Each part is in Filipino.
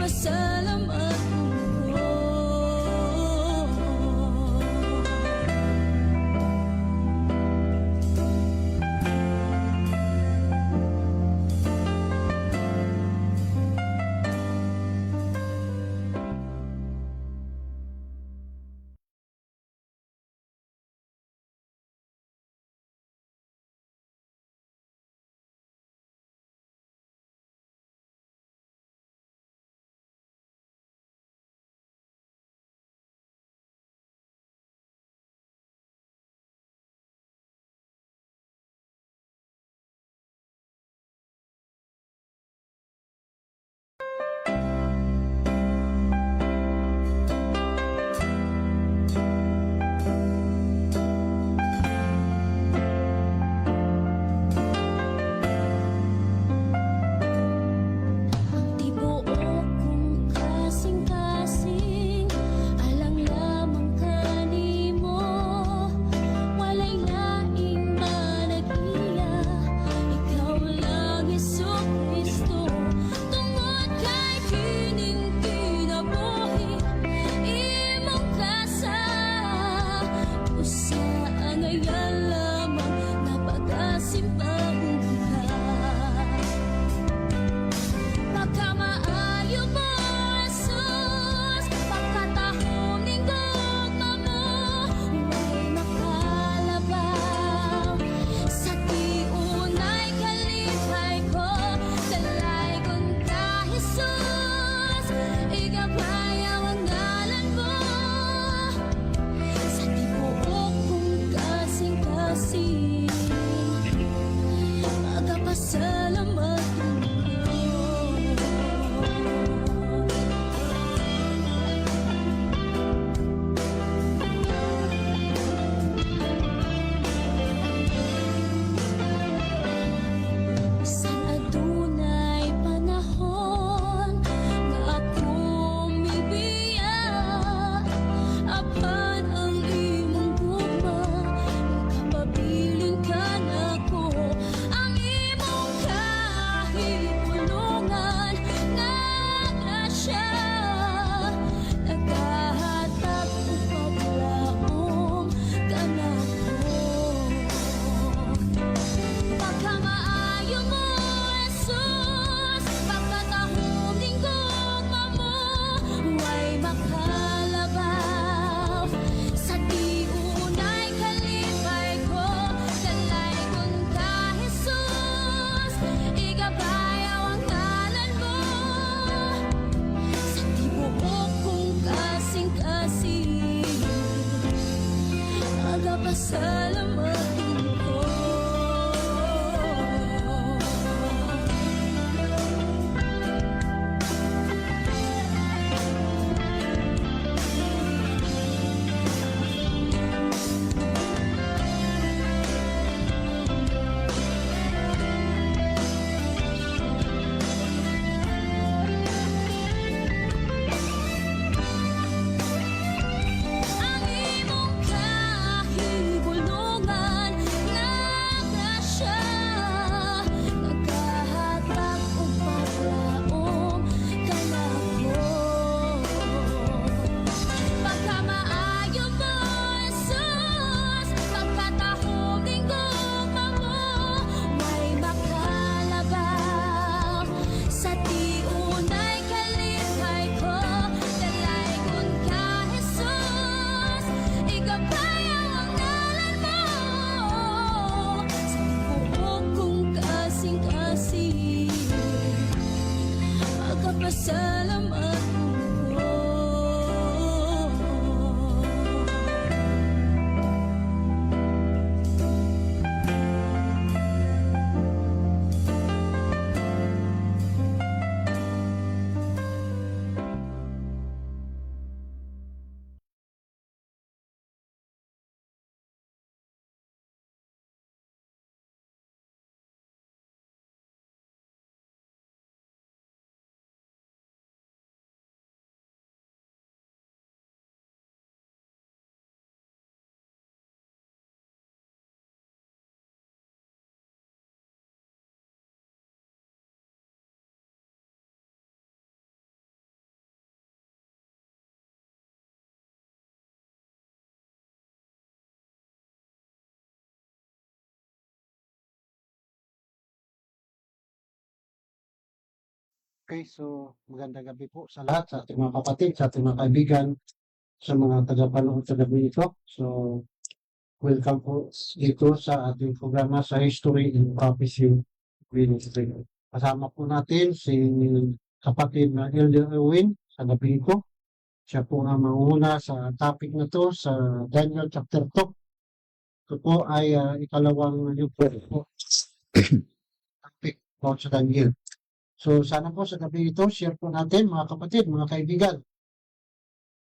Magpasalamat ko. Okay, so magandang gabi po sa lahat, sa ating mga kapatid, sa ating mga kaibigan, sa mga tagapanood sa gabi ito. So, welcome po dito sa ating programa sa History and Prophecy Ministry. Kasama po natin si kapatid na Elder Erwin sa gabi ito. Siya po ang manguna sa topic na to sa Daniel chapter 2. Ito po ay ikalawang libro po topic po sa Daniel. So, sana po sa gabi ito, share po natin mga kapatid, mga kaibigan,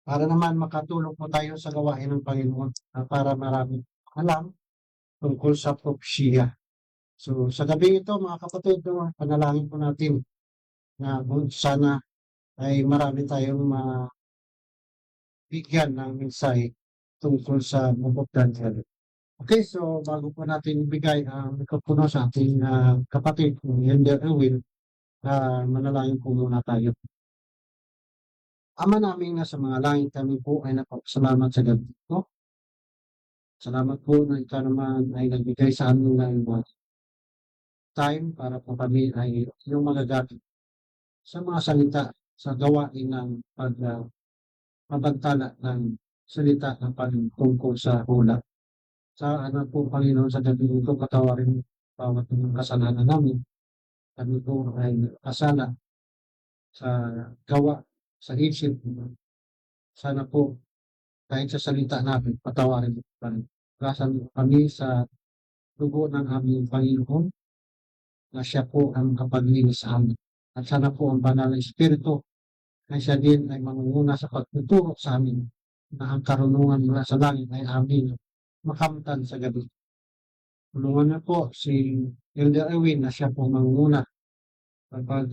para naman makatulong po tayo sa gawain ng Panginoon para marami alam tungkol sa propesya. So sa gabi ito mga kapatid, no, panalangin po natin na kung sana ay marami tayong mabigyan ng insight tungkol sa Book of Daniel. Okay, so bago po natin ibigay ang mikropono sa ating kapatid, Elder Erwin, manalangin po muna tayo. Ama namin na sa mga langit, kami po ay napapasalamat sa gabi ito. Salamat po na ikaw naman ay nagbigay sa amin ng time para po kami ay yung magagamit sa mga salita sa gawain ng pagbantala ng salita ng Panginoon tungkol sa hula. Sa ano po, Panginoon, sa gabi ito, patawarin bawat ng kasalanan namin. Kami po ay kasala sa gawa, sa isip. Sana po, kahit sa salita namin, patawarin mo pa rin. Kasan kami sa dugo ng aming Panginoon na siya po ang kapaglinis sa amin. At sana po ang banal na Espiritu na siya din ay mangunguna sa pagtuturo sa amin na ang karunungan mula sa langit ay amin makamtan sa gabi. Tulungan na po si Elder Ewin na siya po mangunguna kapag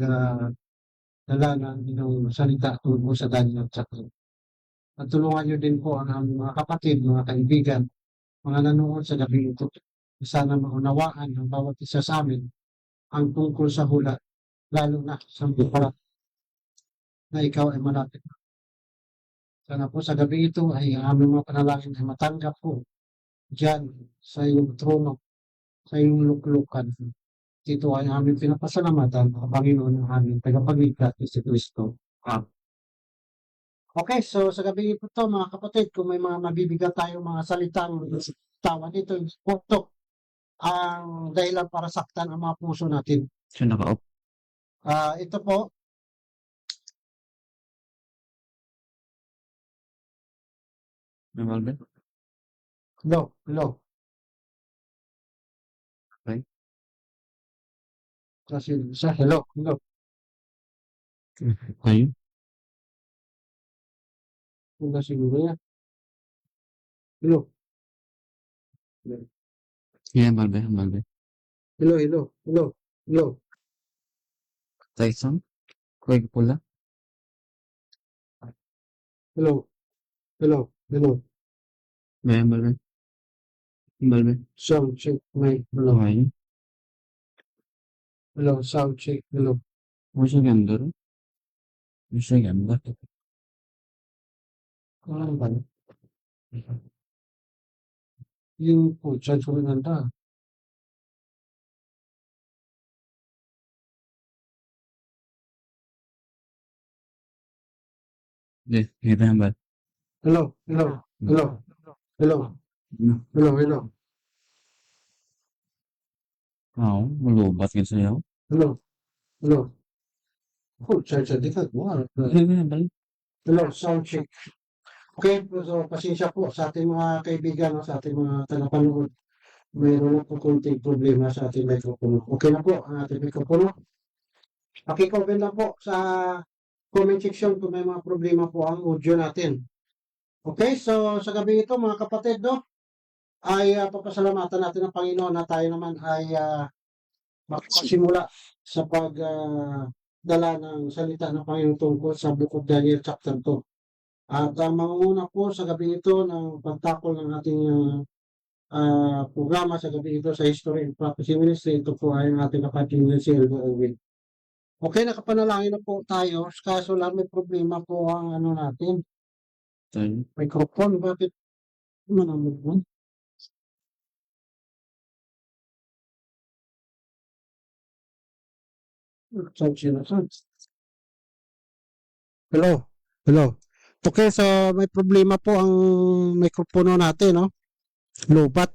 dala ng inyong salita tungkol sa Daniel chapter. At tulungan niyo din po ang aming mga kapatid, mga kaibigan, mga nanonood sa gabi ito. Sana maunawaan ng bawat isa sa amin ang tungkol sa hula, lalo na sa bukarat na ikaw ay malapit. Sana po sa gabi ito ay ang aming mga panalangin ay matanggap po diyan sa iyong trono, sa iyong luklukan. Ito ay aming pinapasalamatan ang Panginoon ng aming tagapagligtas ni si Kristo. Amen. Okay, so sa gabi ito mga kapatid, kung may mga mabibigyan tayong mga salitang tawan dito, ito ang dahilan para saktan ang mga puso natin. So, naka-off. Ito po, Namalbe? hello. Okay. Kasi sa hello. Kayo? Hindi siguro yan. Hello. Yeah, malbe. Hello. Tyson? Kuwag pula? Hello. May malbe. Sound check. Hello. Okay. Hello. Sound check. Hello. Musa ganda rin. Musa ganda. Ano ba? Yung po, chat ko nanda. Hindi, kita yung bal. Hello. Oo, malubat ka sa'yo. Hello. Oh, chat di ka. Wow. Bal. Hello. Sound check. Okay, so pasensya po sa ating mga kaibigan, no, sa ating mga tagapanood. Mayroon na po konting problema sa ating microphone. Okay na po ang ating microphone. Paki-comment lang po sa comment section kung may mga problema po ang audio natin. Okay, so sa gabi ito mga kapatid, no, ay papasalamatan natin ang Panginoon na tayo naman ay makasimula sa pagdala ng salita ng Panginoon tungkol sa Book of Daniel chapter 2. At mangunguna po sa gabi ito ng pagtakol ng ating programa sa gabi ito sa History and Prophecy Ministry. Ito po ay ang ating kapatid na si Elder Erwin. Okay, nakapanalangin na po tayo. Kaso lang may problema po ang ano natin. Tayo. Microphone, bakit manamog mo? Charge na. Hello. Hello. Okay, so may problema po ang mikropono natin, no? Lobat.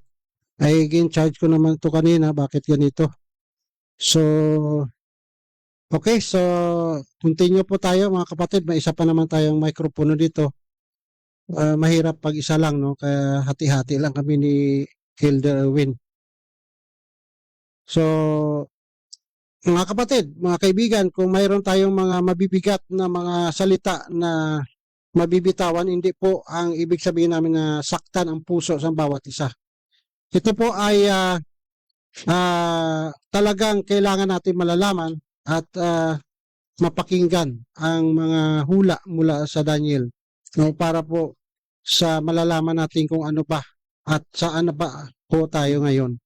Ay, in-charge ko naman ito kanina. Bakit ganito? So, okay, so continue po tayo mga kapatid. May isa pa naman tayong mikropono dito. Mahirap pag isa lang, no? Kaya hati-hati lang kami ni Hilda Erwin. So, mga kapatid, mga kaibigan, kung mayroon tayong mga mabibigat na mga salita na mabibitawan, hindi po ang ibig sabihin namin na saktan ang puso sa bawat isa. Ito po ay talagang kailangan natin malalaman at mapakinggan ang mga hula mula sa Daniel, no, para po sa malalaman natin kung ano ba at saan na ba po tayo ngayon.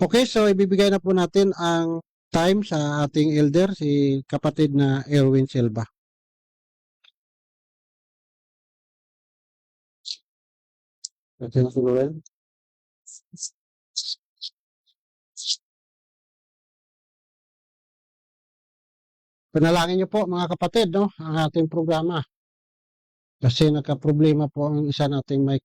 Okay, so ibibigay na po natin ang time sa ating elder, si kapatid na Erwin Silva. Okay na siguro yan. Panalangin niyo po mga kapatid, no, ang ating programa. Kasi nagka-problema po ang isa nating mic.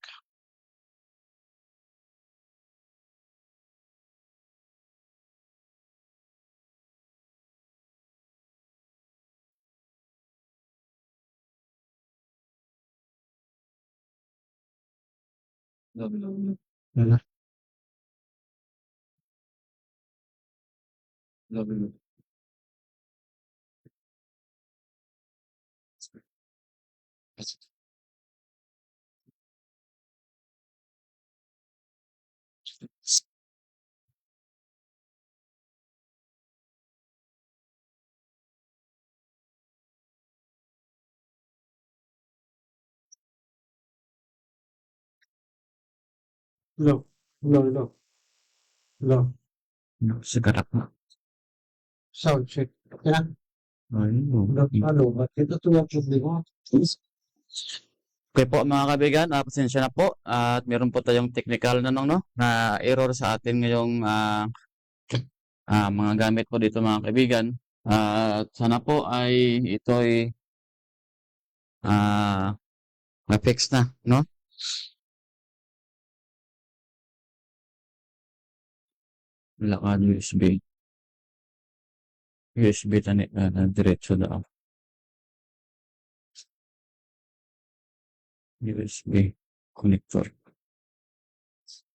Ano? Hello. Hello. Sigarap na. Sound check. Yan. Ano, bakit ito yung problema? Okay po mga kaibigan, pasensya na po at meron po tayong technical na na error sa atin ngayong mga gamit po dito mga kaibigan. At sana po ay ito'y na-fix na, no? Lakad USB. USB tani diretso daw. USB connector.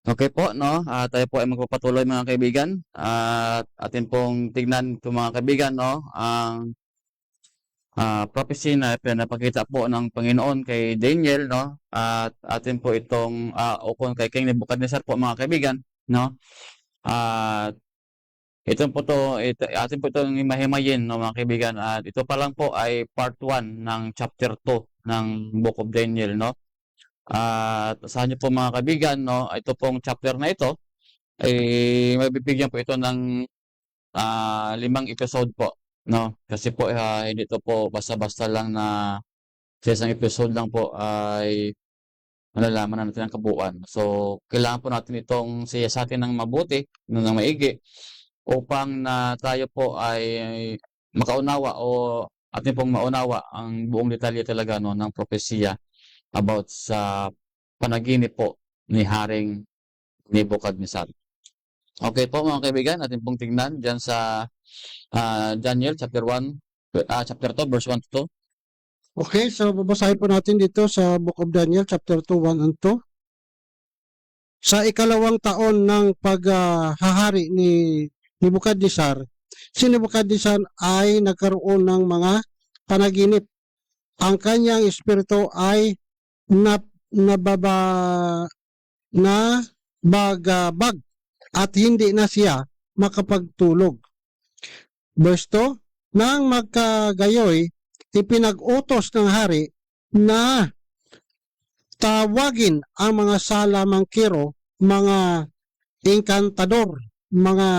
Okay po, no? Tayo po ay magpapatuloy mga kaibigan. At atin pong tignan ito mga kaibigan, no? Ang prophecy na pinapakita po ng Panginoon kay Daniel, no? At atin po itong ukon kay King Nebuchadnezzar po mga kaibigan, no? At atin po itong imahimayin, no mga kaibigan. At ito pa lang po ay part 1 ng chapter 2 ng Book of Daniel, no? At asahan niyo po mga kaibigan, no, ito pong chapter na ito ay mabibigyan po ito ng 5 episode po, no? Kasi po hindi ito po basta-basta lang na sa isang episode lang po ay malalaman na natin ang kabuuan. So, kailangan po natin itong siyasatin ng mabuti, ng maigi, upang na tayo po ay makaunawa o atin pong maunawa ang buong detalye talaga, no, ng propesya about sa panaginip po ni Haring Nebuchadnezzar. Okay po mga kaibigan, atin pong tingnan dyan sa Daniel chapter 2 verse 1 to 2. Okay, so babasahin po natin dito sa Book of Daniel, chapter 2, 1 and 2. Sa ikalawang taon ng paghahari ni Nebuchadnezzar, si Nebuchadnezzar ay nagkaroon ng mga panaginip. Ang kanyang espiritu ay nabagabag at hindi na siya makapagtulog. Verse 2, nang magkagayoy, ipinag-utos ng hari na tawagin ang mga salamangkero, mga inkantador, mga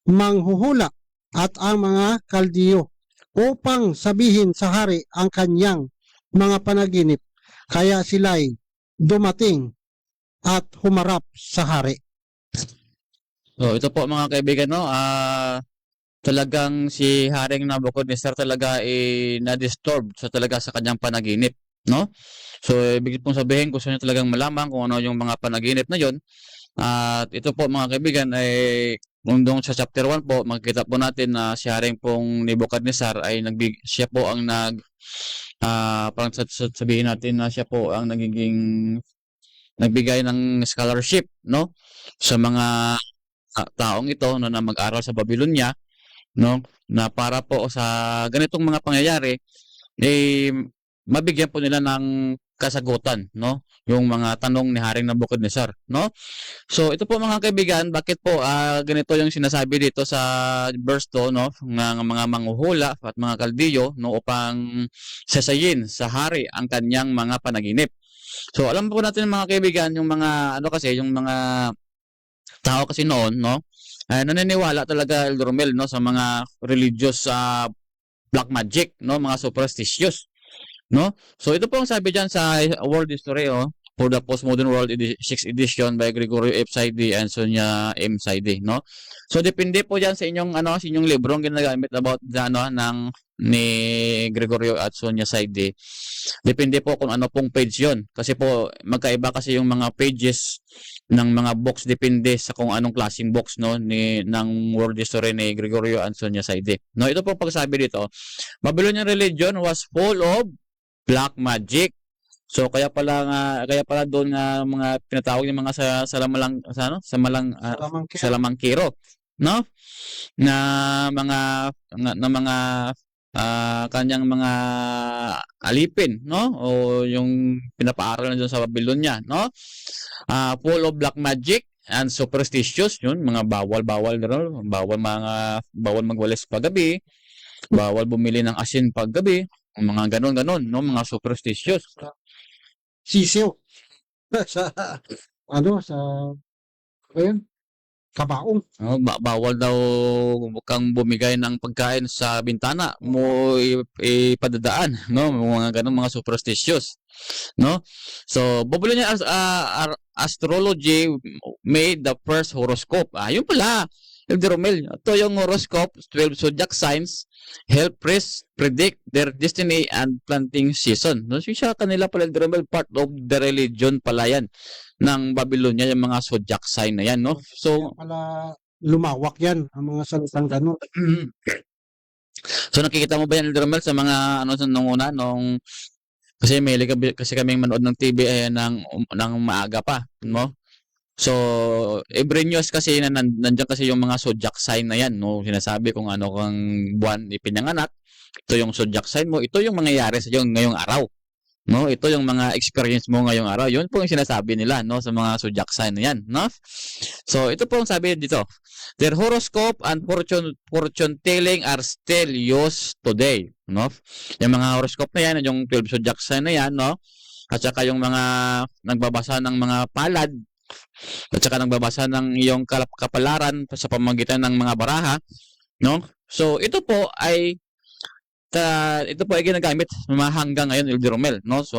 manghuhula at ang mga kaldiyo upang sabihin sa hari ang kanyang mga panaginip. Kaya sila'y dumating at humarap sa hari. So ito po mga kaibigan, no, talagang si Haring Nabucodonosor talaga na-disturb talaga sa kanyang panaginip, no? So, ibig pong sabihin, gusto niya talagang malaman kung ano yung mga panaginip na yon. At ito po mga kaibigan ay kung doon sa chapter 1 po, makikita po natin na si Haring pong Nebuchadnezzar ay siya po ang parang sabihin natin na siya po ang nagbigay ng scholarship, no? Sa mga taong ito no, na mag-aral sa Babylonia, no? Na para po sa ganitong mga pangyayari, mabigyan po nila ng kasagutan, no? Yung mga tanong ni Haring Nabucodonosor, no? So, ito po mga kaibigan, bakit po ganito yung sinasabi dito sa verse 2, no? Ng mga manghuhula at mga kaldiyo, no? Upang sasayin sa hari ang kanyang mga panaginip. So, alam po natin mga kaibigan, yung mga, yung mga tao kasi noon, no? Naniniwala talaga, Elder Romel, no? Sa mga religious black magic, no? Mga superstitious, no? So, ito po ang sabi dyan sa World History, for the Postmodern World 6th edition by Gregorio F. Saidi and Sonia M. Saidi, no? So, depende po dyan sa inyong, sa inyong libro ang ginagamit about ni Gregorio at Sonia Saidi. Depende po kung ano pong page yon. Kasi po, magkaiba kasi yung mga pages ng mga books depende sa kung anong klaseng books, no, ng World History ni Gregorio and Sonia Saidi. No, ito po pagsabi dito, Babylonian religion was full of black magic. So kaya pala doon nga mga pinatawag ng mga salamangkiro, no? Na mga kanyang mga alipin, no? O yung pinapaaral na doon sa Babylonia, no? Full of black magic and superstitious, yun, mga bawal magwalis paggabi, bawal bumili ng asin paggabi, mga ganon, no? Mga superstitious. Sisiw. sa kabaong. Bawal daw kang bumigay ng pagkain sa bintana mo ipadadaan, no? Mga ganun, mga superstitious, no? So, Babylonian astrology made the first horoscope. Yun pala, Elder Romel, ito yung horoscope, 12 zodiac signs, help predict their destiny and planting season. No? So, siya kanila pala, Elder Romel, part of the religion pala yan ng Babylonia, yung mga zodiac sign na yan, no? So, pala lumawak yan, ang mga salitang gano'n. So, nakikita mo ba yan, Elder Romel, sa mga, nung kasi may kasi kaming manood ng TV ng maaga pa, no? So, every news kasi nandiyan kasi yung mga zodiac sign na yan, no? Sinasabi kung ano kang buwan ipinanganak, ito yung zodiac sign mo, ito yung mangyayari sa iyo ngayong araw, no? Ito yung mga experience mo ngayong araw. Yun po yung sinasabi nila, no, sa mga zodiac sign na yan, no? So, ito po ang sabi dito. Their horoscope and fortune telling are still used today, no? Yung mga horoscope na yan, yung 12 zodiac sign na yan, no? At saka yung mga nagbabasa ng mga palad, at saka nagbabasa ng iyong kapalaran sa pamamagitan ng mga baraha, no? So, ito po ay ginagamit hanggang ngayon, Elder Romel, no? So,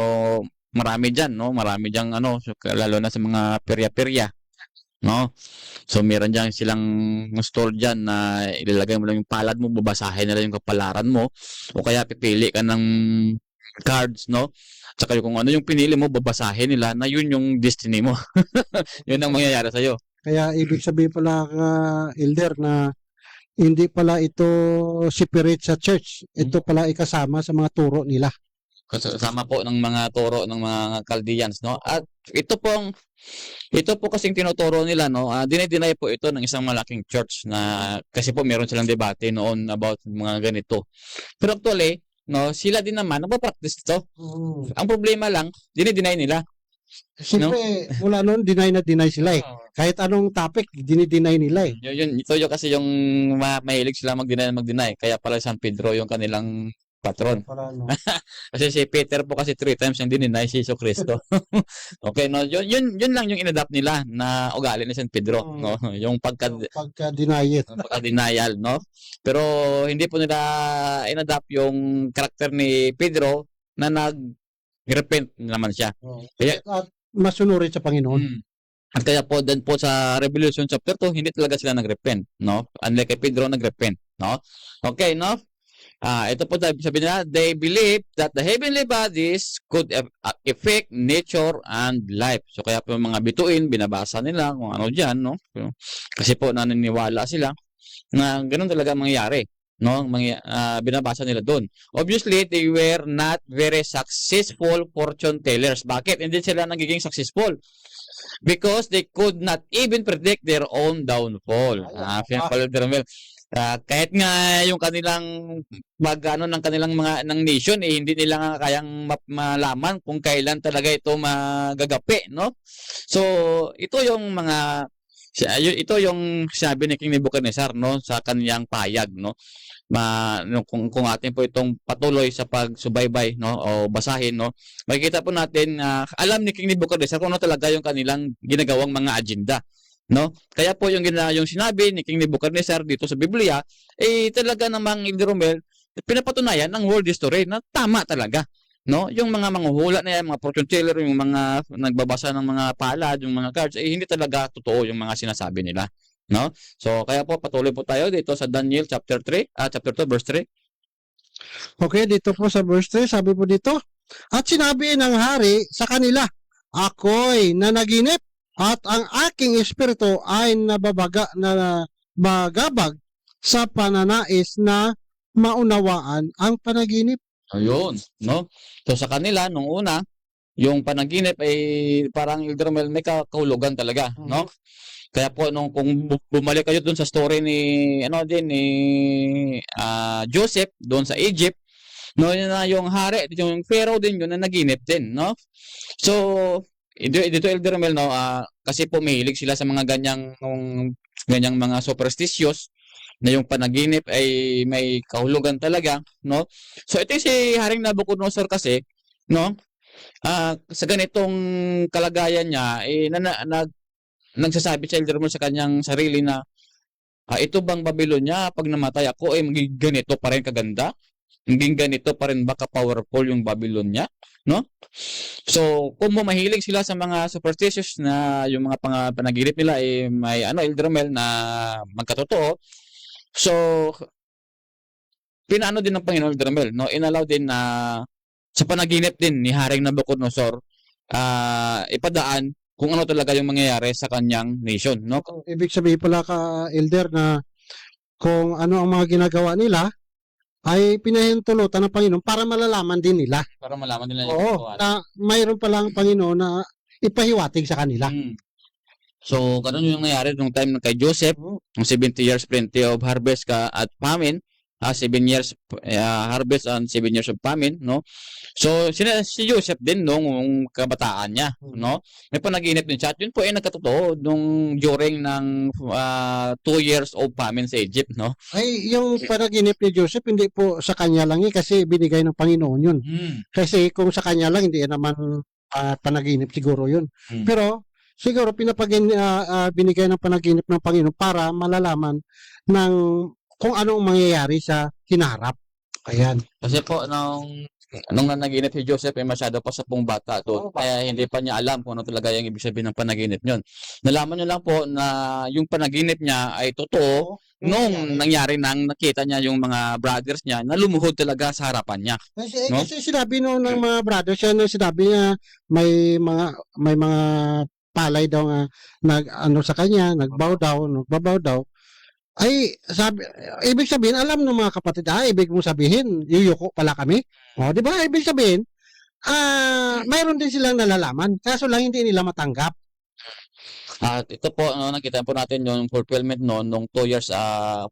marami diyan, no? Marami diyang lalo na sa mga perya-perya, no? So, meron diyan silang store diyan na ilalagay mo lang yung palad mo, babasahin nila yung kapalaran mo, o kaya pipili ka ng cards, no? Tsaka kung ano yung pinili mo, babasahin nila na yun yung destiny mo. Yun ang mangyayari sa'yo. Kaya ibig sabihin pala, Elder, na hindi pala ito separate sa church. Ito pala ikasama sa mga turo nila. Kasama po ng mga turo ng mga Chaldeans, no? At ito po kasing tinuturo nila, no? Dinideny po ito ng isang malaking church na kasi po meron silang debate noon about mga ganito. Pero actually, no, sila din naman nagpa-practice ito. Ang problema lang, dinideny nila. Siyempre, mula noon, deny sila eh. Kahit anong topic, dinideny nila eh. Ito yung kasi yung mahilig sila mag-deny. Kaya pala San Pedro yung kanilang patron. Kasi si Peter po kasi 3 times yung dininay si Jesucristo. Okay, no? Yun lang yung inadapt nila na ugali ni San Pedro, no? Yung pagka-denial, no? Pero hindi po nila inadapt yung karakter ni Pedro na nag-repent naman siya. Kaya, at masunurin sa Panginoon. At kaya po din po sa Revelation chapter 2, hindi talaga sila nagrepent, no? Unlike kay Pedro nagrepent, no? Okay, no? Ito po sabi nila, they believe that the heavenly bodies could affect nature and life. So kaya po yung mga bituin, binabasa nila kung ano diyan, no? Kasi po naniniwala sila na ganoon talaga mangyayari, no? Binabasa nila doon. Obviously, they were not very successful fortune tellers. Bakit hindi sila nagiging successful? Because they could not even predict their own downfall. Kahit nga yung kanilang ng kanilang mga ng nation hindi nila nga kayang malaman kung kailan talaga ito magagapi, no? So ito yung sinabi ni King Nebuchadnezzar, no, sa kaniyang payag, no. Kung atin po itong patuloy sa pagsubaybay, no, o basahin, no, makikita po natin alam ni King Nebuchadnezzar kung ano talaga yung kanilang ginagawang mga agenda, no. Kaya po yung sinabi ni King Nebuchadnezzar dito sa Biblia talaga namang Elder Romel pinapatunayan ng world history na tama talaga, no. Yung mga manghuhula na yan, mga fortune teller, yung mga nagbabasa ng mga palad, yung mga cards, hindi talaga totoo yung mga sinasabi nila, no. So kaya po patuloy po tayo dito sa Daniel chapter 2 verse 3. Okay, dito po sa verse 3, sabi po dito, at sinabi ng hari sa kanila, ako'y nanaginip at ang aking espiritu ay magabag sa pananais na maunawaan ang panaginip. Ayun, no. So sa kanila nung una, yung panaginip ay parang Elder Romel may kahulugan talaga, no. Kaya po kung bumalik kayo doon sa story ni Joseph doon sa Egypt, no, yun na yung hari, yung Pharaoh din yun na naginip din, no. So dito Elder Romel, no, kasi po mahilig sila sa mga ganyang mga superstitious na yung panaginip ay may kahulugan talaga, no. So ito si Haring Nabucodonosor kasi, no, sa ganitong kalagayan niya nagsasabi si Elder Romel sa kanyang sarili na ito bang Babylonia pag namatay ako ay maging ganito pa rin kaganda? Maging ganito pa rin ba ka-powerful yung Babylonia, no? So kung mahilig sila sa mga superstitious na yung mga panaginip nila may Elder Romel na magkatotoo, so pinaano din ng Panginoon Elder Romel, no? Inallow din na sa panaginip din ni Haring Nabucodonosor ipadaan kung ano talaga yung mangyayari sa kanyang nation, no? Ibig sabihin pala ka, Elder, na kung ano ang mga ginagawa nila ay pinahintulutan ng Panginoon para malalaman din nila. Para malaman nila Oo, na mayroon palang Panginoon na ipahiwatig sa kanila. So, ganun yung nangyari nung time kay Joseph, ng 70 years plenty of harvest at famine, 7 years harvest and 7 years of famine, no? So si Joseph din nung kabataan niya, no? May panaginip din siya. At yun po ay nagkatotoo nung during ng 2 years of famine sa Egypt, no? Ay, yung panaginip ni Joseph, hindi po sa kanya lang kasi binigay ng Panginoon yun. Kasi kung sa kanya lang, hindi naman panaginip siguro yun. Pero siguro binigay ng panaginip ng Panginoon para malalaman ng kung anong mangyayari sa hinaharap. Ayan. Kasi po nung nanaginip si Joseph ay masyado pa sa pong bata doon. Kaya hindi pa niya alam kung ano talaga yung ibig sabihin ng panaginip niyon. Nalaman niya lang po na yung panaginip niya ay totoo nung nangyari nang nakita niya yung mga brothers niya na lumuhod talaga sa harapan niya. Kasi sinabi ng mga brothers niya, sinabi niya may mga palay daw nga sa kanya, nagbabaw daw. Ay, ibig sabihin, alam ng mga kapatid, ibig mong sabihin, yuyuko pala kami. O, di ba? Ibig sabihin, mayroon din silang nalalaman, kaso lang hindi nila matanggap. At ito po, nakita po natin yung fulfillment nung 2 years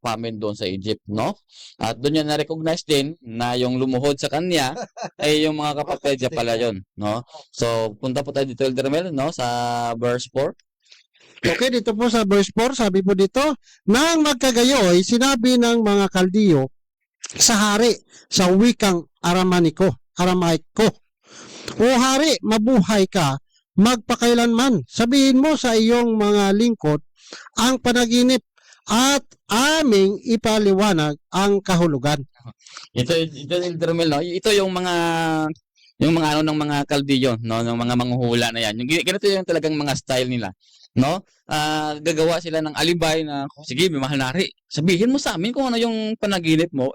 famine doon sa Egypt, no? At doon niya na-recognize din na yung lumuhod sa kanya ay yung mga kapatid niya pala yun, no? So, punta po tayo dito, Elder Romel, no? Sa verse 4. Okay, dito po sa verse 4, sabi po dito, nang magkagayoy, sinabi ng mga Kaldiyo sa hari sa wikang Aramaico, o hari, mabuhay ka, magpakailanman. Sabihin mo sa iyong mga lingkod ang panaginip at aming ipaliwanag ang kahulugan. Ito Elder Romel, no? Ito yung mga ng mga Kaldiyo, no, ng mga manghuhula na yan. Yung ganito yung talagang mga style nila. no? Gagawa sila ng alibay na, sige, may mahal na hari. Sabihin mo sa amin kung ano yung panaginip mo,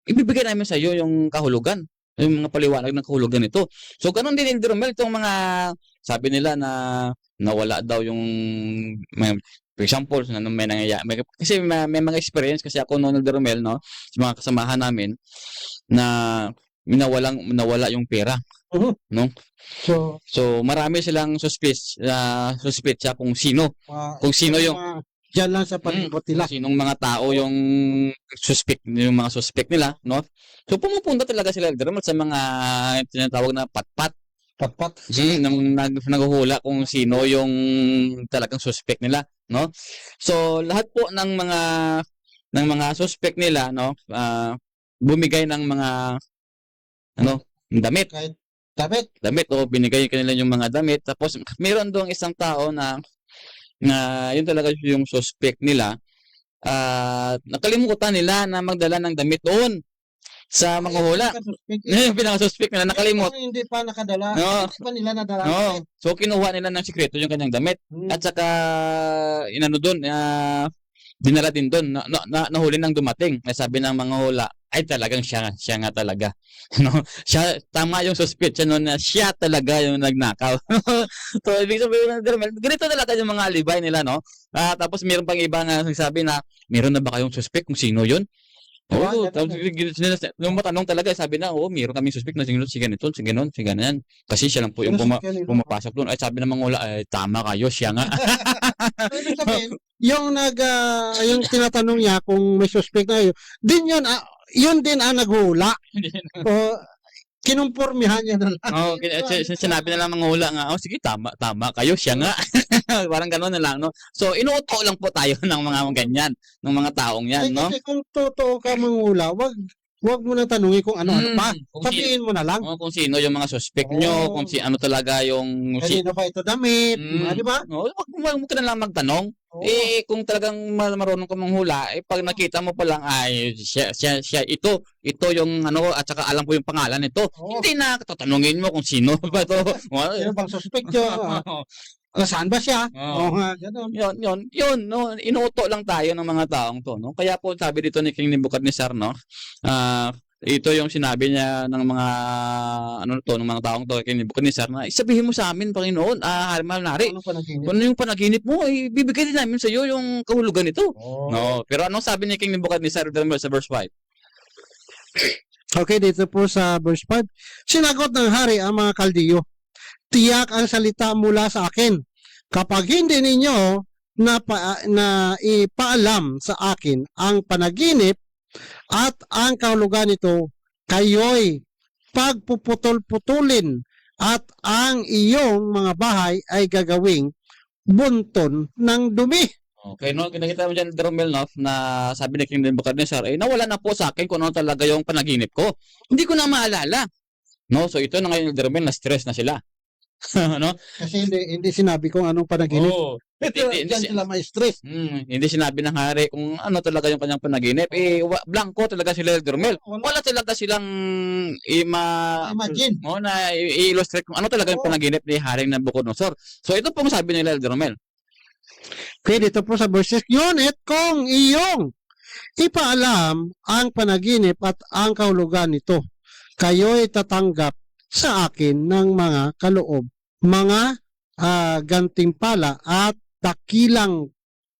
ibibigay namin sa iyo yung kahulugan, yung mga paliwanag ng kahulugan nito. So, ganun din Elder Romel, itong mga, sabi nila na nawala daw yung, for example, may nangyayari. Kasi may mga experience kasi ako noon, Elder Romel, no? Sa mga kasamahan namin, na nawala yung pera. No? So marami silang suspetsa kung sino yung Diyan lang sa palibot nila. sinong mga tao yung mga suspect nila, no? So pumupunta talaga sila Elder Romel, sa mga tinatawag na patpat. Naghuhula kung sino yung talagang suspect nila, no? So lahat po ng mga suspect nila, no, bumigay ng mga damit. Damit o binigay kanila yung mga damit. Tapos meron doong isang tao na yun talaga yung suspect nila. Nakalimutan nila na magdala ng damit doon sa mga hula. Yung pinaka-suspect nila nakalimot. Hindi pa nakadala. No. Hindi pa nila nadala. No. So kinuha nila ng sikreto yung kanyang damit. At saka inano doon, dinala din doon, nahuli nang dumating. Sabi ng mga hula, ay talagang siya nga talaga. No? Siya, tama yung suspect siya noon na siya talaga yung nagnakaw. So, ibig sabihin, ganito talaga yung mga alibay nila, no? Tapos meron pang iba na nagsabi na, meron na ba kayong suspect kung sino yun? Oo, nung matanong talaga, sabi na, meron kaming suspect na si ganito, si ganon, si ganyan. Kasi siya lang po yung pumapasok doon. Ay, sabi ng mga hula, ay, tama kayo, siya nga. Ibig sabihin, yung tinatanong niya kung may suspect na yun din ang naghula. O kinumpurmihan niya na lang. Sinabi na lang mga hula nga, sige, tama kayo, siya nga. Parang gano'n na lang, no? So, inuuto lang po tayo ng mga ganyan, ng mga taong yan, no? Kasi kung totoo ka manghula, wag mo na tanungin kung ano pa. Sabihin mo na lang. Kung sino yung mga suspect nyo, kung ano talaga yung... Kanino ba ito damit? Di ba? Wag mo ka na lang magtanong. Kung talagang marunong ka manghula, pag nakita mo pa lang, ay, siya, ito yung at saka alam ko yung pangalan nito. Hindi na tatanungin mo kung sino ba ito. Sino bang suspect yun? Saan ba siya? Ganun. Yun, no, inuuto lang tayo ng mga taong to, no? Kaya po sabi dito ni King Nebuchadnezzar, no, ito yung sinabi niya ng mga ng mga taong to kay Nebuchadnezzar na isabihin mo sa amin, Panginoon, mahal na hari. Kung ano yung panaginip mo, bibigay din namin sa iyo yung kahulugan nito. No, pero anong sabi ni King Nebuchadnezzar sa verse 5? Okay, dito po sa verse 5. Sinagot ng hari ang mga Kaldiyo, tiyak ang salita mula sa akin. Kapag hindi ninyo na ipaalam sa akin ang panaginip at ang kahulugan nito, kayo'y pagpuputol-putulin at ang iyong mga bahay ay gagawing bunton ng dumi. Okay, no, kinakita mo dyan, Romel, no, na sabi ni King Nebuchadnezzar, nawala na po sa akin kung ano talaga yung panaginip ko. Hindi ko na maalala. No, so ito na ngayon, Romel, na stress na sila. No? Kasi hindi sinabi kung anong panaginip. Hindi sila may stress. Hindi sinabi ng hari kung ano talaga yung kanyang panaginip. Blanco talaga sila, Romel. Wala talaga silang imagine. Na i-illustrate kung ano talaga yung panaginip ni Haring Nabucodonosor. So ito pong sabi nila, Romel. Okay, dito po sa verses, ngunit kung iyong ipaalam ang panaginip at ang kahulugan nito, kayo'y tatanggap sa akin ng mga kaloob, mga gantimpala at dakilang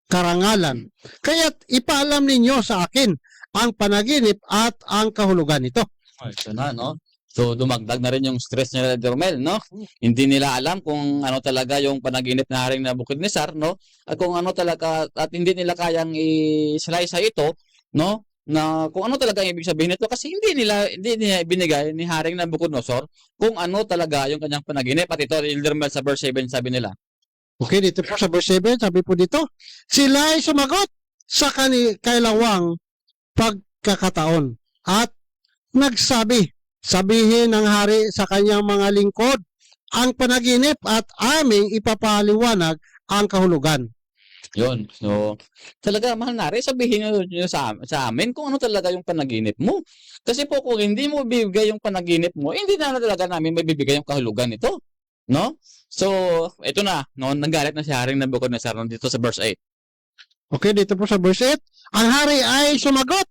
karangalan. Kaya't ipaalam ninyo sa akin ang panaginip at ang kahulugan nito. Ito na, no? So, dumagdag na rin yung stress nila, Romel, no? Hindi nila alam kung ano talaga yung panaginip na Haring Nabucodonosor, no? At kung ano talaga, at hindi nila kayang i-slice ito, no? Na kung ano talaga ang ibig sabihin nito kasi hindi nila binigay ni Haring Nabucodonosor kung ano talaga yung kanyang panaginip. At ito, Elder Mel, sa verse 7 sabi nila. Okay, dito po sa verse 7, sabi po dito, sila ay sumagot sa kailawang pagkakataon at nagsabi, sabihin ng hari sa kanyang mga lingkod ang panaginip at aming ipapaliwanag ang kahulugan. Yun. So, talaga, mahal na rin, sabihin nyo sa amin kung ano talaga yung panaginip mo. Kasi po, kung hindi mo bibigay yung panaginip mo, hindi na talaga namin mabibigay yung kahulugan nito. no? So, ito na, no, nanggalit na si Haring Nabucodonosor dito sa verse 8. Okay, dito po sa verse 8, ang hari ay sumagot,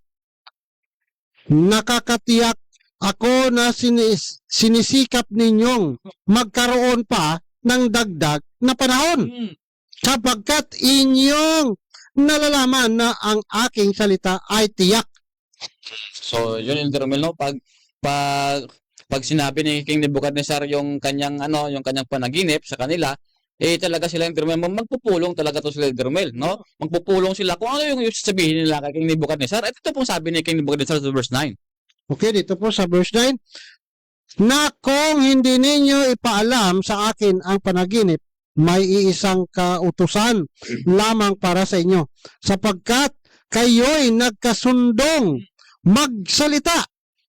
nakakatiyak ako na sinisikap ninyong magkaroon pa ng dagdag na panahon sapagkat inyong nalalaman na ang aking salita ay tiyak. So, yun yung Romel, no? Pag sinabi ni King Nebuchadnezzar yung kanyang panaginip sa kanila, talaga sila yung Romel, magpupulong talaga to sila yung Romel, no? Magpupulong sila kung ano yung sabihin nila kay King Nebuchadnezzar. At ito pong sabi ni King Nebuchadnezzar sa verse 9. Okay, dito po sa verse 9, na kung hindi ninyo ipaalam sa akin ang panaginip, may iisang kautusan lamang para sa inyo, sapagkat kayo'y nagkasundong magsalita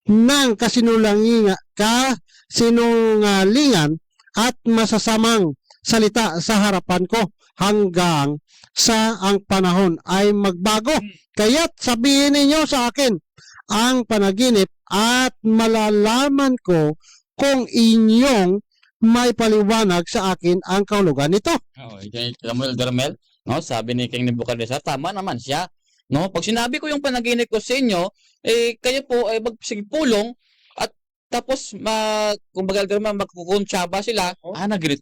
ng kasinungalingan at masasamang salita sa harapan ko hanggang sa ang panahon ay magbago. Kaya't sabihin ninyo sa akin ang panaginip at malalaman ko kung inyong may paliwanag sa akin ang kahulugan nito. Dermel, no? Sabi ni King Nebuchadnezzar, tama naman siya. No? Pag sinabi ko yung panaginip ko sa inyo, kayo po ay magsigpulong at tapos kumbaga magkukuntsaba sila.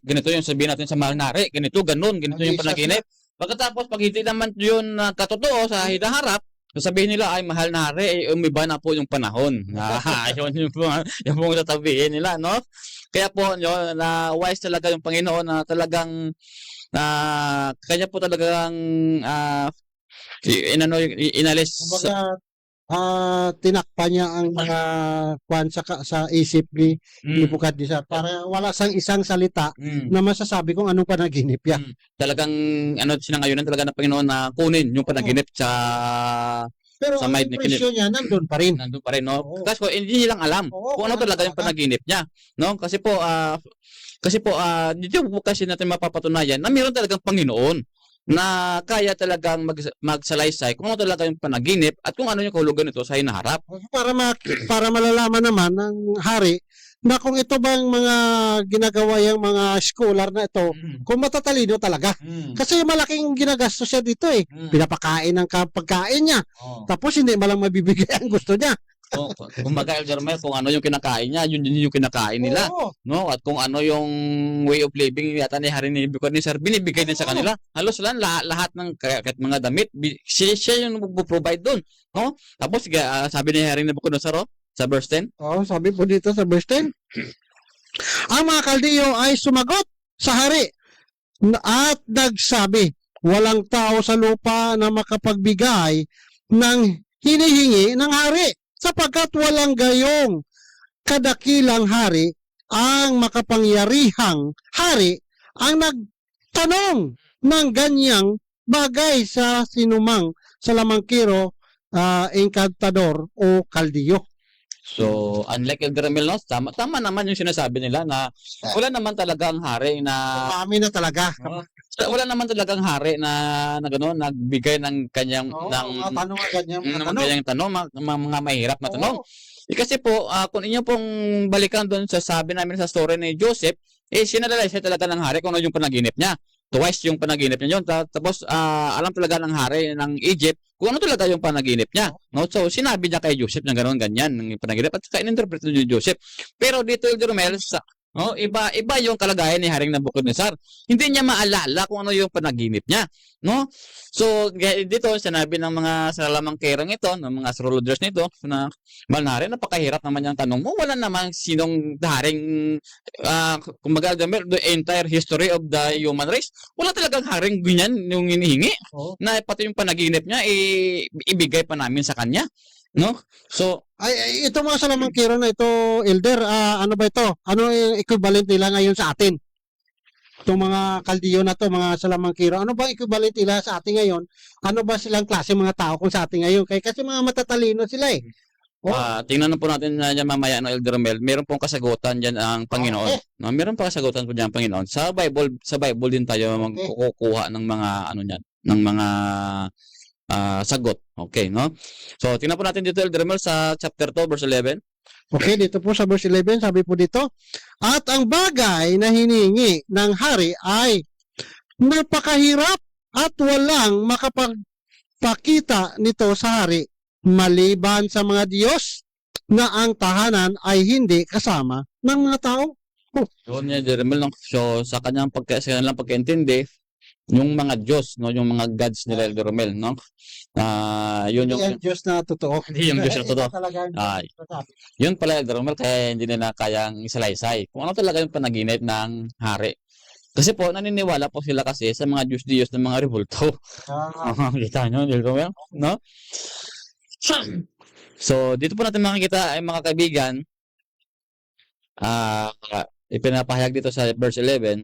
Ganito yung sabihin natin sa mahal na hari, ganito, ganun, ganito yung panaginip. Pagkatapos, pag hindi naman yun katotoo sa hinaharap, sabihin nila ay mahal na hari, ay umiba na po yung panahon. Yun yung sasabihin nila, no? Kaya po, yun, na wise talaga yung Panginoon na talagang kanya po talagang inalis. Kumbaga, tinakpa niya ang mga kwan sa isip ni Nebuchadnezzar para wala sang isang salita na masasabi kung anong panaginip yan. Talagang sinangayunan talaga ng Panginoon na kunin yung panaginip Pero sa ang mind ni impresyon niya nandun pa rin. nandun pa rin, no? Oo. Kasi hindi nilang alam kung ano talaga yung panaginip niya, no? Kasi po dito po kasi natin mapapatunayan na mayroon talagang Panginoon na kaya talagang magsalaysay kung ano talaga yung panaginip at kung ano yung kahulugan nito sa hinaharap. Para malalaman naman ng hari na kung ito bang mga ginagawa yung mga scholar na ito, kung matatalino talaga. Kasi malaking ginagastos siya dito eh. Pinapakain ng pagkain niya. Tapos hindi malang mabibigay ang gusto niya. Kumbaga, Elder Mel, kung ano yung kinakain niya, yun yung kinakain nila. Oo. No? At kung ano yung way of living yata ni Hari Nebuchadnezzar, binibigay din sa kanila. Halos lang lahat ng kahit mga damit, siya yung mag-provide doon. No? Tapos sabi ni Hari Nebuchadnezzar sa verse 10. Sabi po dito sa verse 10. Ang mga Kaldiyo ay sumagot sa hari at nagsabi, walang tao sa lupa na makapagbigay ng hinihingi ng hari sapagkat walang gayong kadakilang hari ang makapangyarihang hari ang nagtanong ng ganyang bagay sa sinumang salamangkiro, encantador o kaldiyo. So, unlike Elder Mel, no? Tama naman yung sinasabi nila na wala naman talagang hari na Umami na talaga. wala naman talagang hari na gano'n, nagbigay ng kanyang Mga tanong nga ganyan. kanyang tanong, mga mahirap na tanong. Kasi po, kung inyo pong balikan doon sa sabi namin sa story ni Joseph, sinalala siya talaga ng hari kung ano yung panaginip niya. Twice yung panaginip niya yun. Tapos, alam talaga ng hari ng Egypt kung ano talaga yung panaginip niya. No? So, sinabi niya kay Joseph na gano'n, ganyan, ng panaginip. At saka in-interpret ni Joseph. Pero dito, Elder Romel, iba yung kalagayan ni Haring Nabucodonosor. Hindi niya maalala kung ano yung panaginip niya. No? So, dito, sinabi ng mga salamangkerang ito, ng mga astrologers nito, na mahal na Haring, napakahirap naman yung tanong mo. Wala namang sinong Haring, kumbaga, the entire history of the human race. Wala talagang Haring ganyan yung hinihingi. Na pati yung panaginip niya, ibigay pa namin sa kanya. No? So, ito mga salamangkiro na ito, Elder, ano ba ito? Ano yung equivalent nila ngayon sa atin? Itong mga kaldiyo na to, mga salamangkiro, ano ba equivalent nila sa atin ngayon? Ano ba silang klase mga tao kung sa atin ngayon? Kasi mga matatalino sila eh. tingnan na po natin na yan mamaya, no, Elder Romel. Meron pong kasagutan dyan ang Panginoon. No, meron pa kasagutan po dyan ang Panginoon. Sa Bible din tayo magkukuha ng mga ng mga sagot. Okay, no? So, tingnan po natin dito, Elder Romel, sa chapter 2, verse 11. Okay, dito po sa verse 11, sabi po dito, at ang bagay na hiningi ng hari ay napakahirap at walang makapagpakita nito sa hari maliban sa mga Diyos na ang tahanan ay hindi kasama ng mga tao. Yun niya, Jeremel, no? So, sa kanyang pagkaintindi, yung mga Diyos, no? Yung mga gods nila, Jeremel, no? Yun yung, Hindi ang Diyos na totoo. hindi yung Diyos na totoo. Ito talaga ang Ah, sinasabi. Yun pala, Jeromel, kaya hindi nila kayang isalaysay. Kung ano talaga yung panaginip ng hari. Kasi po, naniniwala po sila kasi sa mga Diyos-Diyos ng mga revolto. Kita nyo, Jeromel, no? So, dito po natin makikita ay mga kaibigan, ipinapahayag dito sa verse 11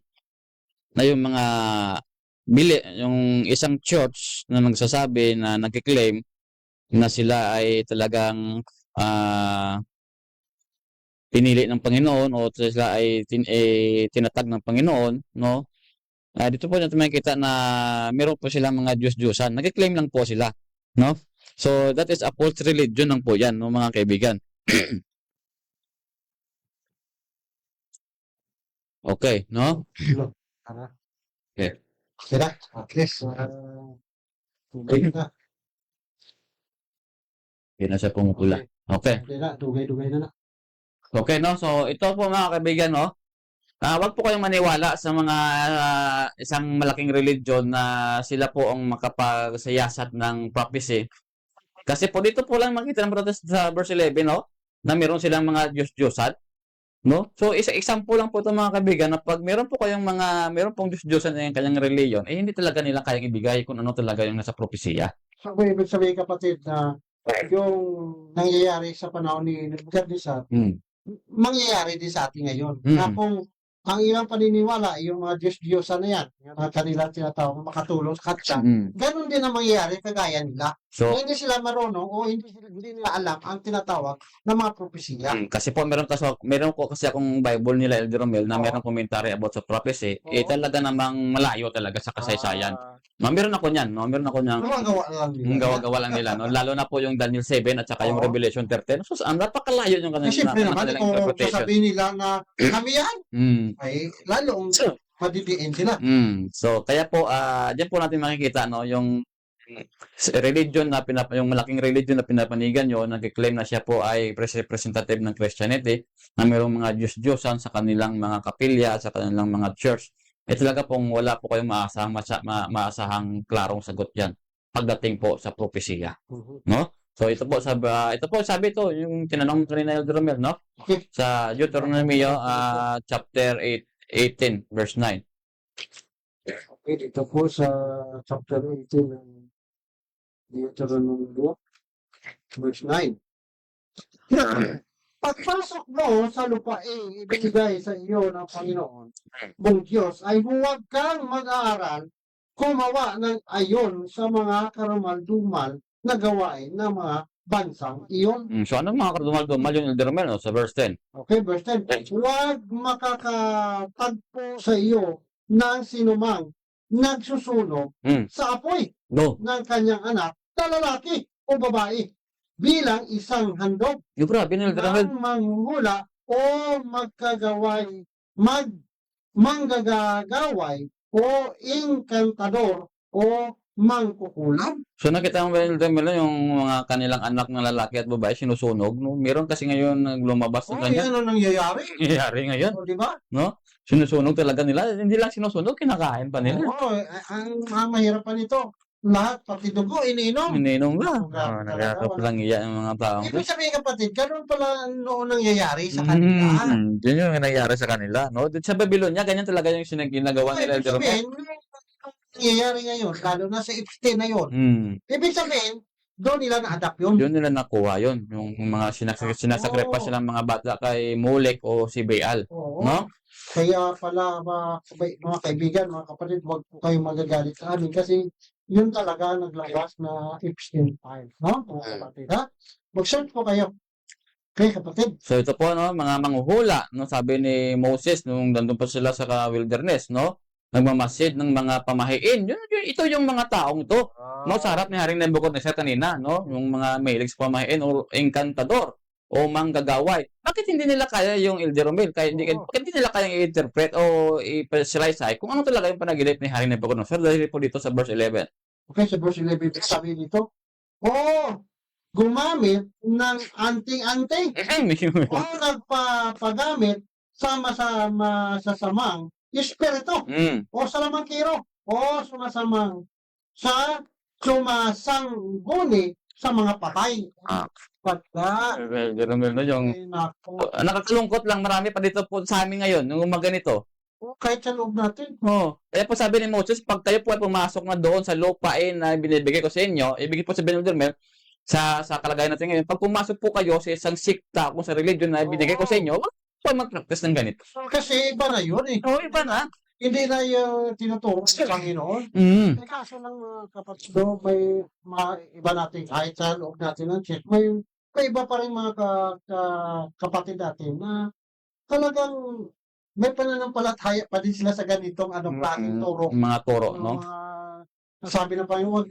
na yung mga yung isang church na nagsasabi na nagkiklaim na sila ay talagang pinili ng Panginoon o sila ay tinatag ng Panginoon, no? Dito po natin makikita na meron po silang mga Diyos-Diyosan. Nagkiklaim lang po sila, no? So, that is a false religion lang po yan, no, mga kaibigan. Okay, no? Okay. Kira, at least, tugay na. Hindi na siya pumupula. Okay. Dugay na. Okay, no? So, ito po mga kaibigan, no? Wag po kayong maniwala sa mga isang malaking religion na sila po ang makapagsayasat ng prophecy. Kasi po dito po lang makita ng protest sa verse 11, no? Na meron silang mga Diyos-Diyosan, no? So, example lang po ito mga kaibigan na pag meron pong Diyos-Diyosan na yung kanyang religion, hindi talaga nila kayang ibigay kung ano talaga yung nasa propesya. So, ibig sabihin kapatid na yung nangyayari sa panahon ni Nebuchadnezzar, mangyayari din sa atin ngayon. Na kung ang ilang paniniwala, yung mga Diyos-Diyosan na yan, yung mga kanila tinatawag makatulong sa katsa, ganun din ang mangyayari kagaya nila. So, Hindi sila marunong o hindi nila alam ang tinatawag na mga propesya. kasi po meron po kasi akong Bible nila Elder Romel na meron commentary about sa prophecy, talaga namang malayo talaga sa kasaysayan. Meron ako niyan, no? Meron ako niyan. Gawa lang nila. Gawa lang nila, no? Lalo na po yung Daniel 7 at saka yung Revelation 13. So, napakalayo yung Kasi siyempre naman, kung interpretation. sasabihin nila na kami yan, ay lalong madidiin sila. So, kaya po, diyan po natin makikita, no? Yung religion na yung malaking religion na pinapanigan nyo, nag-claim na siya po ay representative ng Christianity, na mayroong mga Diyos-Diyosan sa kanilang mga kapilya, sa kanilang mga church. Talaga pong wala po kayong maasahang klarong sagot yan pagdating po sa propesya, no? So ito po sabi ito yung tinanong kanina Elder Romel, no? Okay. Sa Deuteronomy chapter 18 verse 9. Okay, dito po sa chapter 18 ng Deuteronomy verse 9. Pagpasok mo sa lupain ibinigay sa iyo ng Panginoon mong Diyos ay huwag kang mag-aaral gumawa ng ayon sa mga karumal-dumal na gawain ng mga bansang iyon. So anong mga karumal-dumal yung Elder Romel, no? Sa verse 10. Okay, verse 10. Huwag makakatagpo sa iyo ng sinumang nagsusunog sa apoy ng kanyang anak na lalaki o babae bilang isang handog Yung grabe ni Elder Romel. ng manghula o manggagaway o inkantador o mangkukulam. So nakita mo ba Elder Romel yung mga kanilang anak na lalaki at babae sinusunog, no? Meron kasi ngayon lumabas ng ganyan. Ano nangyayari? Nangyayari ngayon, O, di ba? no? Sinusunog talaga nila. Hindi lang sinusunog, kinakain pa nila. Oo, ang mahirap pa nito. Lahat, pati dugo, iniinom. Ininom ba? Grabe talaga, Nagkakapalang iya ang mga taong to. Ibig sabihin kapatid, ganun pala noon nangyayari sa kanila. Yun yung nangyayari sa kanila, no? Dito sa Babylonia, ganyan talaga yung ginagawa nila. Ibig sabihin, nangyayari ngayon, lalo na sa Epstein na yun. Ibig sabihin, doon nila na-adapt yun. Yun nila nakuha yun. Yung mga sinasakripas silang mga bata kay Molek o si Baal. Oo. No? Kaya pala mga kaibigan, mga kapatid, huwag po kayong magagalit sa amin kasi yun talaga naglabas na Epstein file. No? Mga kapatid, ha? Mag-search po kayo. Okay, kapatid. So ito po, no, mga manghuhula, no, sabi ni Moses nung nandun pa sila sa wilderness, no? Nagmamasid ng mga pamahiin. Ito yung mga taong to. No, sa harap ni Haring Nebuchadnezzar kanina, no? Yung mga mahilig sa pamahiin o encantador o manggagaway. Bakit hindi nila kaya yung Elder Romel? Bakit hindi nila kayang i-interpret o i-specialize kung ano talaga yung panaginip ni Haring Nebuchadnezzar dahil po dito sa verse 11. Okay, sa verse 11, sabi dito, gumamit ng anting-anting o nagpapagamit sama-sama sa samang espiritu o salamangkiro o sumasangguni sa mga patay. Pagka, Elder Romel, no, yung nakakalungkot lang, marami pa dito po sa amin ngayon, yung mga ganito. kahit sa loob natin. Kaya po sabi ni Moses, pag tayo po ay pumasok na doon sa lupain na binibigay ko sa inyo, ibigay po sa Elder Romel, sa kalagayan natin ngayon, pag pumasok po kayo sa isang sikta kung sa religion na binigay ko sa inyo, wag po mag-practice ng ganito. Kasi iba na yun eh. Iba na. Hindi na yung tinuturo sa Panginoon. Kaso lang mga kapatid, may mga iba natin, kahit sa loob natin ng church, may iba pa rin mga kapatid natin na talagang may pananampalataya pa din sila sa ganitong klaseng turo. Mga turo, no? Sabi ng Panginoon,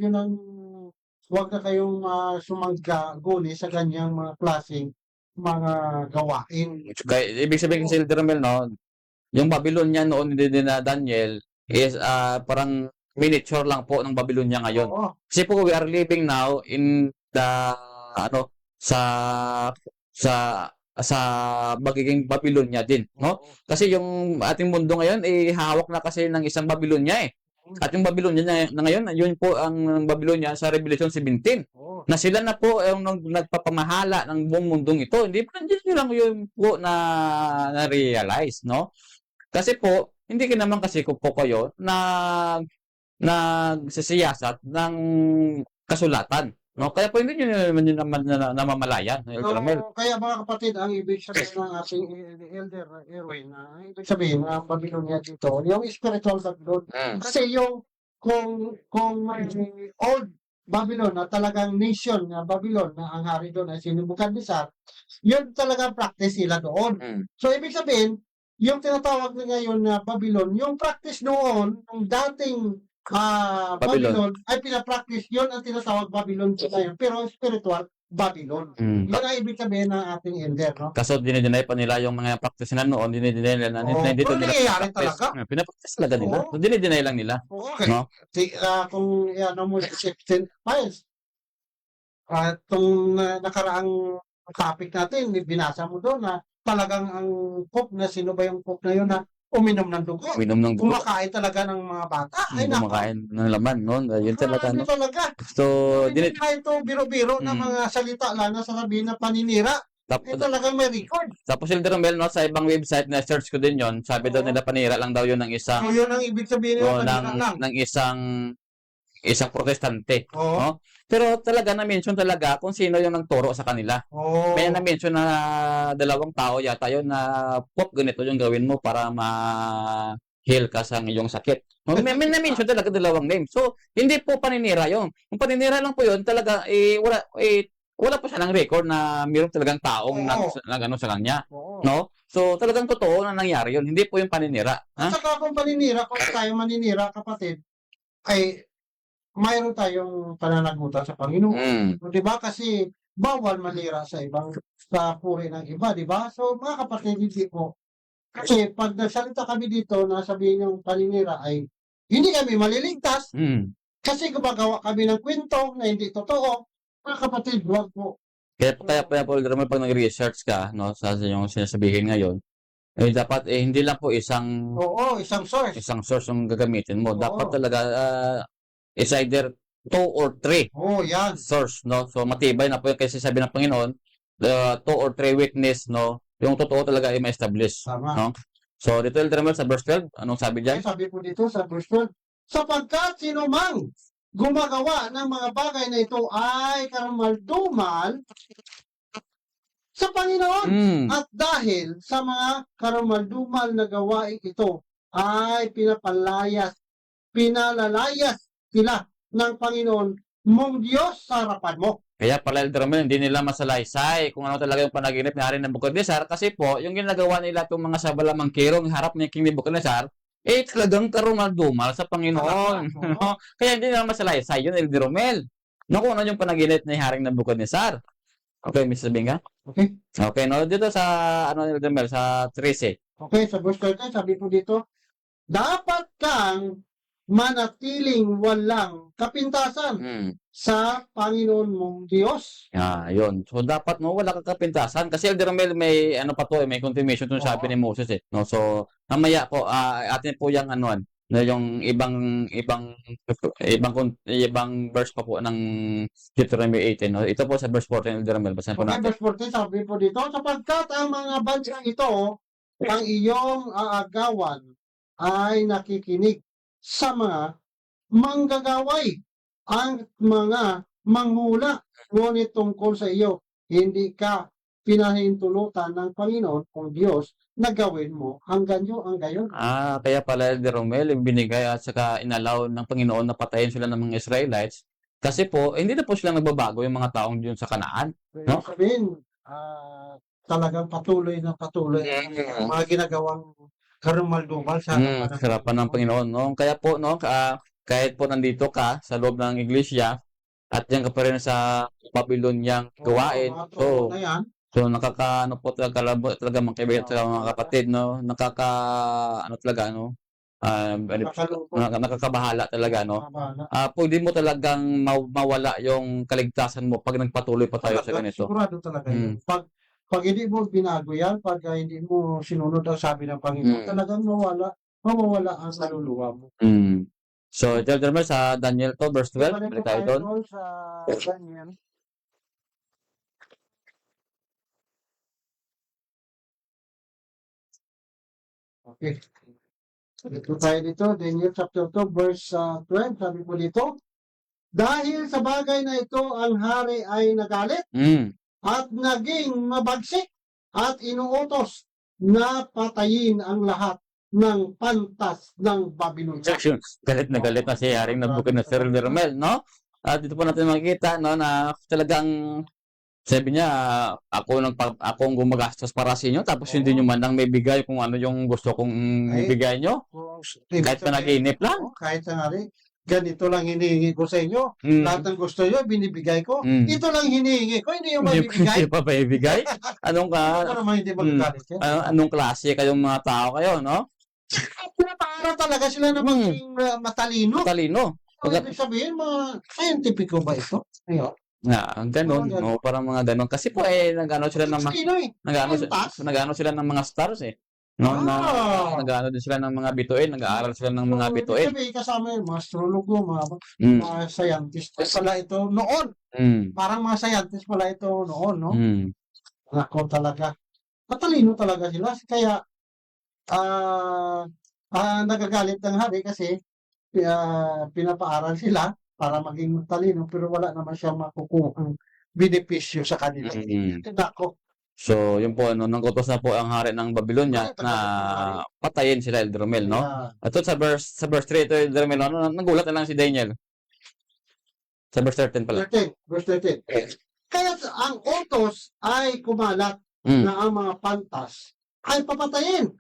huwag na kayong sumangguni sa ganyang mga klaseng mga gawain. Kaya, ibig sabihin sa Elder Romel, no? Yung Babylonia noon din na Daniel is parang miniature lang po ng Babylonia ngayon. Kasi po we are living now in the sa magiging Babylonia din, no? Kasi yung ating mundo ngayon hawak na kasi ng isang Babylonia eh. At yung Babylonia na ngayon, yun po ang Babylonia sa Revelation 17. Na sila na po yung nagpapamahala ng buong mundong ito. Hindi nyo lang yun po na-realize, no? Kasi po, hindi ka naman kasi po kayo nagsisiyasat ng kasulatan. No? Kaya po hindi nyo naman namamalayan. Kaya mga kapatid, ang ibig sabihin ng ating Elder Erwin, ibig sabihin ng Babylonia dito, yung spiritual Babylon. Kasi yung kung may old Babylon na talagang nation na Babylon na ang hari doon ay si Nebuchadnezzar, yun talagang practice nila doon. So ibig sabihin, yung tinatawag na ngayon na Babylon, yung practice noon, yung dating Babylon ay pinapractice, yun ang tinatawag Babylon ngayon, pero spiritual Babylon. Yun ang ibig sabihin ng ating Elder, no? Kaso dinideny pa nila yung mga practice na noon, dinideny nila na hindi ito nila talaga. Pinapractice talaga nila. Dinideny lang nila. No? Kung mo 16 files, itong nakaraang topic natin, binasa mo doon na talagang ang Pope na, sino ba yung Pope na yun na uminom ng dugo? Kumakain talaga ng mga bata. Kumakain ng laman, no? Yun talaga, no? Talaga. So, hindi ito biro-biro na mga salita lang na sasabihin na paninira. Talagang may record. Tapos Elder Romel, no, sa ibang website na search ko din yon, sabi daw nila panira lang daw yun ng isang yun ang ibig sabihin nila, ng isang protestante, no? Pero talaga na-mention talaga kung sino yung nagturo sa kanila. May na-mention na dalawang tao yata yun na Pope, ganito yung gawin mo para ma-heal ka sa iyong sakit. No? May na-mention talaga dalawang name. So, hindi po paninira yun. Kung paninira lang po yun, talaga, wala po siya ng record na mayroon talagang taong nag-ano sa kanya. No? So, talagang totoo na nangyari yun. Hindi po yung paninira. At saka kung paninira, kung tayo maninira, kapatid, ay mayroon tayong pananagutan sa Panginoon. Di ba? Kasi bawal manira sa puri ng iba, di ba? So, mga kapatid, hindi po. Kasi pag nagsalita kami dito na sabihin yung paninira ay hindi kami maliligtas. Kasi gumagawa kami ng kwento na hindi totoo. Mga kapatid, huwag po. Kaya po, pag nag-research ka, no, sa yung sinasabihin ngayon, dapat hindi lang po isang source. Isang source yung gagamitin mo. Dapat talaga is either 2 or 3 yan. source, no? So matibay na po yung kasi sabi ng Panginoon, 2 or 3 witness, no? Yung totoo talaga ay ma-establish, no? So dito Elder Romel sa verse 12, anong sabi diyan? Sabi po dito sa verse 12, sapagkat sino mang gumagawa ng mga bagay na ito ay karamal-dumal sa Panginoon. At dahil sa mga karamal-dumal na gawain ito ay pinalayas sila ng Panginoon mong Diyos sa harapan mo. Kaya pala Elder Romel, hindi nila masalaysay kung ano talaga yung panaginip ni Haring Nebuchadnezzar kasi po, yung ginagawa nila itong mga sabalamangkirong harap ni King Nebuchadnezzar, talagang karumal-dumal sa Panginoon. Kaya hindi nila masalaysay yun, Elder Romel. No, kung ano yung panaginip ni Haring Nebuchadnezzar. Okay, Mr. Binga? Okay? Okay, no, dito sa, ano, Elder Mel, sa 13. Okay, sa verse 13, sabi po dito, dapat kang manatiling walang kapintasan Hmm. sa Panginoon mong Diyos. Yun. So, dapat, no, wala kang kapintasan. Kasi Elder Mel, may, ano pa to, may continuation to sabi ni Moses, eh. No, so, mamaya po, atin po yung, ano, na yung ibang verse pa po ng Deuteronomy 18. No? Ito po sa verse 14, Elder Mel, basahin po Okay, natin. verse 14, sabi po dito, sapagkat ang mga bansang ito, ang iyong aagawan, ay nakikinig sa mga manggagaway, ang mga manghula, ngunit tungkol sa iyo, hindi ka pinahintulutan ng Panginoon kung Diyos na gawin mo hanggang ang gayon. Kaya pala Elder Romel, yung binigay at saka inalaw ng Panginoon na patayin sila ng mga Israelites. Kasi po, hindi na po sila nagbabago yung mga taong diyon sa Kanaan. No? Ibig sabihin, talagang patuloy na patuloy ang mga ginagawang karumal-dumal sa Harapan ng Panginoon. No? Kaya po, no, kahit po nandito ka sa loob ng iglesia at yan ka pa rin sa Babyloniang gawain. So, na yan, nakakaano po talaga mga kaibigan talaga mga kapatid, no? Ano talaga, no? nakalungkot, Nakakabahala talaga, no? nakabala. Pwede mo talagang mawala yung kaligtasan mo pag nagpatuloy pa tayo sa ganito. Sigurado talaga yun. Pag hindi mo binago yan, pag hindi mo sinunod ang sabi ng Panginoon, talagang mawawala ang kaluluwa mo. So, Elder Mel, sa Daniel 2, verse 12, Balik balik po tayo tayo doon. doon sa Daniel. Okay. Dito tayo dito, Daniel chapter 2, verse 12, sabi po dito, dahil sa bagay na ito, ang hari ay nagalit at naging mabagsik at inuutos na patayin ang lahat ng pantas ng Babylonia. Galit na si Haring Nabucodonosor, Elder Mel, no? At dito po natin makikita, no, na talagang sabi niya, ako ang gumagastos para sa inyo, tapos hindi nyo man lang may bigay kung ano yung gusto kong ibigay nyo. Kahit pa nag-inip lang. Kahit sa hari, ganito lang hinihingi ko sa inyo. Lahat ng gusto nyo, binibigay ko. Ito lang hinihingi ko, hindi yung mabibigay. Hindi pa ibigay? Anong Ano naman hindi magagalit yan? anong klase kayong mga tao kayo, no? Pinapaaral talaga sila na maging matalino. Talino. Ibig sabihin, mga scientifico ba ito? Ayun. Ganun, no, parang mga ganun. Kasi po nag-ano sila ng nag-ano sila ng mga stars No, nag-ano din sila ng mga bituin, nag-aaral sila ng mga bituin. Sabi kasama yung mga astrologo, mga scientist pala ito noon. Parang mga scientist pala ito noon, no? Nako talaga. Matalino talaga sila. Kaya, nagagalit ng hari kasi pinapaaral sila para maging matalino pero wala naman siya makukuhang benepisyo sa kanila. Nako. So, yun po, nangkutos na po ang hari ng Babylonia na patayin sila Elder Mel, no? At sa verse 3, ito Elder Mel, no? Nagulat na lang si Daniel. Sa verse 13 pala. Verse 13. Kaya ang utos ay kumalat na ang mga pantas ay papatayin.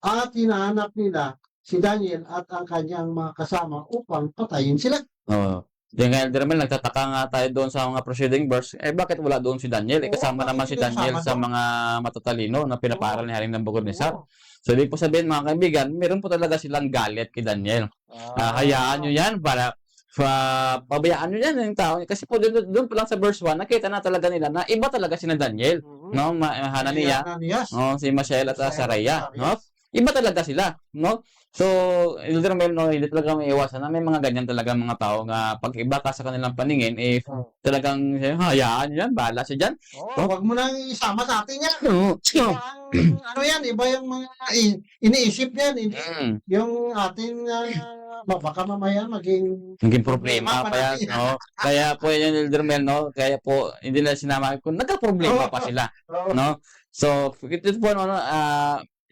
At hinahanap nila si Daniel at ang kanyang mga kasama upang patayin sila. Di nga Elder Mel, nagtataka nga tayo doon sa mga preceding verse, bakit wala doon si Daniel? Kasama naman si Daniel sa mga matatalino na pinaparal ni Haring Nabucodonosor. So, ibig po sabihin mga kaibigan, meron po talaga silang galit kay Daniel. Hayaan nyo yan para pabayaan nyo yan yung tao. Kasi po doon pa lang sa verse 1, nakita na talaga nila na iba talaga si Daniel. No? Hananiah, no? Si Mishael at Azariah. No? Iba talaga sila, no? So, Elder Mel, no, hindi talaga may iwasan na may mga ganyan talaga mga tao nga pag iba ka sa kanilang paningin, talagang hayaan yan, bahala siya dyan. Huwag mo nang isama sa atin yan. Ano yan, iba yung mga iniisip yan. Yung ating baka mamaya maging problema pa yan, no? Kaya po yan, Elder Mel, no? Kaya po, hindi na sinama kung nagka-problema pa sila, no? So, ito po, no,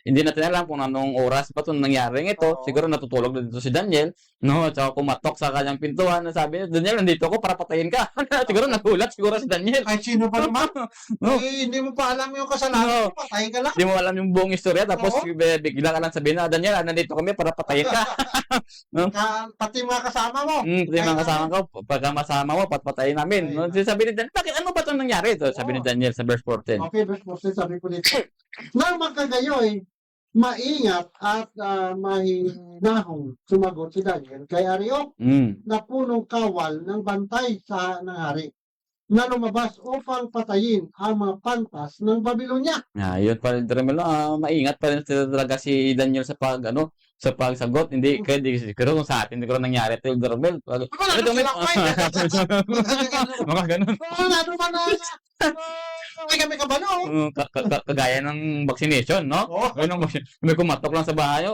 hindi natin alam kung anong oras pa 'tong nangyaring ito. Oo. Siguro natutulog na dito si Daniel, no? At saka kumatok sa kanyang pintuan, sabi niya, "Daniel, nandito ako para patayin ka." Siguro nagulat siguro si Daniel. Kahit sino pa naman. No. Hindi mo pa alam yung kasalanan mo. Patayin ka lang. Hindi mo alam yung buong istorya, tapos Oo. bigla ka lang sabihin na, "Daniel, nandito kami para patayin ka." Pati mga kasama mo. Pati yung mga kasama ko, pagka masama mo, patpatayin namin. No? Sabi ni Daniel, "Bakit ano ba 'tong nangyari?" Ito, sabi ni Daniel sa verse 14. Okay, verse 14, sabi ko dito. Nang magkagayoy, maingat at mahinahong sumagot si Daniel kay Ariok Mm. na punong kawal ng bantay sa ng hari na lumabas upang patayin ang mga pantas ng Babylonia. Yun pa rin, Dremel, maingat pa rin talaga si Daniel sa sa pagsagot. Hindi, kaya di siguro kung sa atin, siguro nangyari ito yung Dremel. Wala na silang kwenta. Mga ganun. Wala naman na. May kami kabalo. Kagaya ng vaccination, no? Oo. Ganun, may kumatok lang sa bahay.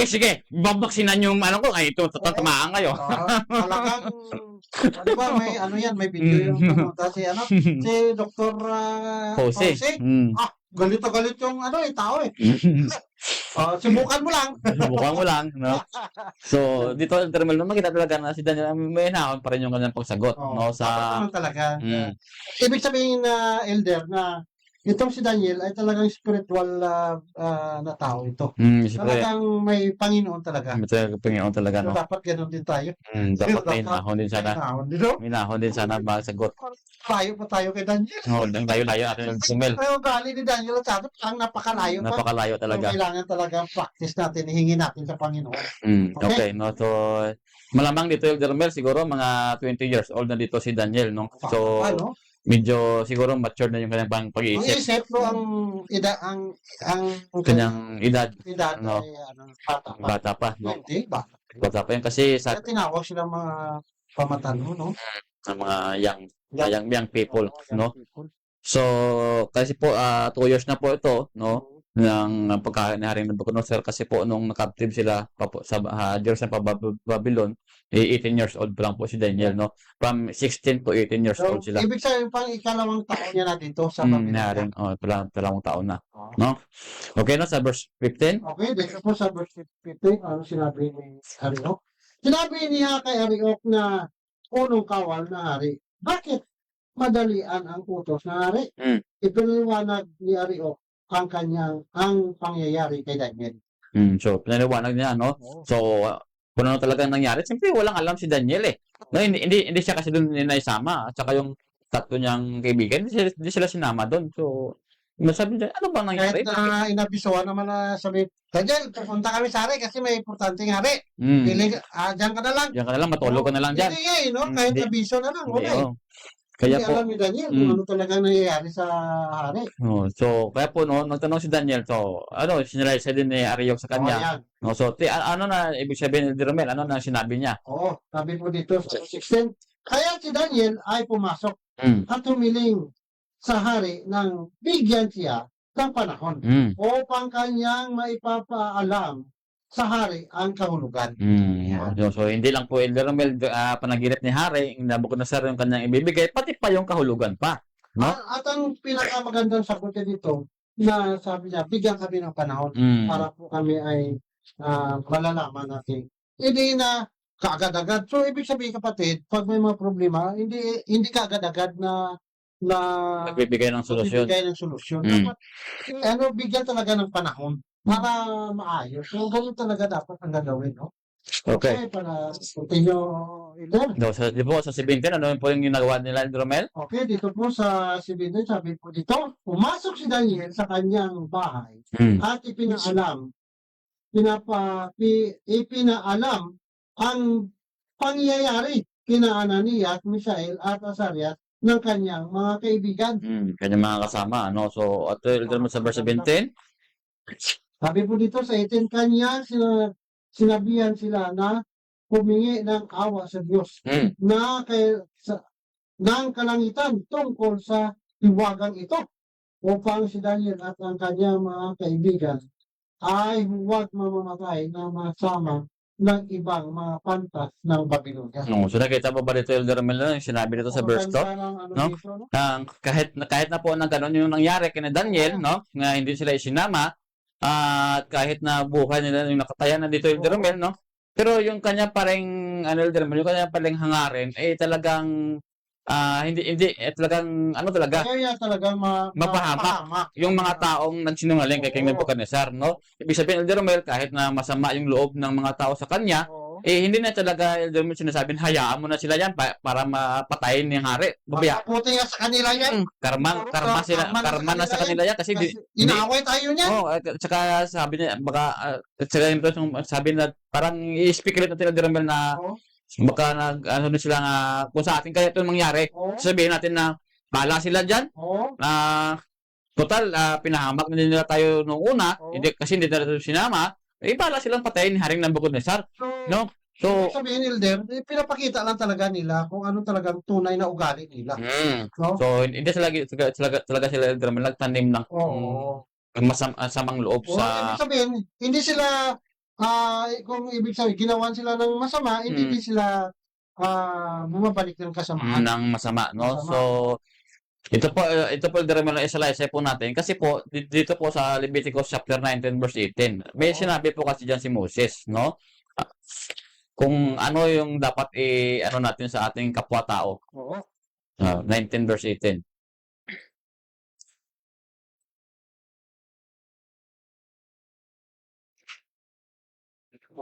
Sige, babaksinan yung ano ko. Ay, ito, tatamaan kayo. Talagang, di ba, may ano yan, may video yung pumunta si Dr. Jose. Jose. Mm. Galit na galit yung tao eh. Subukan mo lang. Subukan mo lang, no? So, dito sa terminal, no, makita talaga na si Daniel, may nahon pa rin yung kanyang pagsagot, no? Dapat Sa, naman talaga. mm, Ibig sabihin na, Elder, na itong si Daniel ay talagang spiritual na tao ito. siyempre, Talagang may Panginoon talaga. may Panginoon talaga, So, no? dapat ganun din tayo. Dapat may nahon din sana. Panginoon, di ba? May nahon din sana magsagot. Layo pa tayo kay Daniel. No, layo-layo natin yung sumel. Pero gali ni Daniel at sa atin, ang napakalayo pa. Napakalayo So, talaga. kailangan talaga practice natin, hihingi natin sa Panginoon. Okay, no? So, malamang dito yung Jermel, siguro mga 20 years old na dito si Daniel, no? So, Ano? medyo siguro mature na yung kanyang Ang pag-iisip. isip ko ang Kanyang edad, edad ano, ay bata pa. bata pa, no? 20, bata. Bata pa yun kasi sa Kaya tinawag sila mga pamatano, no? mga young people, no? So, kasi po 2 years na po ito, no? Ng pagkain ni Haring Nabucodonosor kasi po nung nakaptive sila sa Jerusalem pa Babylon, 18 years old pa lang po si Daniel, no? From 16 to 18 years So, old sila. ibig sabihin pang ikalawang taon niya na dito sa Ni Babylonia. Haring, dalawang taon na, no? Okay, no? Sa verse 15. Okay, dito po sa verse 15, ano sinabi ni Ariok? Sinabi niya kay Ariok na unong kawal na hari. Bakit madalian ang utos ng hari? Ipinaliwanag ni Ariok ang pangyayari kay Daniel. So, pinaliwanag niya, no? So, kung ano talagang nangyari, siyempre walang alam si Daniel eh. No, hindi siya kasi doon naisama. At saka yung tatlo niyang kaibigan, hindi sila sinama doon. So, masabi niya, ano bang nangyari? Kahit na inabisuan naman na sabi, Daniel, pupunta kami sa hari kasi may importanteng hari. Diyan ka na lang. Diyan ka na lang, matulog ka na lang dyan. Hindi nga no? Kahit Hindi. nabiso na lang. Hindi, Wala eh. oh. Kaya Hindi po, alam ni Daniel kung ano talaga nangyayari sa hari. so, kaya po, no, nagtanong si Daniel, so, sinalize din ni Ariok sa kanya. Yan. No, so, ano na, ibig sabihin ni Romel, ano na sinabi niya? Oo, sabi po dito sa 16. Kaya si Daniel ay pumasok at humiling sa hari nang bigyan siya ng panahon upang kanyang maipapaalam sa hari ang kahulugan. So, hindi lang po Elder Romel, panaginip ni Hari, Nabucodonosor yung kanyang ibibigay, pati pa yung kahulugan pa. No? At ang pinakamagandang sagot niya dito, na sabi niya, bigyan kami ng panahon para po kami ay malalaman natin. Hindi na kaagad-agad. So, ibig sabihin kapatid, pag may mga problema, hindi kaagad-agad na Nagbibigay ng solusyon. bibigay ng solusyon. Dapat, bigyan talaga ng panahon para maayos. So, ganun talaga dapat ang gagawin, no? Okay. Para continue, Elder. No, di po, sa 17, ano po yung ginagawa nila, Elder Romel? Okay, dito po sa Sibinay, sabi po dito, pumasok si Daniel sa kanyang bahay at ipinaalam ang pangyayari kina Ananias, Misael at Azarias ng kanyang mga kaibigan. Kanyang mga kasama, ano? So, at Elder Romel sa verse 17, Sabi po dito sa 18 kanya, sinabihan sila na humingi ng awa sa Diyos ng kalangitan tungkol sa hiwagang ito upang si Daniel at ang kanyang mga kaibigan ay huwag mamamatay na masama ng ibang mga pantas ng Babylonia. no, so nakita mo ba dito, Elder Romel, yung sinabi dito sa verse 2? No? Kahit na po na gano'n yung nangyari kina Daniel, no? Nga hindi sila isinama, at kahit na buhay nila yung nakatayan nandito Elder Romel, no? Pero yung kanya pareng Elder Romel, yung kanya pareng hangarin eh talagang talagang ano talaga Kaya niya talaga mapahamak yung mga taong nagsinungaling kay King Nebuchadnezzar, no? Ibig sabihin, Elder Romel, kahit na masama yung loob ng mga tao sa kanya, hindi na talaga, Elder Romel, sinasabing, hayaan mo na sila yan para mapatayin yung hari. Babaya. Mabuti nga sa kanila yan. Karma na sa kanila yan kasi Inaaway tayo niyan. at saka sabi niya, baka, sabi na, parang i-speculate natin, Elder Romel, na baka ano na sila nga kung sa atin kaya ito mangyari. Sabihin natin na bala sila diyan. Total pinahamak na nila tayo nung una, hindi nila sinama. Bala silang patayin ni Haring Nabucodonosor, no? So sabihin Elder, pinapakita lang talaga nila kung ano talagang tunay na ugali nila. No? So hindi talaga sila Elder nagtanim ng masamang loob sa Ibig sabihin, hindi sila kung ibig sabihin, ginawan sila ng masama, hindi sila bumabalik ng kasamaan. ng masama, no? So ito po Elder Romel, isa po natin kasi po dito po sa Leviticus chapter 19 verse 18. May sinabi po kasi diyan si Moses, no? Kung ano yung dapat ano natin sa ating kapwa-tao. 19 verse 18.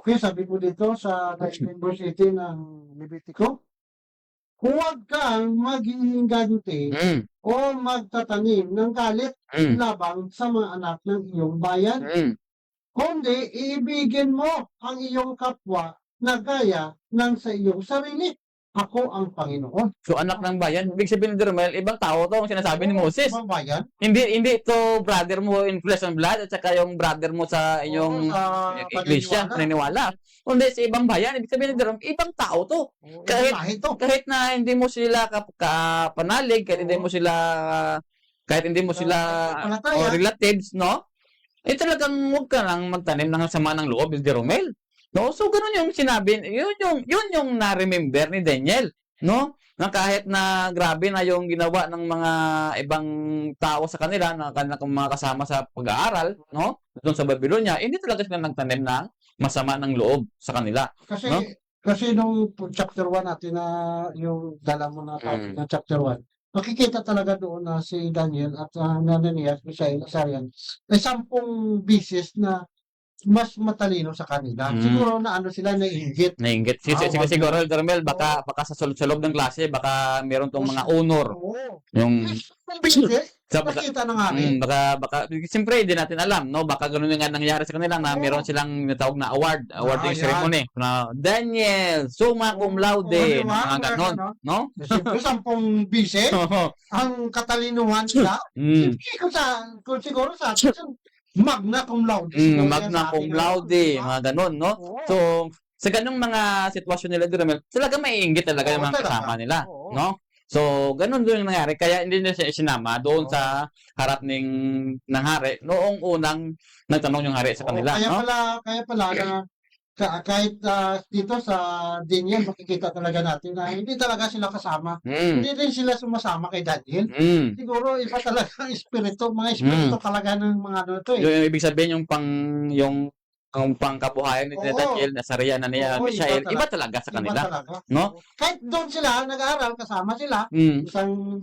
Okay, sabi po dito sa 19 verse 18 ng Levitico, huwag kang mag-iinganti o magtatanim ng galit labang sa mga anak ng iyong bayan, kundi iibigin mo ang iyong kapwa na gaya ng sa iyong sarili. Ako ang Panginoon. So anak ng bayan, ibig sabihin Elder Romel, ibang tao 'to ang sinasabi ni Moses. Ibang bayan? Hindi ito brother mo in flesh and blood at saka yung brother mo sa inyong iglesia, paniniwala. Kundi sa ibang bayan, ibig sabihin Elder Romel, ibang tao 'to. Kahit na hindi mo sila kapanalig, kahit hindi mo sila relatives, no? Talagang huwag ka lang magtanim ng sama ng loob, Elder Romel. No, so ganun yung sinabi, yun yung na-remember ni Daniel, no? Na kahit na grabe na yung ginawa ng mga ibang tao sa kanila, na kanilang mga kasama sa pag-aaral, no? Doon sa Babylonia, hindi talaga sila nagtanim ng masama ng loob sa kanila. Kasi nung chapter 1 natin na yung dala mo na topic ng chapter 1, makikita talaga doon na si Daniel at Ananias, Misael, Azariah ay 10 bisis na mas matalino sa kanila. Siguro na sila naiinggit. Siguro, Elder Romel, baka sa loob ng klase, baka meron tong mga honor. Yung nakita na nga rin. Baka siyempre hindi natin alam, no? Baka ganun nga nangyari sa kanila na meron silang natawag na awarding ceremony na Daniel summa cum laude, mga ganon, no? Siyempre 10 bisis ang katalinuhan nila. Kung siguro sa atin magna cum laude. Magna cum laude, mga ganon, no? So, sa ganung mga sitwasyon nila, Romel, talaga maiinggit talaga yung mga kasama nila, no? So, ganun doon yung nangyari. Kaya hindi na siya isinama doon sa harap ng hari noong unang nagtanong yung hari sa kanila, no? Kaya pala na kahit dito sa Daniel, makikita talaga natin na hindi talaga sila kasama. Hindi rin sila sumasama kay Daniel. Siguro iba talaga ang espiritu, mga espiritu talaga ng mga ano ito eh. Yung ibig sabihin ang pangkabuhayan ni Daniel, Azariah, Ananias, Misael, iba talaga sa kanila, no? Kahit doon sila nag-aaral, kasama sila, isang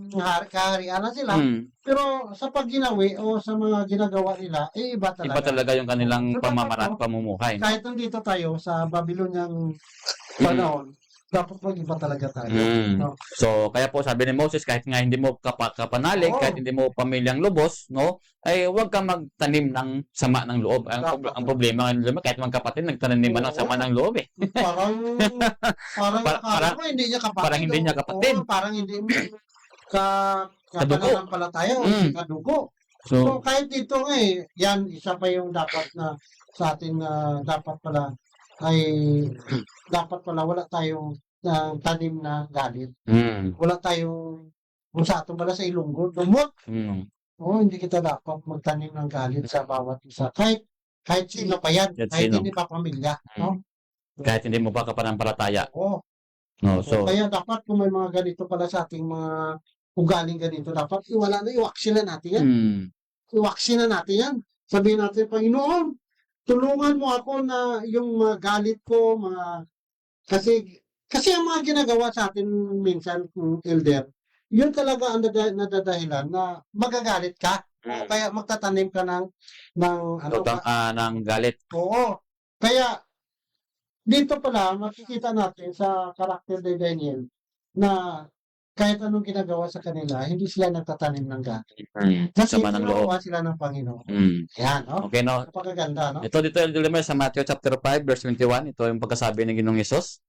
kaharian na sila, pero sa pagginawi o sa mga ginagawa nila, iba talaga. Iba talaga yung kanilang pamamaraan, pamumuhay. Kahit nandito tayo sa Babylonian panahon, dapat mag-iba talaga tayo. No? So, kaya po sabi ni Moses, kahit nga hindi mo kapanalig, kahit hindi mo pamilyang lubos, no, ay huwag kang magtanim ng sama ng loob. Ang problema ngayon, kahit mga kapatid, nagtanim naman ng sama ng loob eh. Parang hindi niya kapatid. Parang hindi niya kapatid. Parang hindi kapananampalataya o kadugo. So, kahit dito yan, isa pa yung dapat na sa atin na dapat pala wala tayong tanim na galit. Wala tayong kung sa atin pala sa Ilonggo, dumot. Hindi kita dapat magtanim ng galit sa bawat isa. Kahit sino pa yan, kahit hindi pa pamilya. No? Kahit hindi mo pa kapanampalataya. No, so, kaya dapat kung may mga ganito pala sa ating mga ugaling ganito, dapat iwaksin na natin yan. Iwaksin na natin yan. Sabihin natin, Panginoon, tulungan mo ako na yung mga galit ko, kasi ang mga ginagawa sa atin minsan, elder, yun talaga ang nadadahilan na magagalit ka. O kaya magtatanim ka ng Ng galit. oo. Kaya, dito pala, makikita natin sa karakter ni Daniel na kahit anong ginagawa sa kanila, hindi sila nagtatanim ng galit. Kasi Sama ng loob. ginawa sila ng Panginoon. Mm. Yan, no? Okay, no? Napakaganda, no? Ito dito, Elder Lemel, sa Matthew chapter 5, verse 21. Ito yung pagkasabi ng Ginoong Yesus.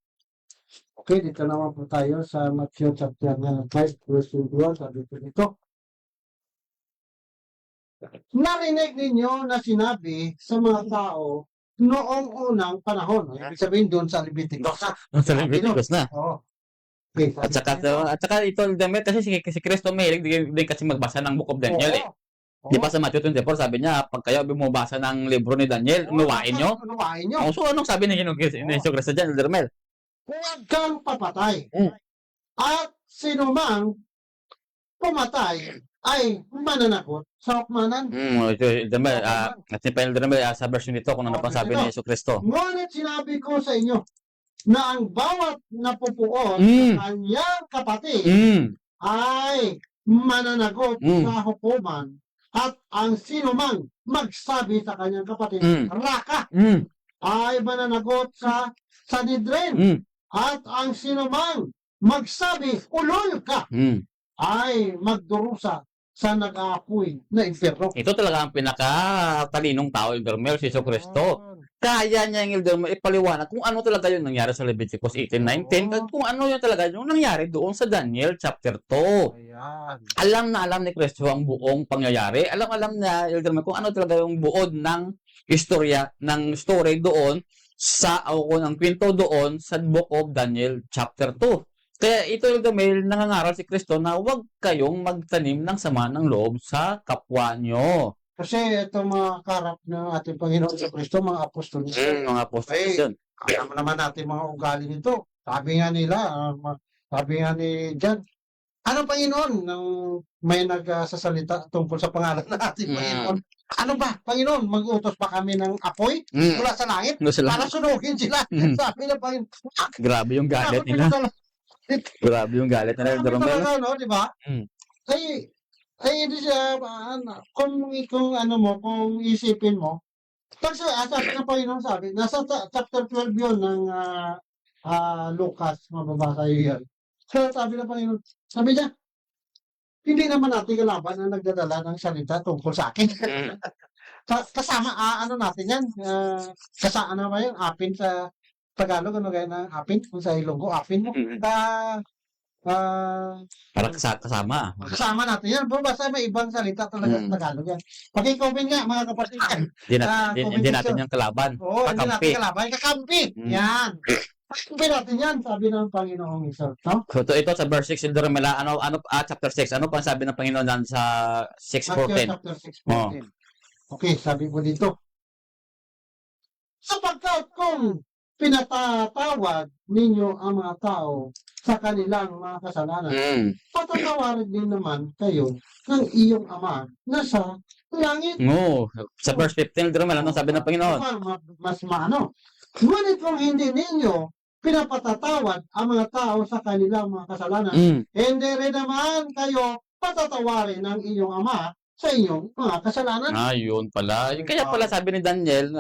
Okay, dito naman po tayo sa Matthew chapter 5, verse 21. Sabi po dito, narinig ninyo na sinabi sa mga tao noong unang panahon. Ibig sabihin doon sa Leviticus. Sa Leviticus na. Oo. Okay, At saka ito, Elder Lemel, kasi si Kristo mahilig din kasi magbasa ng Book of Daniel eh. Oo. Di ba sa Matthew 24, sabi niya, pag kayo bumabasa ng libro ni Daniel, unawain nyo. Unawain nyo. So, anong sabi ni Ginoong Kristo dyan, Elder Lemel? Huwag kang papatay. Mm. At sino mang pumatay ay mananakot sa hukmanan. Elder Lemel, at si Elder Lemel, sa version nito, kung ano pang sabi ni Yesu Kristo. Ngunit sinabi ko sa inyo na ang bawat napupuot Mm. sa kanyang kapatid ay mananagot Mm. sa hukuman, at ang sino mang magsabi sa kanyang kapatid, raka, ay mananagot sa Sanhedrin. At ang sino mang magsabi, ulol ka, ay magdurusa sa nag-aapoy na impyerno. Ito talaga ang pinakatalinong tao, Elder Lemel, si Yesu Kristo. Kaya niya yung Elder Lemel ipaliwanag kung ano talaga yung nangyari sa Leviticus 18:19, at kung ano yung talaga yung nangyari doon sa Daniel chapter 2. Ayan. Alam na alam ni Kristo ang buong pangyayari. Alam na Elder Lemel kung ano talaga yung buod ng istorya, ng story doon o ng kwento doon sa Book of Daniel chapter 2. Kaya ito Elder Lemel, nangangaral si Kristo na huwag kayong magtanim ng sama ng loob sa kapwa nyo. Kasi itong mga karap ng ating Panginoon sa Kristo, mga apostol nito, Mga apostolos yun. alam naman natin mga ugali nito. Sabi nga nila, sabi nga ni John, ano Panginoon, nang may nagsasalita tungkol sa pangalan ng ating Panginoon, ano ba, Panginoon, mag-utos pa kami ng apoy mula sa langit para sunugin sila. Sabi ng Panginoon, Grabe yung galit nila. Grabe yung galit nila. Elder Lemel. di ba? Ay, hindi siya, kung ano mo, kung isipin mo, kasi sabi ng Panginoon, sabi, nasa chapter 12 yun ng Lucas, mababasa yun yan. So, sabi ng Panginoon, sabi niya, hindi naman natin kalaban ang nagdadala ng salita tungkol sa akin. Kasama, ano natin yan, kasama ba yun, apin sa Tagalog, ano gaya ng apin, kung sa Ilonggo, apin mo. Para kasama. Kasama natin yan. Pero basta may ibang salita talaga sa Tagalog yan. Paki-comment nga, mga kapatid. Hindi natin yung kalaban. Oo, hindi natin Kakampi. kalaban. Kakampi! Yan. Kakampi natin yan, sabi ng Panginoong Iso. No? So, ito sa verse 6, Elder Lemel, chapter 6, ano pa sabi ng Panginoon nan sa Matthew 6:14? chapter 6:14. Okay, sabi po dito. Sapagkat kung pinatatawad ninyo ang mga tao sa kanilang mga kasalanan, patatawarin din naman kayo ng iyong Ama na sa langit. Sa verse 15, Elder Lemel, ano sabi ng Panginoon? Mas maano. Ngunit kung hindi ninyo pinapatatawad ang mga tao sa kanilang mga kasalanan, hindi rin naman kayo patatawarin ng iyong Ama sa inyong mga kasalanan. Yun pala. Kaya pala sabi ni Daniel,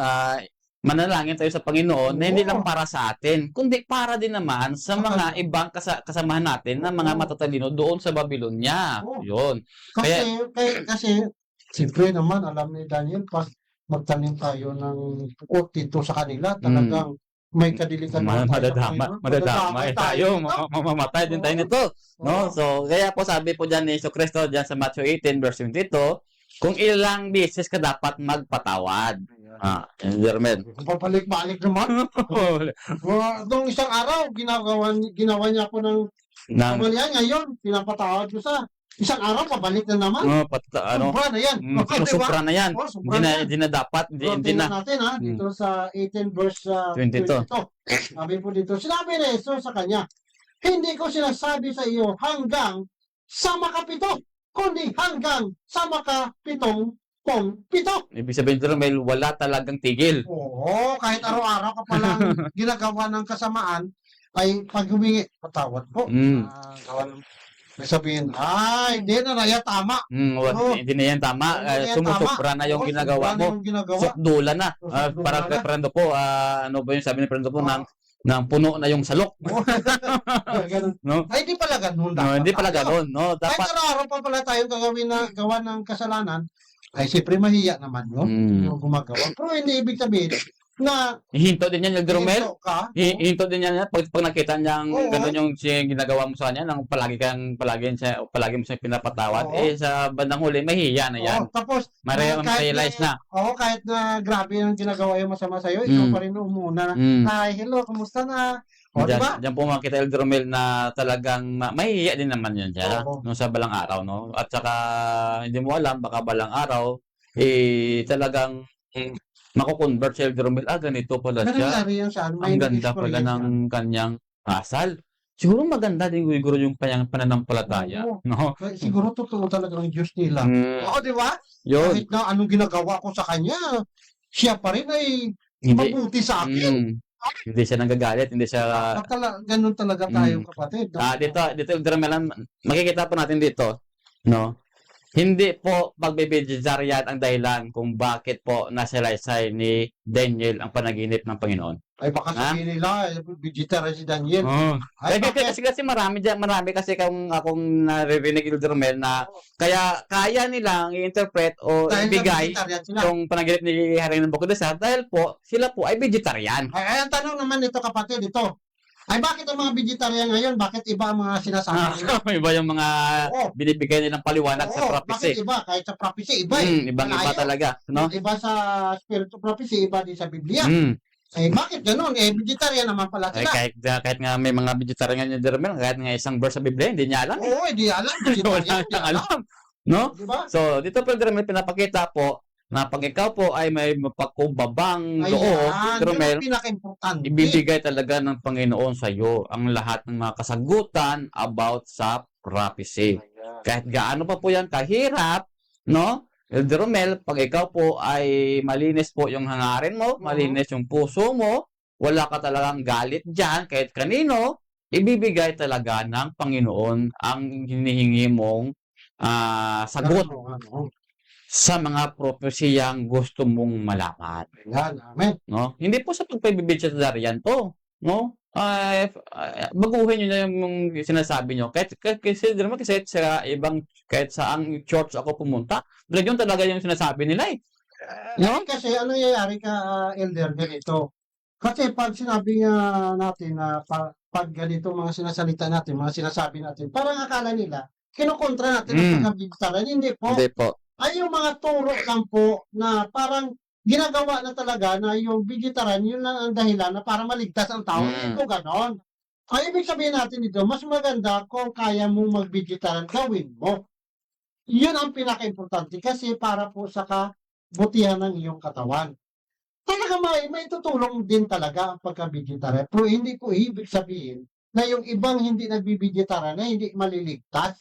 manalangin tayo sa Panginoon na hindi lang para sa atin, kundi para din naman sa mga ibang kasamahan natin na mga matatalino doon sa Babylonia. Yun. Kasi siyempre naman, alam ni Daniel, pag magtanim tayo ng ukot dito sa kanila, talagang may kadilikan madadamay tayo, mamamatay din tayo nito. No? So, kaya po sabi po dyan ni Yesu Kristo dyan sa Matthew 18 verse 22, kung ilang beses ka dapat magpatawad. Elder Lemel. Papalik-balik naman. Noong isang araw, ginawa niya ako ng kamalian. Ngayon, pinapatawad ko sa isang araw, pabalik na naman. Sobra na yan. Sobra na yan. Hindi na dapat. Hindi na. Natin, dito sa 18 verse 22. Sabi po dito, sinabi ni Jesus sa kanya, hindi ko sinasabi sa iyo hanggang sa makapito, kundi hanggang sa makapitong Pito. Ibig sabihin, Romel, wala talagang tigil. Oo, kahit araw-araw ka palang ginagawa ng kasamaan, ay pag humingi, patawad po. Mm. Gawa ng may sabihin, hindi na naya tama. Oo. Hindi na yan tama. Hindi na yan Sumusubra na yung Oo, ginagawa sobra na mo. yung ginagawa. Sukdula na. Sukdula Parang na. kay Prendo po, ano ba yung sabi ni Prendo po, Oo. ng puno na yung salok. Ganun. No? Ay, hindi pala ganun. No, hindi pala tayo. ganun. No? Kahit Dapat, araw-araw pa pala tayong gawa ng kasalanan, ay siyempre mahiya naman yun. Yung gumagawa. Pero hindi ibig sabihin na hinto din yan yung Romel. hinto ka. Hinto din yan pag nakita niyang Oo. ganun yung ginagawa mo sa kanya, nang palagi mo siya pinapatawad, Oo. sa bandang huli, mahiya na yan. Oo, tapos, Realize na. Oo, kahit na grabe yung ginagawa yung masama sa'yo, ikaw Mm. pa rin umuna na, Mm. hi, hello, kumusta na? O, di ba? Diyan po makita El Romel na talagang mahihiya din naman yan siya Oo. nung sa balang araw, no? At saka hindi mo alam, baka balang araw, talagang mako-convert si El Romel. Ganito pala siya. Nangyari yan sa Ang ganda pala ng kanyang asal. Siguro maganda din siguro yung kanyang pananampalataya. Oo. No? Siguro totoo talaga ang Diyos nila. Mm, Oo, di ba? yun. Kahit na anong ginagawa ko sa kanya, siya pa rin ay Hindi, mabuti sa akin. hindi siya nagagalit, hindi siya... Ganun talaga tayo, kapatid. Dito El Romel, makikita po natin dito, no? Hindi po pagbe-vegetarian ang dahilan kung bakit po nasalaysay ni Daniel ang panaginip ng Panginoon. Ay, baka sabihin nila, vegetarian si Daniel. Ay, Kasi marami kasi akong naririnig El Romel na kaya nilang i-interpret o dahil ibigay vegetarian sila. yung panaginip ni Haring Nabucodonosor dahil po sila po ay vegetarian. Ay, ang tanong naman nito, kapatid, ito. Ay, bakit ang mga vegetarian ngayon? Bakit iba ang mga sinasabi nila? Iba yung mga Oo. binibigay nilang paliwanag sa Oo, prophecy. bakit iba? Kahit sa prophecy, iba Ibang-iba Malayo. talaga, no? Iba sa spirit of prophecy, iba din sa Biblia. Mm. Eh, bakit ganun? Vegetarian naman pala Ay, sila. kahit nga may mga vegetarian nga Romel, kahit nga isang verse sa Biblia, hindi niya alam. Oo, hindi alam. Wala Vegetarian, hindi niyang alam. alam. No? Diba? So, dito po Romel, pinapakita po na pag ikaw po ay may mapakubabang loob, Ayan, Romel, yun ang pinaka-importante. ibibigay talaga ng Panginoon sa iyo ang lahat ng mga kasagutan about sa prophecy. Kahit gaano pa po yan kahirap, no? El Romel, pag ikaw po ay malinis po yung hangarin mo, malinis yung puso mo, wala ka talagang galit dyan kahit kanino, ibibigay talaga ng Panginoon ang hinihingi mong sagot sa mga propesiyang gusto mong malaman. Ayan, amen. No? Hindi po sa pagpapibigyan to, no? Baguhin niyo na yung sinasabi niyo. Kasi sa ibang, kahit saang church ako pumunta, yun talaga yung sinasabi nila eh. No? Kasi ano nangyayari ka, elder, ganito. Kasi pag sinabi nga natin na pag ganito mga sinasalita natin, mga sinasabi natin, parang akala nila, kinukontra natin ang pagkabigtaran. Hindi po. Hindi po. Ay yung mga turo lang po na parang ginagawa na talaga na yung vegetarian, yun lang ang dahilan na para maligtas ang tao. Hindi po ganon. Ay, ibig sabihin natin dito, mas maganda kung kaya mong mag-vegetarian, gawin mo. Yun ang pinaka-importante kasi para po sa kabutihan ng iyong katawan. Talaga may tutulong din talaga ang pagka-vegetarian. Pero hindi ko ibig sabihin na yung ibang hindi nag-vegetarian na hindi maliligtas.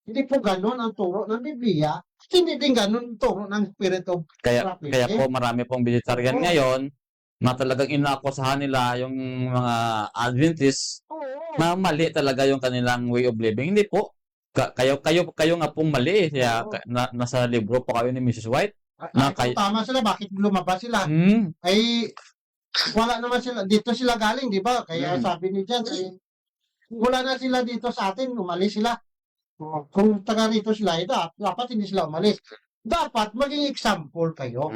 Hindi po ganon ang turo ng Biblia. Hindi din ganon ang turo ng Spirit of Prophecy. Kaya po marami pong vegetarian ngayon na talagang inaakusahan nila yung mga Adventists na mali talaga yung kanilang way of living. Hindi po. Kayo nga pong mali. Kaya nasa libro po kayo ni Mrs. White. Tama sila. Bakit lumabas sila? Ay, wala naman sila. Dito sila galing, di ba? Kaya sabi ni Jan, wala na sila dito sa atin. Umalis sila. Kung taga rito sila, dapat hindi sila umalis. Dapat maging example kayo.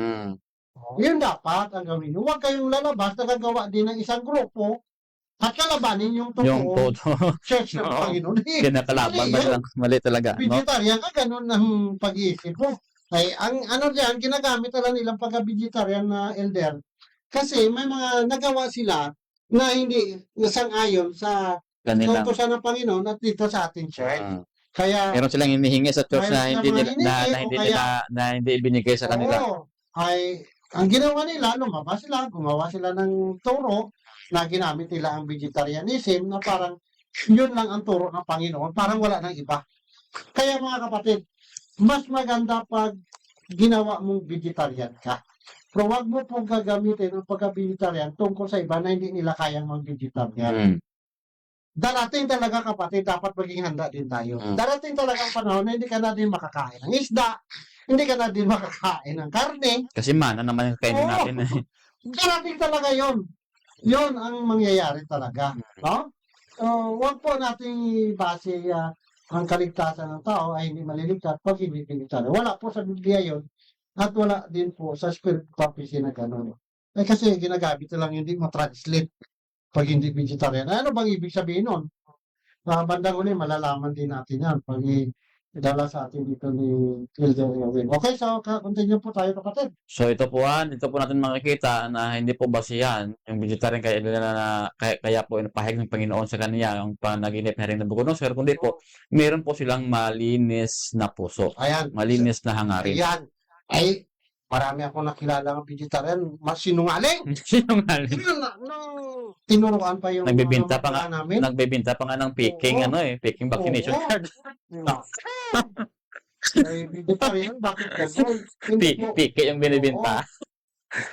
Yun dapat ang gawin. Huwag kayong lalabas, nagagawa din ng isang grupo at kalabanin yung totoong church ng Panginoon. Kinakalaban mali talaga. No? Vegetarian ka, ganun ang pag-iisip mo. Ay, ang ano diyan, ginagamit talaga nilang pagka-vegetarian na elder. Kasi may mga nagawa sila na hindi nasang-ayon sa kautusan ng Panginoon at dito sa ating church. Kaya meron silang hinihingi sa church na hindi ibinigay sa kanila. Ay ang ginawa nila, gumawa sila ng turo na ginamit nila ang vegetarianism na parang yun lang ang turo ng Panginoon, parang wala nang iba. Kaya mga kapatid, mas maganda pag ginawa mong vegetarian ka. Pero wag mo pong gagamitin ang pagka-vegetarian tungkol sa iba na hindi nila kayang mag-vegetarian. Mm. Darating talaga kapatid, dapat maging handa din tayo. Mm. Darating talaga ang panahon na hindi ka na din makakain ng isda, hindi ka na din makakain ng karne. Kasi mana naman yung kainin Oo. natin. Darating talaga yon. Yon ang mangyayari talaga. No? So, wag po nating base ang kaligtasan ng tao ay hindi maliligtas pag hindi vegetarian. Wala po sa Biblia yon at wala din po sa Spirit of Prophecy na gano'n. Eh kasi ginagamit lang hindi ma-translate pag hindi vegetarian. Ano bang ibig sabihin nun? Bandang uli, malalaman din natin yan pag idala sa atin dito ni Elder Erwin. Okay, so continue po tayo kapatid. So ito po natin makikita na hindi po basihan yung vegetarian kaya po inapahayag ng Panginoon sa kanya ang panaginip na rin na Nabucodonosor, kundi po meron po silang malinis na puso, Ayan. malinis na hangarin. Ayan. Ay, marami akong nakilala ng vegetarian, mas sinungaling. Sinungaling. Nung tinuruan pa yung Nagbebenta mga pa nga, namin. nagbebenta pa nga ng peking Oo. peking vaccination Oo. card. No. Ay, vegetarian, bakit ganun? Hindi po. Pike yung binibenta.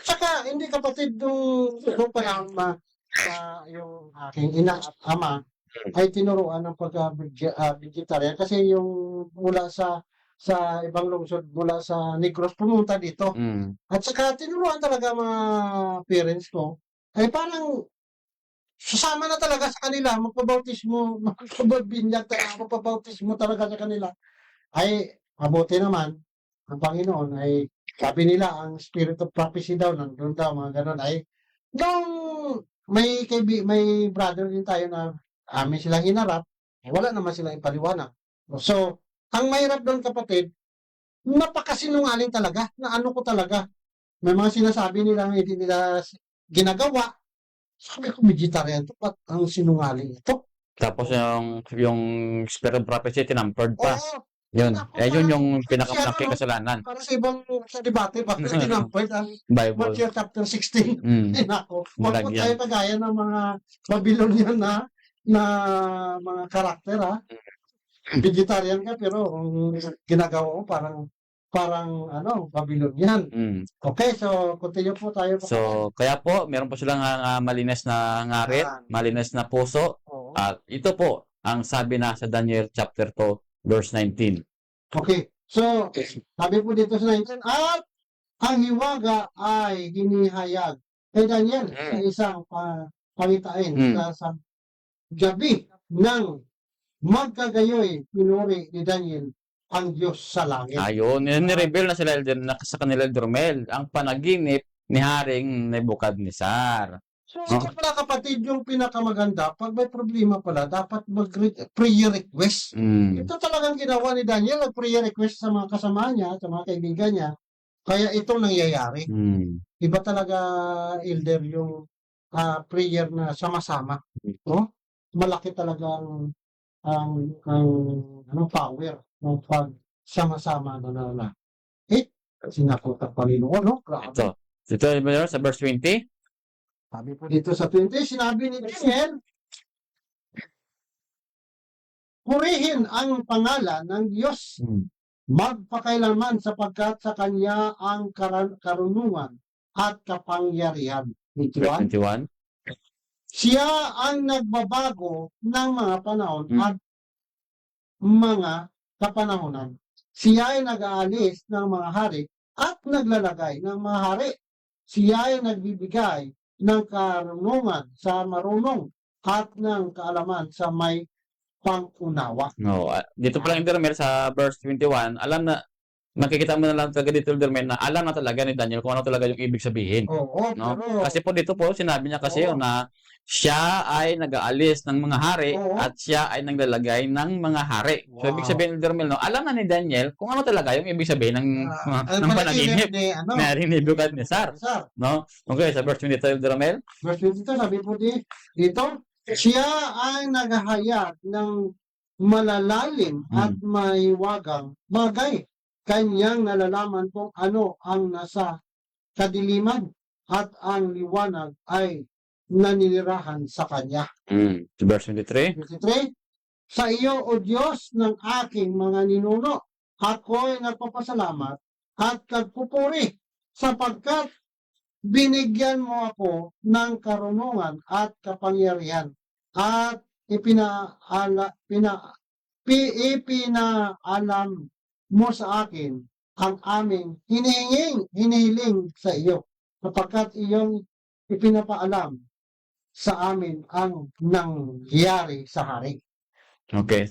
Saka, hindi kapatid nung panahon yung aking ina at ama ay tinuruan ng pagka-vegetarian kasi yung mula sa ibang lungsod, mula sa Negros, pumunta dito. Mm. At saka tinuruan talaga mga parents ko, ay parang sasama na talaga sa kanila, magpabautismo, magpabinyag, magpabautismo talaga sa kanila. Ay, mabuti naman, ang Panginoon ay, sabi nila, ang Spirit of Prophecy daw, nandun daw, mga ganun, ay, nung may brother din tayo na amin silang hinarap, wala naman silang ipaliwanag. So, ang mahirap doon kapatid, napakasinungaling talaga, na ano ko talaga. May mga sinasabi nila hindi nila ginagawa. Sabi ko, vegetarian to, ba't ang sinungaling ito? Tapos yung Spirit of Prophecy, tinampered pa. Oo, Yun. Naku, Yun yung parang- pinakamalaking kasalanan. para sa ibang sa debate, bakit tinampay ang Bible. Matthew chapter 16? Mm. Ay, nako, wag po Malagyan. tayo kagaya ng mga Babylonian na mga karakter, ha? Vegetarian ka, pero ang ginagawa mo parang Babylonian. Mm. Okay, so continue po tayo. So, kaya po, meron po silang malinis na ngarit, malinis na puso. Oo. At ito po, ang sabi na sa Daniel chapter 2, verse 19. Okay, so sabi po dito sa 19, at ang hiwaga ay hinihayag kay Daniel sa isang pangitain sa gabi ng magkagayoy pinuri ni Daniel ang Diyos sa langit. Ayun, ni-reveal na sila sa kanila Dormel, ang panaginip ni Haring Nebukadnezar. So, ito pala kapatid, yung pinakamaganda, pag may problema pala, dapat mag-prayer request. Mm. Ito talagang ginawa ni Daniel, nag-prayer request sa mga kasama niya, sa mga kaibigan niya. Kaya ito nangyayari. Mm. Iba talaga, Elder, yung prayer na sama-sama. No? Malaki talagang power ng pag sama-sama na sinakot ang Panginoon, no? Grabe. Ito sa verse 20. Sabi po dito sa 20, sinabi ni Daniel, purihin ang pangalan ng Diyos magpakailanman sapagkat sa Kanya ang karunungan at kapangyarihan. 21. Siya ang nagbabago ng mga panahon at mga kapanahonan. Siya ay nag-aalis ng mga hari at naglalagay ng mga hari. Siya ay nagbibigay ng karunungan sa marunong at ng kaalaman sa may pangunawa. No, dito pa lang Dormel sa verse 21, makikita mo na lang talaga dito Dormel na alam na talaga ni Daniel kung ano talaga yung ibig sabihin. Oo, No? pero Kasi po dito po, sinabi niya kasi yun na siya ay nag-aalis ng mga hari Oo. at siya ay naglalagay ng mga hari. So, Wow. ibig sabihin ni Dormel, no, alam na ni Daniel kung ano talaga yung ibig sabihin ng panaginip na rin ni Nebukadnezar. Sir, No? Okay, sa verse 22 Dormel. verse 22, sabi po dito, siya ay naghahayag ng malalalim at mahiwagang bagay. Kanyang nalalaman kung ano ang nasa kadiliman at ang liwanag ay naninirahan sa kanya. Verse 23. 23, sa iyo, O Diyos ng aking mga ninuno, ako ay nagpapasalamat at nagpupuri sapagkat binigyan mo ako ng karunungan at kapangyarihan at ipinaalam mo sa akin ang aming hinihiling sa iyo sapagkat iyong ipinapaalam sa amin ang nangyari sa hari. Okay,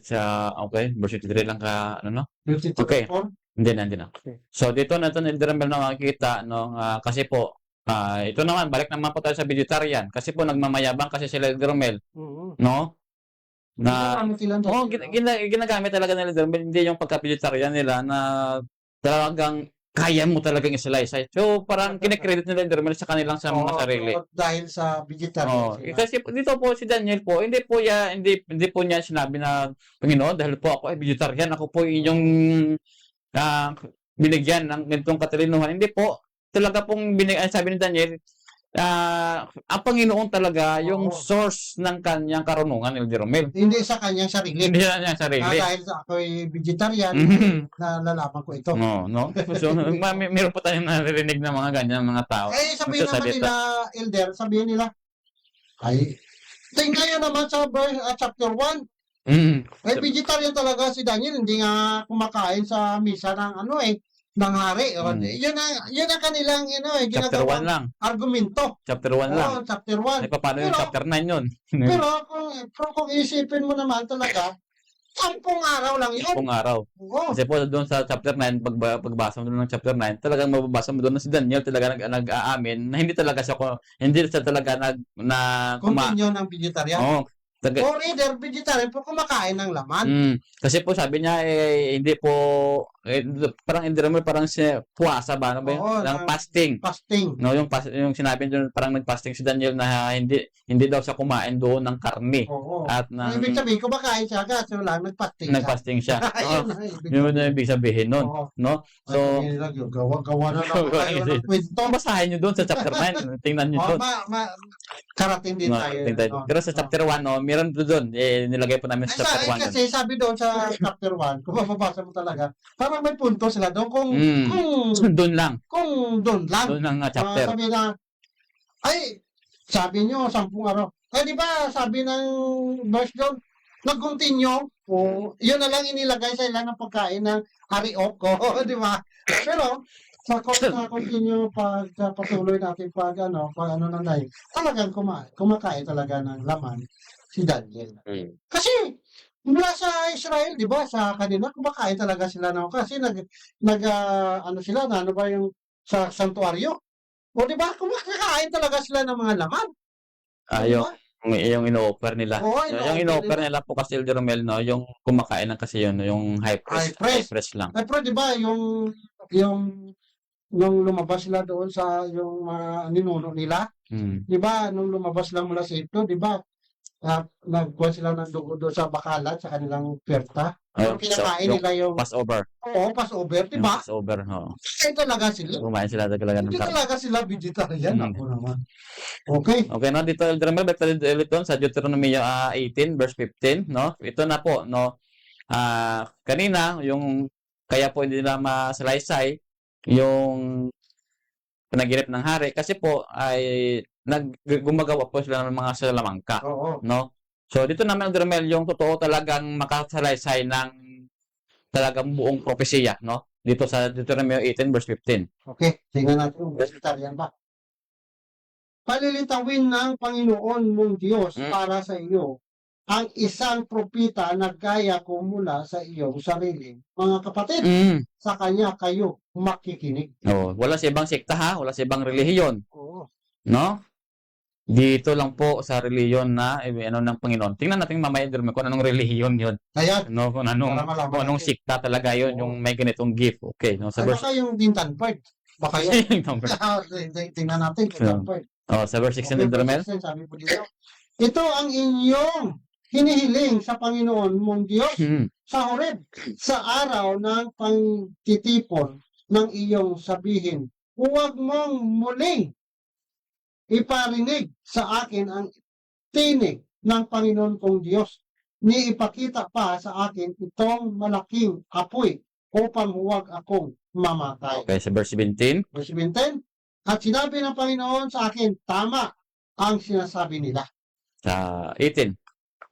okay, verse 53 lang ka, ano, no? Okay. 54. Hindi na. Okay. So, dito na ito, Elder na makikita, no, kasi po, ito naman, balik naman po tayo sa vegetarian. Kasi po, nagmamayabang kasi sila Elder Romel, Oo. no? Na, Ginagamit nila ang oh, dati, ginagamit talaga nila Elder Romel, hindi yung pagka-vegetarian nila na talagang kaya mo talagang isalaysay. So, parang kinikredit nila Elder Romel sa kanilang sa mga Oo, sarili. dahil sa vegetarian Oh, sila. kasi dito po si Daniel po, hindi po niya sinabi na Panginoon dahil po ako ay vegetarian, ako po inyong binigyan ng ganitong katalinuhan. Hindi po. Talaga pong sabi ni Daniel, ang Panginoon talaga yung Oo. source ng kanyang karunungan, Elder Romel. Hindi sa kanyang sarili. Hindi na niya sarili. Dahil sa ako'y vegetarian, Mhm. nalalaman ko ito. No, no. So, meron pa tayong naririnig na mga ganyan mga tao. Eh, sabihin naman Nagsasalita. nila, Elder, sabihin nila, ay, tingnan nyo naman sa chapter 1, Mm. ay vegetarian talaga si Daniel, hindi nga kumakain sa misa ng ng hari. O, yun ang kanilang Chapter 1 ginagawang lang. argumento. Chapter 1 lang. Oo, chapter 1. Ay, paano yung Pero- chapter 9 yun? Pero kung isipin mo naman talaga, 10 araw lang yun. Kung araw. Oo. Kasi po doon sa chapter 9, pagbasa mo doon ng chapter 9, talagang mababasa mo doon na si Daniel talaga nag-aamin na hindi siya talaga Continue ng vegetarian. Oo. Or either vegetarian po kumakain ng laman. Kasi po sabi niya hindi po parang hindi naman parang siya puwasa ba ano ba yun? Oo, Ng fasting. Fasting. No, yung sinabi niyo parang nag-fasting si Daniel na hindi daw siya kumain doon ng karne Oo. at Ibig sabihin, kumakain siya kasi wala, nag-fasting siya. nag-fasting siya. Ayun na, ibig Yun na ibig sabihin nun, Oo. no? So, gawa na naman tayo ng kwento. basahin niyo doon sa chapter 9, tingnan niyo doon. Karating din No, tayo. tingnan. Pero sa chapter 1, no, meron doon, nilagay po namin sa chapter 1 doon. Kasi sabi doon sa chapter 1, kung mababasa mo talaga, parang may punto sila doon kung Doon lang. doon lang. Doon lang chapter. Sabi na, sabi nyo, 10 araw. Di ba, sabi ng verse doon, nag-continue, yun na lang inilagay sa ilang ng pagkain ng hariok ko, di ba? Pero, sa continue patuloy natin pag ano na nai, talagang kumakain talaga ng laman si Daniel. Kasi, mula sa Israel, di ba, sa kanila, kumakain talaga sila kasi sila na, ano ba yung sa santuario? O di ba, kumakain talaga sila ng mga laman. Yung ino-offer nila. Oo, Yung ino-offer nila po kasi Elder Romel, no, yung kumakain ng kasi yun, yung high press lang. Pero di ba, yung nung lumabas sila doon sa yung ninuno nila, di ba, nung lumabas lang mula sa ito, di ba, nagkuha sila ng dugo doon sa bakalat sa kanilang oferta. Pero kinakain nila yung Passover. Oo, Passover, di ba? Passover, oo. Kaya talaga sila. Kumain sila talaga ng Hindi karne. talaga sila vegetarian. Ako naman. Okay. Okay, no, dito Elder Romel, back ulit sa Deuteronomy 18 verse 15, no? Ito na po, no. Kanina yung kaya po hindi nila masalaysay yung panaginip ng hari kasi po ay gumagawa po sila ng mga salamangka, Oo. no? So dito naman Elder Romel yung totoo talagang makasalaysay ng talagang buong propesiya, no? Dito sa Deuteronomy 18 verse 15. Okay. Tingnan natin kung vegetarian ba. Palilitawin ng Panginoon mong Diyos para sa iyo ang isang propita na gaya ko mula sa iyong sarili. Mga kapatid, sa kanya kayo makikinig. Wala sa ibang sekta ha, wala sa ibang relihiyon, Oo. no? Dito lang po sa relihiyon na ng Panginoon. Tingnan natin mamaya Elder Romel kung anong relihiyon 'yon. Ayan. No, kung anong sekta talaga 'yon, yung may ganitong gift. Okay, no, sa verse Baka yung Dintan Part. Baka yun. Tingnan natin. Dintan Part. sa verse 16 Elder Romel. Sabi po dito, ito ang inyong hinihiling sa Panginoon mong Diyos sa Horeb, sa araw ng pagtitipon ng iyong sabihin. Huwag mong muling iparinig sa akin ang tinig ng Panginoon kong Diyos, ni ipakita pa sa akin itong malaking apoy upang huwag akong mamatay. Okay, sa verse 17. Verse 17, at sinabi ng Panginoon sa akin, tama ang sinasabi nila. Sa 18.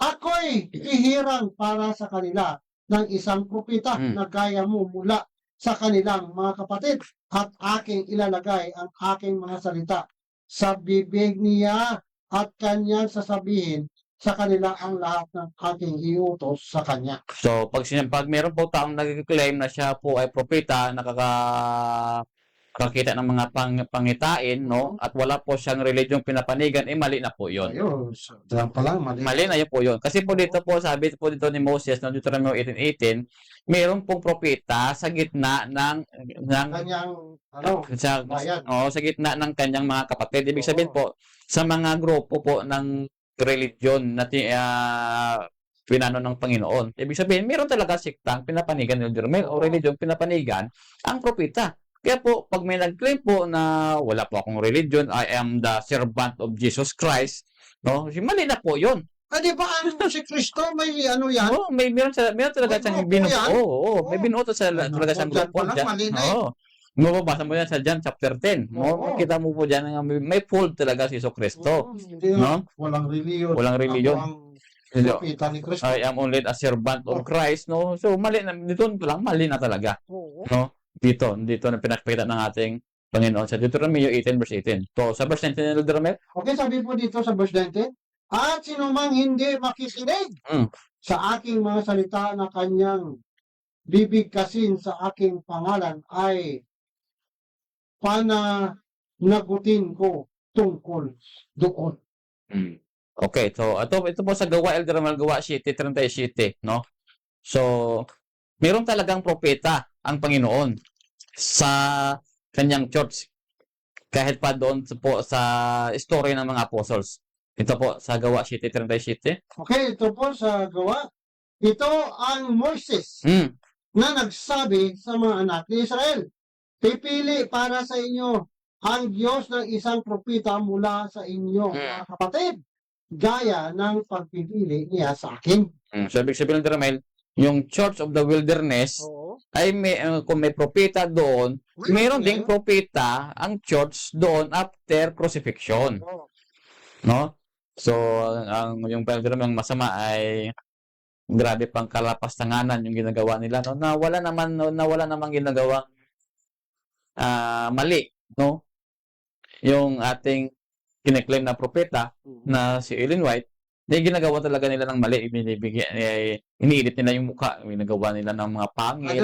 Ako'y ihirang para sa kanila ng isang propeta na gaya mo mula sa kanilang mga kapatid at aking ilalagay ang aking mga salita sa bibig niya at kanyang sasabihin sa kanila ang lahat ng aking iutos sa kanya. So, pag meron po taong nag-claim na siya po ay propeta, nakakakita ng mga pangitain, no? At wala po siyang religyong pinapanigan, mali na po yun. Ayun, so, diyan pa lang, Mali na yun po yun. Kasi po dito po, sabi po dito ni Moses, no, Deuteronomy 18:18, meron pong propeta sa gitna ng kanyang, bayan. sa gitna ng kanyang mga kapatid. Ibig sabihin po, sa mga grupo po ng religion na pinano ng Panginoon. Ibig sabihin, meron talaga siktang pinapanigan ni Jermel o religion pinapanigan ang propeta. Kaya po, pag may nag-claim po na wala po akong religion, I am the servant of Jesus Christ, no? Mali na po yun. Di ba si Kristo may ano yan? Oo, meron talaga siyang grupo yan? may binuto talaga siyang Diyan grupo pa lang, dyan. mali na eh. Oo. Mababasa mo yan sa John chapter 10. Oo. Makita mo po dyan, may fold talaga si Jesucristo. Hindi No? walang reliyon. Walang reliyon. Ako ang propeta ni Kristo. I am only a servant of Christ, no? So, mali na, dito lang, mali na talaga. Oo. No? Dito na pinakita ng ating Panginoon sa Deuteronomy 18 verse 18. So, sa verse 19 na Deuteronomy, Okay, sabi po dito sa verse 19, at sinumang hindi makikinig sa aking mga salita na kanyang bibigkasin sa aking pangalan ay pananagutin ko tungkol doon. Okay, so ito po sa Gawa El Dramal, Gawa 7:37, no? So, meron talagang propeta ang Panginoon sa kanyang church. Kahit pa doon po sa story ng mga apostles. Ito po sa Gawa 7:37. Okay, ito po sa gawa. Ito ang Moises na nagsabi sa mga anak ni Israel, pipili para sa inyo ang Diyos ng isang propeta mula sa inyo, mga kapatid, gaya ng pagpipili niya sa akin. So, ibig sabihin ng Ramel, yung Church of the Wilderness, ay kung may propeta doon, meron ding propeta ang church doon after crucifixion. No? So, yung Pedro ang masama ay grabe pang kalapastanganan yung ginagawa nila, no? Nawala naman ginagawa mali, no? Yung ating kiniklaim na propeta na si Ellen White, ginagawa talaga nila ng mali, iniidit nila yung mukha, ginagawa nila ng mga pangil,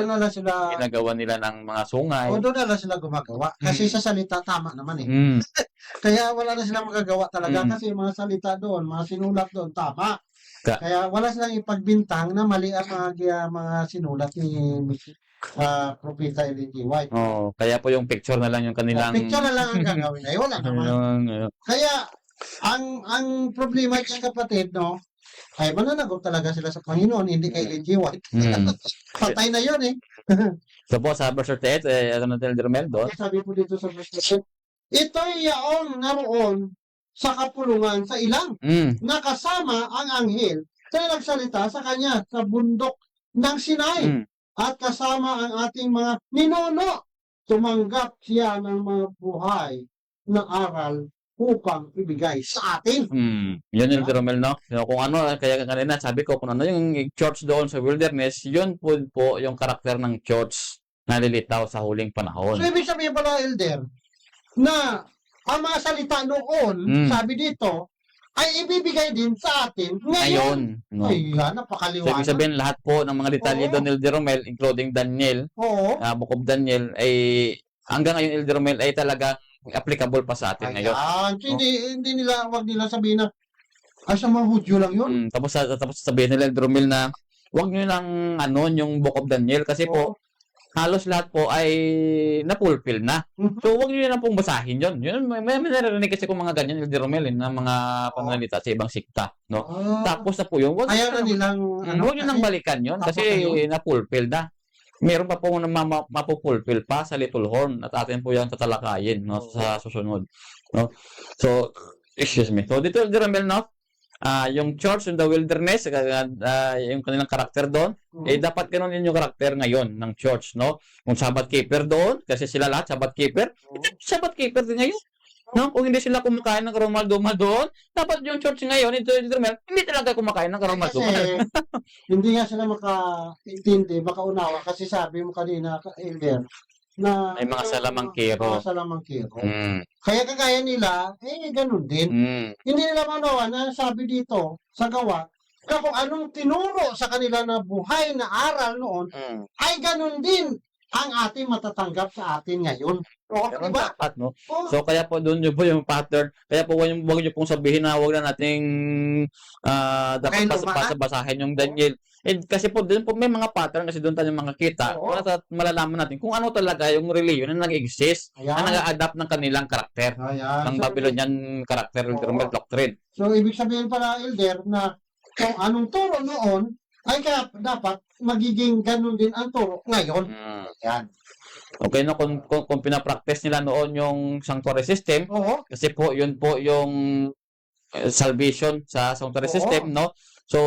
ginagawa nila ng mga sungay. O doon na lang sila gumagawa. Kasi sa salita, tama naman eh. Kaya wala na silang magagawa talaga kasi mga salita doon, mga sinulat doon, tama. Kaya wala silang ipagbintang na mali ang mga sinulat ni Propeta Ellen G. White. Oh, kaya po yung picture na lang yung kanilang... Picture na lang ang gagawin na wala naman. Kaya, ang problema sa kapatid, no, ay mananagot talaga sila sa Panginoon, hindi kay Ellen G. White. Patay na yun eh. So po, sa verse 38, ano na Romel doon? Sabi po dito sa verse 38, ito'y yaong naroon sa kapulungan sa ilang, nakasama ang anghel na nagsalita sa kanya sa bundok ng Sinai, at kasama ang ating mga ninuno. Tumanggap siya ng mga buhay ng aral upang ibigay sa atin. Yun yung Romel, no? Kung ano, kaya kanina sabi ko, kung ano yung church doon sa wilderness, yun po yung karakter ng church na lilitaw sa huling panahon. So, ibig sabihin pala, Elder, na ang mga salita noon, sabi dito, ay ibibigay din sa atin ngayon. No? Ay, napakaliwanag. So, ibig sabihin, lahat po ng mga detalye doon ni Elder Romel, including Daniel, Book of Daniel, ay hanggang ngayon Elder Romel ay talaga applicable pa sa atin ngayon. Hindi wag nila sabihin na sa mga Hudyo lang yun. Tapos sabihin nila Elder Romel na wag nyo lang yung Book of Daniel kasi po halos lahat po ay na-fulfill na. So, huwag nyo na pong basahin yun. May naririnig kasi kung mga ganyan, Elder Romel, na mga pananalita sa ibang sikta. No? Tapos na po yun. Huwag nyo nang balikan yun kasi na-fulfill na. Meron pa po mapupulfill pa sa Little Horn at atin po yung tatalakayin, no, sa susunod. No? So, excuse me. So, dito, Elder Romel, no? yung church in the wilderness, yung kanilang karakter doon, eh dapat ganun din yung karakter ngayon ng church, no? Kung Sabbath keeper doon, kasi sila lahat Sabbath keeper, Sabbath keeper din ngayon. No? Kung hindi sila kumakain ng karumal-dumal doon, dapat yung church ngayon, ito hindi talaga kumakain ng karumal-dumal. Kasi hindi nga sila makaintindi, makaunawa kasi sabi mo kanina, Elder, na May mga salamangkero. mga salamangkero. Mm. Kaya kagaya nila, ganun din. Mm. Hindi nila manawa na sabi dito sa gawa, na kung anong tinuro sa kanila na buhay na aral noon, Mm. ay ganun din ang ating matatanggap sa atin ngayon. O, Ganun diba? dapat, no? O, So, kaya po doon yun po yung pattern. Kaya po huwag niyo pong sabihin na huwag na nating dapat Kailan ba? basahin yung Daniel. Kasi po doon po may mga pattern kasi doon tayo makakita. Oo. Para malalaman natin kung ano talaga yung religion na nag-exist, na ayan. nag-adapt ng kanilang karakter, Ayan. ng Babylonian karakter, Oo. doctrine. So, ibig sabihin pala, Elder, na kung anong turo noon, ay kaya dapat magiging ganun din ang turo ngayon. Mm. Yan. Okay, no, kung pinapractice nila noon yung sanctuary system, Oo. kasi po yun po yung salvation sa sanctuary Oo. system, no? So,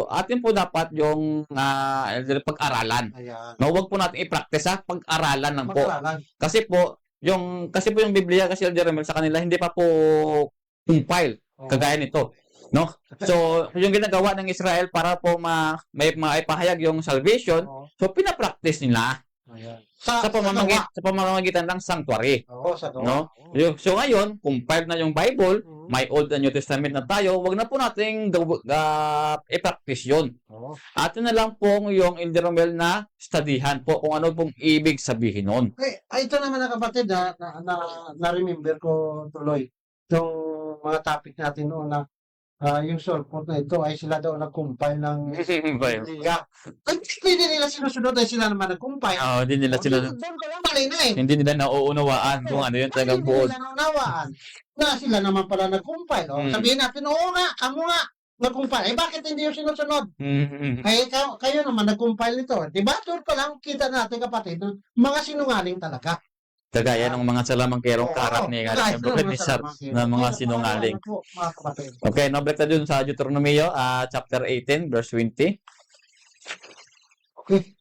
atin po dapat yung pag-aralan. Ayan. No, wag po natin i-practice ha, pag-aralan lang po. Mag-aralan. Kasi po yung Biblia kasi Elder Ramel sa kanila hindi pa po compile Oo. kagaya nito, no? So, yung ginagawa ng Israel para po may maipahayag yung salvation, Oo. so pinapractice nila Ayan. sa pamamagitan ng sanctuary, Oo, sa gawa. no? So ngayon, compiled na yung Bible, may Old and New Testament na tayo, wag na po nating i-practice yun. Oo. Atin na lang pong yung Elder Romel na studyhan po kung ano pong ibig sabihin nun. Ito naman na kapatid, na-remember ko tuloy. Yung mga topic natin noon na yung shortcut na ito ay sila daw nag-compile ng Biblia. Ay, hindi nila sinusunod ay sila naman nag-compile. Hindi nila Doon ka lang mali na eh. hindi nila nauunawaan kung ano yun talagang Hindi buod. nila naunawaan na sila naman pala nag-compile. Mm. Sabihin natin, oo nga, amo nga, nag-compile. bakit hindi yung sinusunod? Mhm. Kayo naman nag-compile nito. Diba? Doon pa lang kita natin kapatid, mga sinungaling talaga. Kagaya ng mga salamangkerong Oo, kaharap ni guys, Nebuchadnezzar na mga sinungaling. Po, mga kapatid. Okay, nabalik na dun sa Deuteronomio, chapter 18, verse 20. Okay.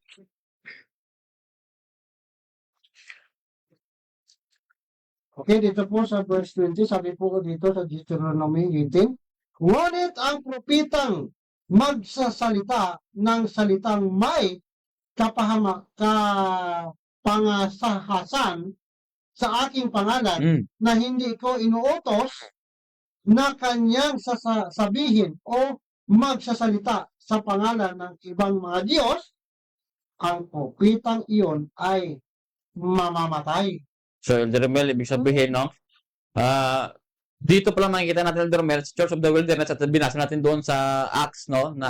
Okay, dito po sa verse 20, sabi po ko dito sa Deuteronomy 18, ngunit ang propitang magsasalita ng salitang may kapangasahasan sa aking pangalan Mm. na hindi ko inuutos na kanyang sasabihin o magsasalita sa pangalan ng ibang mga Diyos, ang propitang iyon ay mamamatay. So, Elder Romel, ibig sabihin, no? Dito pala makikita natin, Elder Romel, Church of the Wilderness, at binasa natin doon sa Acts, no? Na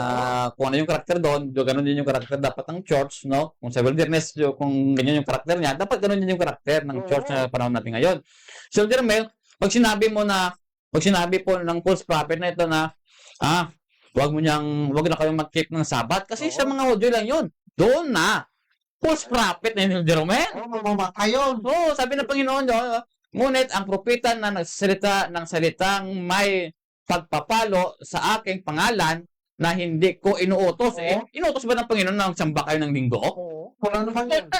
kung ano yung karakter doon, ganun din yung karakter dapat ng church, no? Kung sa Wilderness, kung ganyan yung karakter niya, dapat ganun din yung karakter ng church na panahon natin ngayon. So, Elder Romel, pag sinabi po ng false prophet na ito na, wag na kayong mag-keep ng Sabbath, kasi sa mga Hudyo lang yun. Doon na. False prophet na yun, Elder Romel. Mamamatay yun. Oo, sabi ng Panginoon nyo, ngunit ang propeta na nagsasalita ng salitang may pagpapalo sa aking pangalan na hindi ko inuutos. Inuutos ba ng Panginoon na magsamba kayo ng linggo? Oo. Wala naman yun.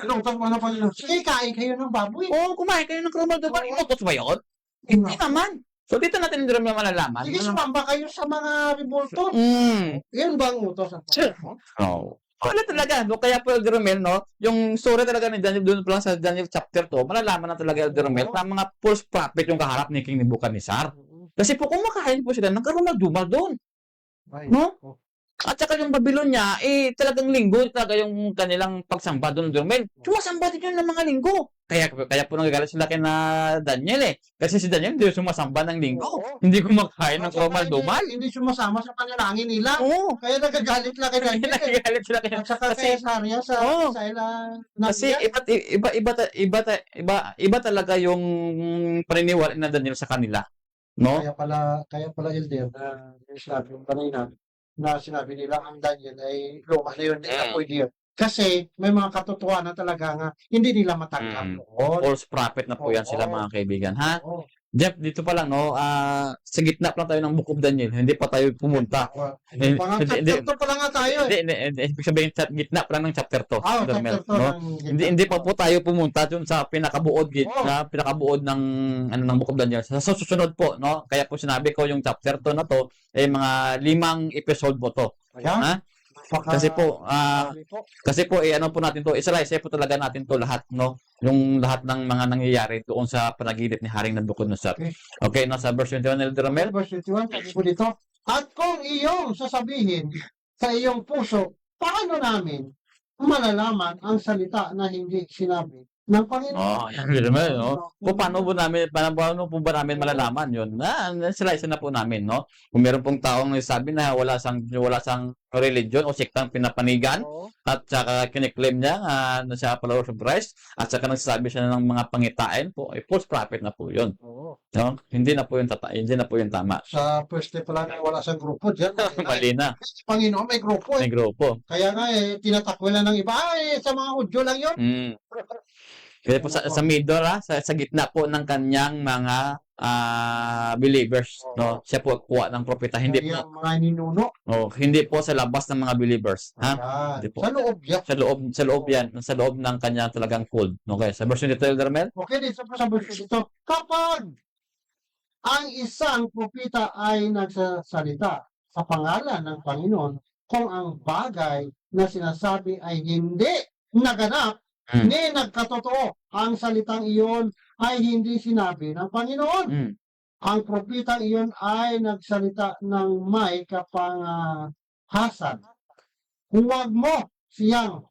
Inuutos mo na pa yun. Sige, kain kayo ng baboy. Oo, kumain kayo ng karumal-dumal. Inuutos ba yun? Hindi naman. So, dito natin hindi naman malalaman. Sige, sumamba kayo sa mga revolto. Yun ba ang utos? Oo. Wala talaga. No? Kaya po, Elder Romel, no? Yung story talaga ni Daniel, doon pa lang sa Daniel chapter 2, malalaman na talaga, Elder Romel, na mga false prophet yung kaharap ni King Nebuchadnezzar. Kasi po, kumakain po sila, nagkarumal-dumal doon. No? At saka yung Babylonia, talagang linggo talaga yung kanilang pagsamba doon, Elder Romel. Sumasamba din yun ng mga linggo. Kaya po nagagalit sila kina Daniel Kasi si Daniel hindi sumasamba ng linggo. Hindi kumakain ng karumal-dumal. Hindi sumasama sa panalangin nila. Oo. Kaya nagagalit lang kay Daniel. Nagagalit sila kaya. At saka kay Saria sa Kasi iba talaga yung paniniwala na Daniel sa kanila. No? Kaya pala Elder, na sinabi yung kanina, na sinabi nila ang Daniel ay luma na yun, hindi na pwede yun. Kasi may mga katotohanan talaga nga hindi nila matanggap. False prophet na po yan sila mga kaibigan, ha? Oo. Jeff, dito pa lang, no? Sa gitna pa lang tayo ng Book of Daniel. Hindi pa tayo pumunta. Hindi pa nga, Hindi- chapter 2 pa lang nga tayo eh. Hindi. Ibig sabihin, sa gitna pa lang ng chapter 2. Chapter 2 no? ng Hindi pa po tayo pumunta dun sa pinakabuod Oo. pinakabuod ng ng Book of Daniel. Sa susunod po, no? Kaya po sinabi ko yung chapter 2 na to mga 5 episode po to. Ayan. Ha? Kasi po, Marami po. kasi po ano po natin to, isa po talaga natin to lahat, no? Yung lahat ng mga nangyayari doon sa panaginip ni Haring Nabucodonosor. Okay. Okay, nasa verse 21 Elder Romel. Verse 21, sabi po dito, at kung iyong sasabihin sa iyong puso, paano namin malalaman ang salita na hindi sinabi ng Panginoon? Elder Romel, no? Paano po ba namin malalaman yun? Slice na po namin, no? Kung meron pong taong nagsabi na wala sang religion o sektang pinapanigan, Oo. at saka kiniklaim niya na siya followers of Christ, at saka nagsasabi siya ng mga pangitain po, false prophet na po yun. Oo. No? Hindi na po yung tama. Sa first day pa lang wala sa grupo dyan. Mali na. Panginoon may grupo May eh. grupo. Kaya nga tinatakwilan ng iba, sa mga Hudyo lang yun. Kaya po sa middle, sa gitna po ng kanyang mga believers, no? Siya po kuha ng propeta, hindi po, Yung mga ninuno. hindi po sa labas ng mga believers, ha? Ayan. Hindi po. Sa loob yan. Sa loob ng kanyang talagang fold. Okay, sa version dito, Elder Mel? Okay, dito po sa verse dito. Kapag ang isang propeta ay nagsasalita sa pangalan ng Panginoon, kung ang bagay na sinasabi ay hindi naganap, ni nagkatotoo, ang salitang iyon ay hindi sinabi ng Panginoon. Ang propetang iyon ay nagsalita ng may kapangahasan. Huwag mo siyang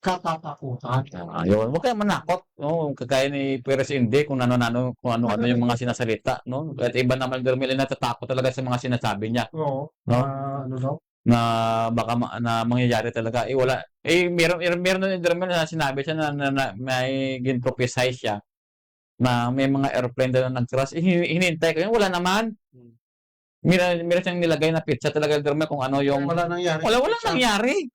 katatakutan. Ayun, huwag kayong manakot, no? Kagaya ni Perez Inde, kung ano-ano yung mga sinasalita, no? At iba naman, Elder Mel, natatakot talaga sa mga sinasabi niya. Oo. No? Ano daw? Na baka na mangyayari talaga. Wala. Meron na Elder na sinabi siya na may ginprophecy siya na may mga airplane daw na nag-crash. Hinintay ko yun. Wala naman. Meron siyang nilagay na pizza talaga, Elder kung ano yung... Wala nangyari. Wala nangyari.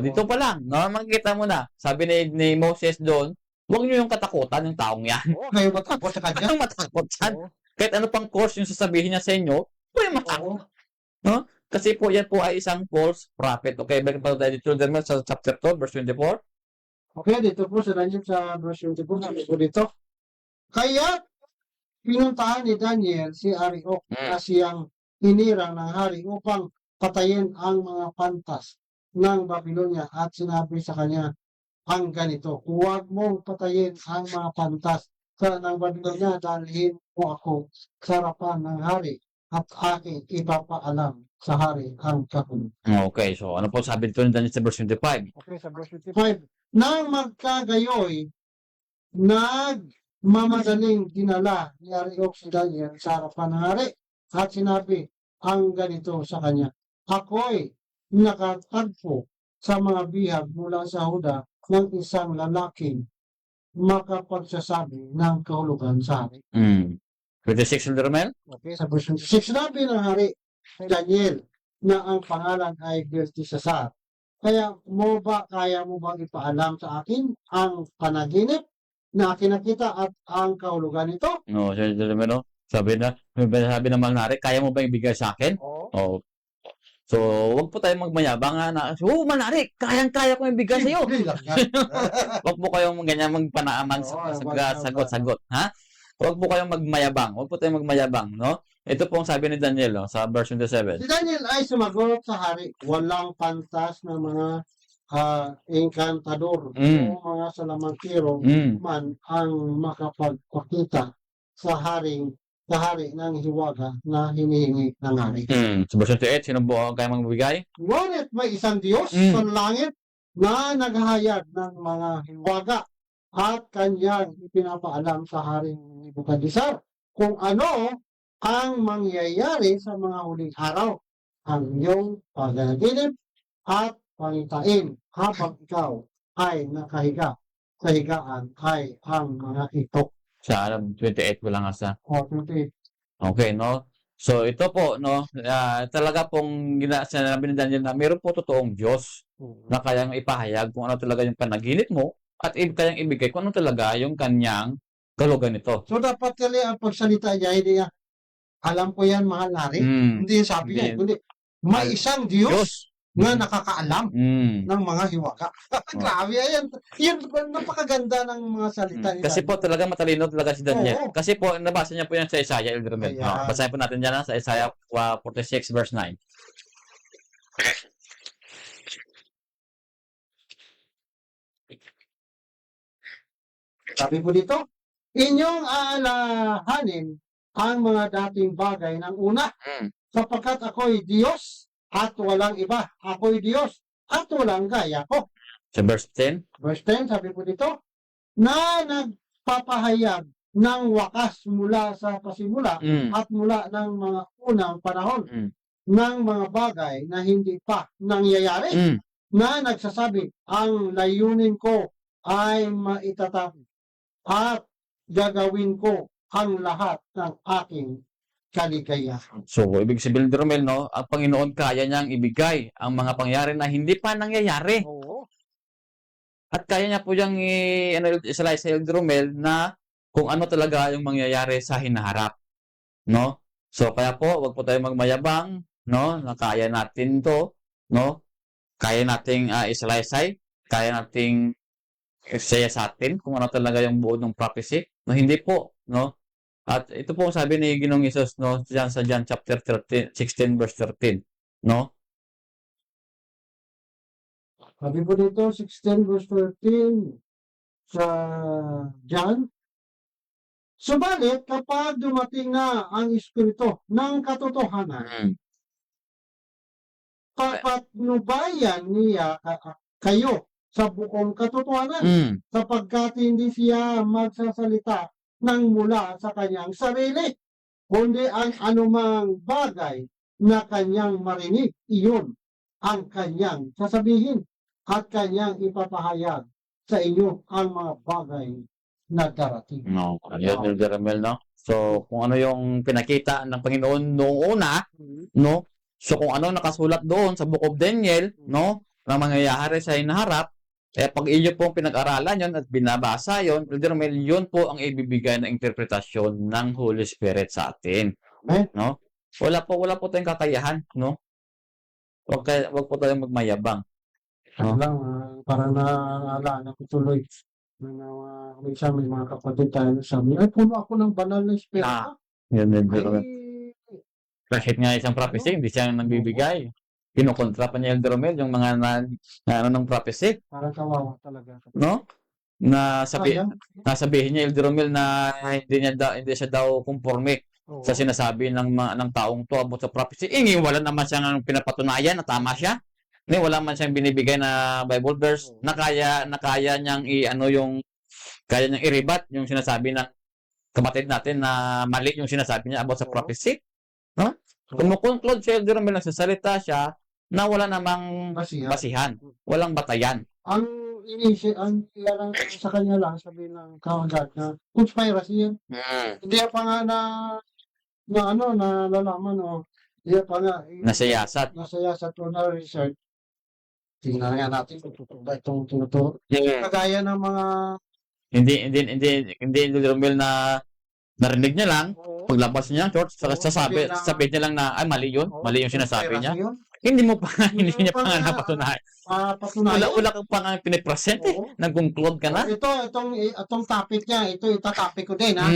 Dito pa lang. No? Makikita mo na. Sabi ni Moses doon, huwag niyo yung katakutan ng taong yan. Oo, kayo matakot sa kanya. Ang matakot yan. Oo. Kahit ano pang course yung sasabihin niya sa inyo, huwag yung matakot. Oo. Kasi po yan po ay isang false prophet. Okay, balik pa tayo dito sa chapter 2, verse 24. Okay, dito po sa Daniel sa verse 24, sabi po dito. Kaya pinuntahan ni Daniel si Ariok na siyang hinirang ng hari upang patayin ang mga pantas ng Babylonia at sinabi sa kanya ang ganito, huwag mong patayin ang mga pantas ng Babylonia, dalhin mo ako sa harapan ng hari at aking ipapaalam sa hari ang kahulugan. Okay, so ano po sabi dito ni Daniel sa verse 25? Okay, sa verse 25. Nang magkagayoy, nagmamadaling dinala ni Ariok si Daniel sa harapan ng hari at sinabi ang ganito sa kanya, ako'y nakatagpo sa mga bihag mula sa Huda ng isang lalaking makapagsasabi ng kahulugan sa hari. 26, Elder Mel? Okay, sa verse 26, sinabi ng hari kay Daniel na ang pangalan ay Belteshazzar. Kaya kaya mo bang ipaalam sa akin ang panaginip na aking nakita at ang kahulugan nito? No, Elder Mel, no? Sabi naman nari, kaya mo ba ibigay sa akin? Oo. So, wag po tayong magmayabang na, manari, kayang-kaya ko ibigay sa iyo. Wag po kayong ganyan magpanaaman sagot-sagot, ha? Huwag po kayong magmayabang. Huwag po tayong magmayabang, no? Ito po ang sabi ni Daniel, sa verse 27. Si Daniel ay sumagot sa hari, walang pantas ng mga encantador o mga salamangkiro man ang makapagpakita sa hari ng hiwaga na hinihingi ng hari. Sa verse 28, sino po ang kaya magbigay? Ngunit may isang Diyos sa langit na naghahayag ng mga hiwaga at kanyang ipinapaalam sa haring Nebukadnezar kung ano ang mangyayari sa mga huling araw, ang iyong paganaginip at pangitain habang ikaw ay nakahiga sa higaan ay ang mga itok. Sa 28, walang asa. O 28. Okay, no? So, ito po, no? Talaga pong sinabi ni Daniel na meron po totoong Diyos na kayang ipahayag kung ano talaga yung panaginip mo at kayang ibigay kung ano talaga yung kanyang Kalugan ito. So dapat kali ang pagsalita niya, hindi niya, alam ko yan, mahal nari. Hindi yung sabi niya, kundi may isang Diyos Diyos. na nakakaalam Mm. ng mga hiwaga. Grabe yan. Yun, napakaganda ng mga salita ni Kasi Daniel. po talaga matalino talaga si Daniel. Oo. Kasi po nabasa niya po yan sa Isaiah, Elder Romel. Ayan. Basahin po natin dyan sa Isaiah 46 verse 9. Sabi po dito, inyong aalahanin ang mga dating bagay ng una, Mm. sapagkat ako'y Diyos at walang iba. Ako'y Diyos at walang gaya ko. Sa verse 10. Verse 10, sabi po dito, na nagpapahayag ng wakas mula sa pasimula Mm. at mula ng mga unang panahon Mm. ng mga bagay na hindi pa nangyayari, Mm. na nagsasabi, ang layunin ko ay maitatag at gagawin ko ang lahat ng aking kaligayahan. So, ibig sabihin, Elder Romel, no, ang Panginoon kaya niyang ibigay ang mga pangyayari na hindi pa nangyayari. Oo. At kaya niya po yung isalay sa Elder Romel na kung ano talaga yung mangyayari sa hinaharap. No? So, kaya po, wag po tayong magmayabang, no, na kaya natin to, no? Kaya nating isalaysay, kaya nating isaya sa atin kung ano talaga yung buod ng prophecy. No, hindi po, no? At ito po ang sabi ni Ginoong Hesus, no, diyan sa John chapter 16 verse 13, no? Sabi po dito, 16 verse 13 sa John, subalit kapag dumating na ang Espiritu ng katotohanan, Mm. papatnubayan niya kayo sa buong katotohanan, Mm. sapagkat hindi siya magsasalita ng mula sa kanyang sarili, kundi ang anumang bagay na kanyang marinig, iyon ang kanyang sasabihin at kanyang ipapahayag sa inyo ang mga bagay na darating. No, ayun, Elder Romel, no? So, kung ano yung pinakita ng Panginoon noong una, no? So, kung ano nakasulat doon sa Book of Daniel, no? Na mangyayari sa hinaharap, pag inyo pong pinag-aralan yon at binabasa yon, Elder Romel, yun po ang ibibigay na interpretasyon ng Holy Spirit sa atin. Amen. No? Wala po tayong kakayahan, no? Wag po tayong magmayabang. Ano lang, parang naalala ko tuloy na minsan may mga kapatid tayo sabi, ay puno ako ng banal na espiritu. Yun, Ay, Elder Romel. Kahit nga isang prophecy, hindi siya nagbibigay. Kinukontra pa niya Elder Romel yung mga ano ng prophecy, parang kawawa talaga. no? Nasabihin niya Elder Romel na hindi siya daw conforme Oo. sa sinasabi ng taong to about sa prophecy. Wala naman siyang pinapatunayan na tama siya. Wala man siyang binibigay na Bible verse na kaya niyang kaya niyang i-rebut yung sinasabi ng kapatid natin na mali yung sinasabi niya about sa prophecy. No? Kumukonklud si Elder Romel, nagsasalita siya na wala namang basihan, walang batayan. Ang ilang sa kanya lang, sabi ng kawagat na conspiracy yan. Hindi pa nga nalalaman o hindi pa nga Nasiyasat. nasayasat o na-research. Tingnan nga natin kung totoo ba itong tinuturo. Kagaya ng mga Hindi Elder Romel na narinig niya lang, paglabas niya ng church, sabihin niya lang na, ay, mali yung sinasabi niya. Hindi niya pa nga napatunayan. Wala kang pa nga pinipresent nag-conclude ka na. Itong topic niya, itatopic ko din, ha?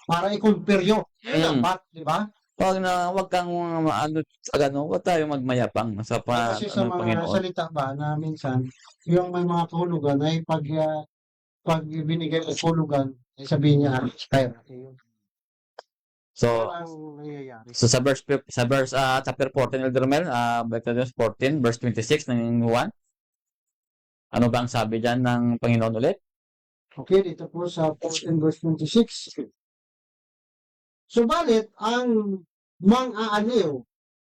Para i-compare dapat, di ba? Wag tayong magmayabang sa Kasi sa mga Panginoon. salita ba na minsan, yung may mga kahulugan ay pag binigay ng kahulugan, ay sabihin niya, So, ang nangyayari. So sa verse chapter 14 Elder Romel, balik tayo sa 14 verse 26 ng Juan. Ano ba ang sabi diyan ng Panginoon ulit? Okay, dito po sa 14 verse 26. Subalit ang mang-aaliw,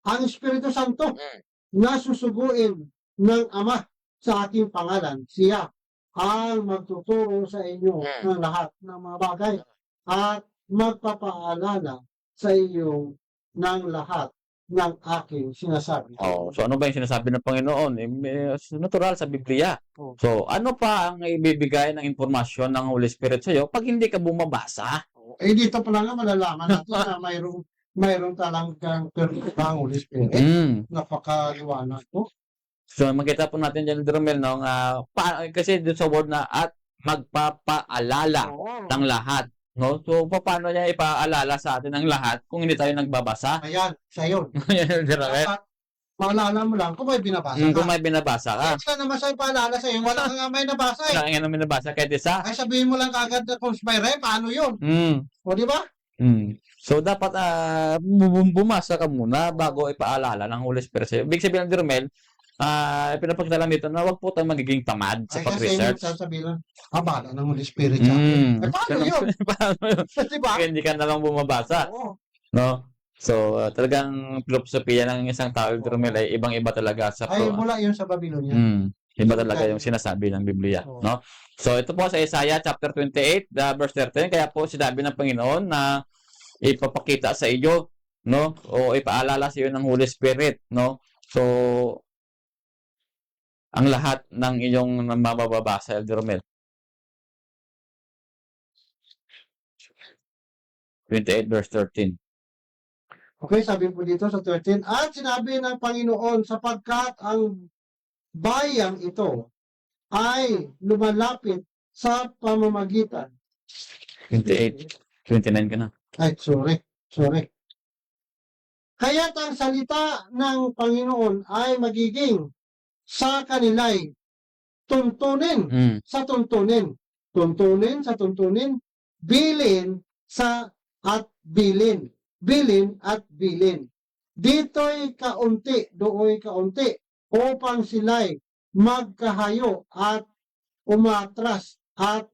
ang Espiritu Santo na susuguin ng Ama sa aking pangalan, siya ang magtuturo sa inyo ng lahat ng mga bagay at magpapaalala sa iyo ng lahat ng aking sinasabi. Oh, so ano ba yung sinasabi ng Panginoon? Natural sa Biblia. Oh. So, ano pa ang ibibigay ng impormasyon ng Holy Spirit sa iyo pag hindi ka bumabasa? Eh, dito pa lang nga malalaman natin na mayroong talagang ang Holy Spirit. Mm. Napakaliwanag po. So, makita po natin dyan, Dromel, no? Kasi doon sa word na at magpapaalala ng lahat. No? So, paano niya ipaalala sa atin ang lahat kung hindi tayo nagbabasa? Ayan, sa yun. Dromel, Dapat, maalala mo lang kung may binabasa ka. kung may binabasa ka. Kahit ka naman sa'yo paalala sa'yo, wala ka nga may nabasa eh. Kaya nga binabasa kahit isa. Ay sabihin mo lang kagad na kung may re, paano yun? Mm. O di ba? Mm. So, dapat bumasa ka muna bago ipaalala ng Holy Spirit sa'yo. Ibig sabihin ng Dromel, pinapakita lang dito na huwag po tayong magiging tamad sa Ay kasi yung pag-research. sasabihin lang, bala ng Holy Spirit sa akin. Eh, paano yun? Paano yun? Di ba? Kaya hindi ka na lang bumabasa. Oo. No? So, talagang filosofiya ng isang tao, Dromel, ay ibang-iba talaga sa Ay, mula yun sa Babylonia. iba talaga yung sinasabi ng Biblia. Oo. No? So, ito po sa Isaiah chapter 28, verse 13, kaya po sinabi ng Panginoon na ipapakita sa iyo, no? O ipaalala sa iyo ng Holy Spirit, no? So, ang lahat ng iyong mababasa, Elder Romel. 28 verse 13. Okay, sabi po dito sa 13, at sinabi ng Panginoon sapagkat ang bayang ito ay lumalapit sa pamamagitan. 28. 29 ka na. Ay, sorry. Kaya't ang salita ng Panginoon ay magiging sa kanila'y tuntunin sa tuntunin. Tuntunin sa tuntunin. Bilin sa at bilin. Bilin at bilin. Dito'y kaunti, doo'y kaunti, upang sila'y magkahayo at umatras at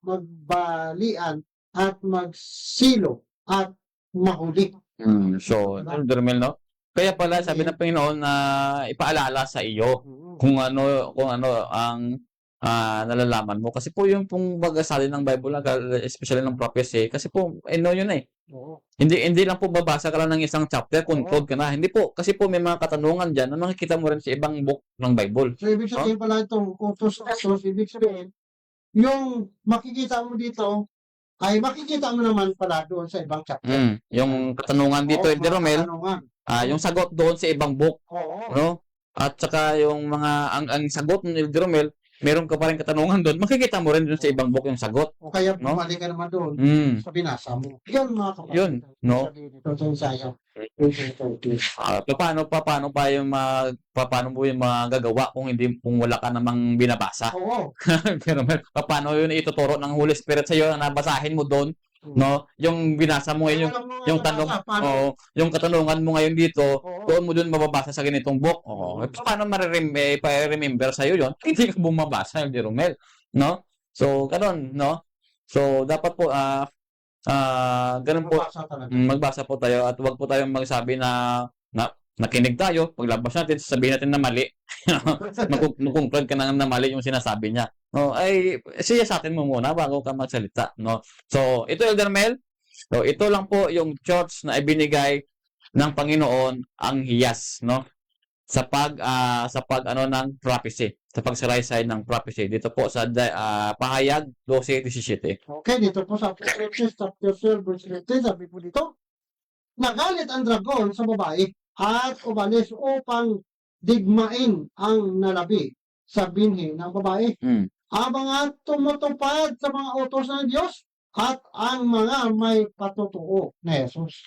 magbalian at magsilo at mahuli. So, Elder Romel, no? Kaya pala sabi ng Panginoon na ipaalala sa iyo kung ano ang nalalaman mo. Kasi po yung pong bagasali ng Bible, especially ng prophecy, kasi po, yun eh. Oo. Hindi lang po babasa ka lang ng isang chapter, conclude ka na. Hindi po. Kasi po may mga katanungan dyan na makikita mo rin sa ibang book ng Bible. So, ibig sabihin pala itong utos, ibig sabihin, yung makikita mo dito, ay makikita mo naman pala doon sa ibang chapter. Yung katanungan dito, Oo, Elder Romel, katanungan. yung sagot doon sa ibang book, Oo. no? At saka yung ang sagot ng Elder Romel, meron ka pa rin katanungan doon, makikita mo rin doon sa ibang book yung sagot. O kaya No? bumalik ka naman doon Mm. sa binasa mo. Yan mga kapatid. Yun, no? Ito sa ensayo. Paano pa yung paano mo yung magagawa kung wala ka namang binabasa? Oo. Pero paano yun ituturo ng Holy Spirit sa iyo na nabasahin mo doon, no? Yung binasa mo ngayon, yung tanong, yung katanungan mo ngayon dito, doon mo doon mababasa sa ganitong book. Paano ma-remember sa iyo yon? Hindi ka bumabasa, Elder Romel, no? So, ganun, no? So, dapat po ganun po, Mabasa talaga. magbasa po tayo at huwag po tayong magsabi na nakinig tayo, paglabas natin, sabihin natin na mali. Magkukonklud ka na mali yung sinasabi niya. No, ay siya sa atin mo muna bago ka magsalita, no. So, ito Elder Mel. So, ito lang po yung church na ibinigay ng Panginoon ang hiyas, no. Sa pag ng prophecy, sa pagsalaysay ng prophecy dito po sa Pahayag 12:17. Okay, dito po sa Apocrypha chapter 12 verse 13, sabi po dito, nagalit ang dragon sa babae at umalis upang digmain ang nalabi sa binhi ng babae. Ang mga tumutupad sa mga utos ng Diyos at ang mga may patutuo na Jesus.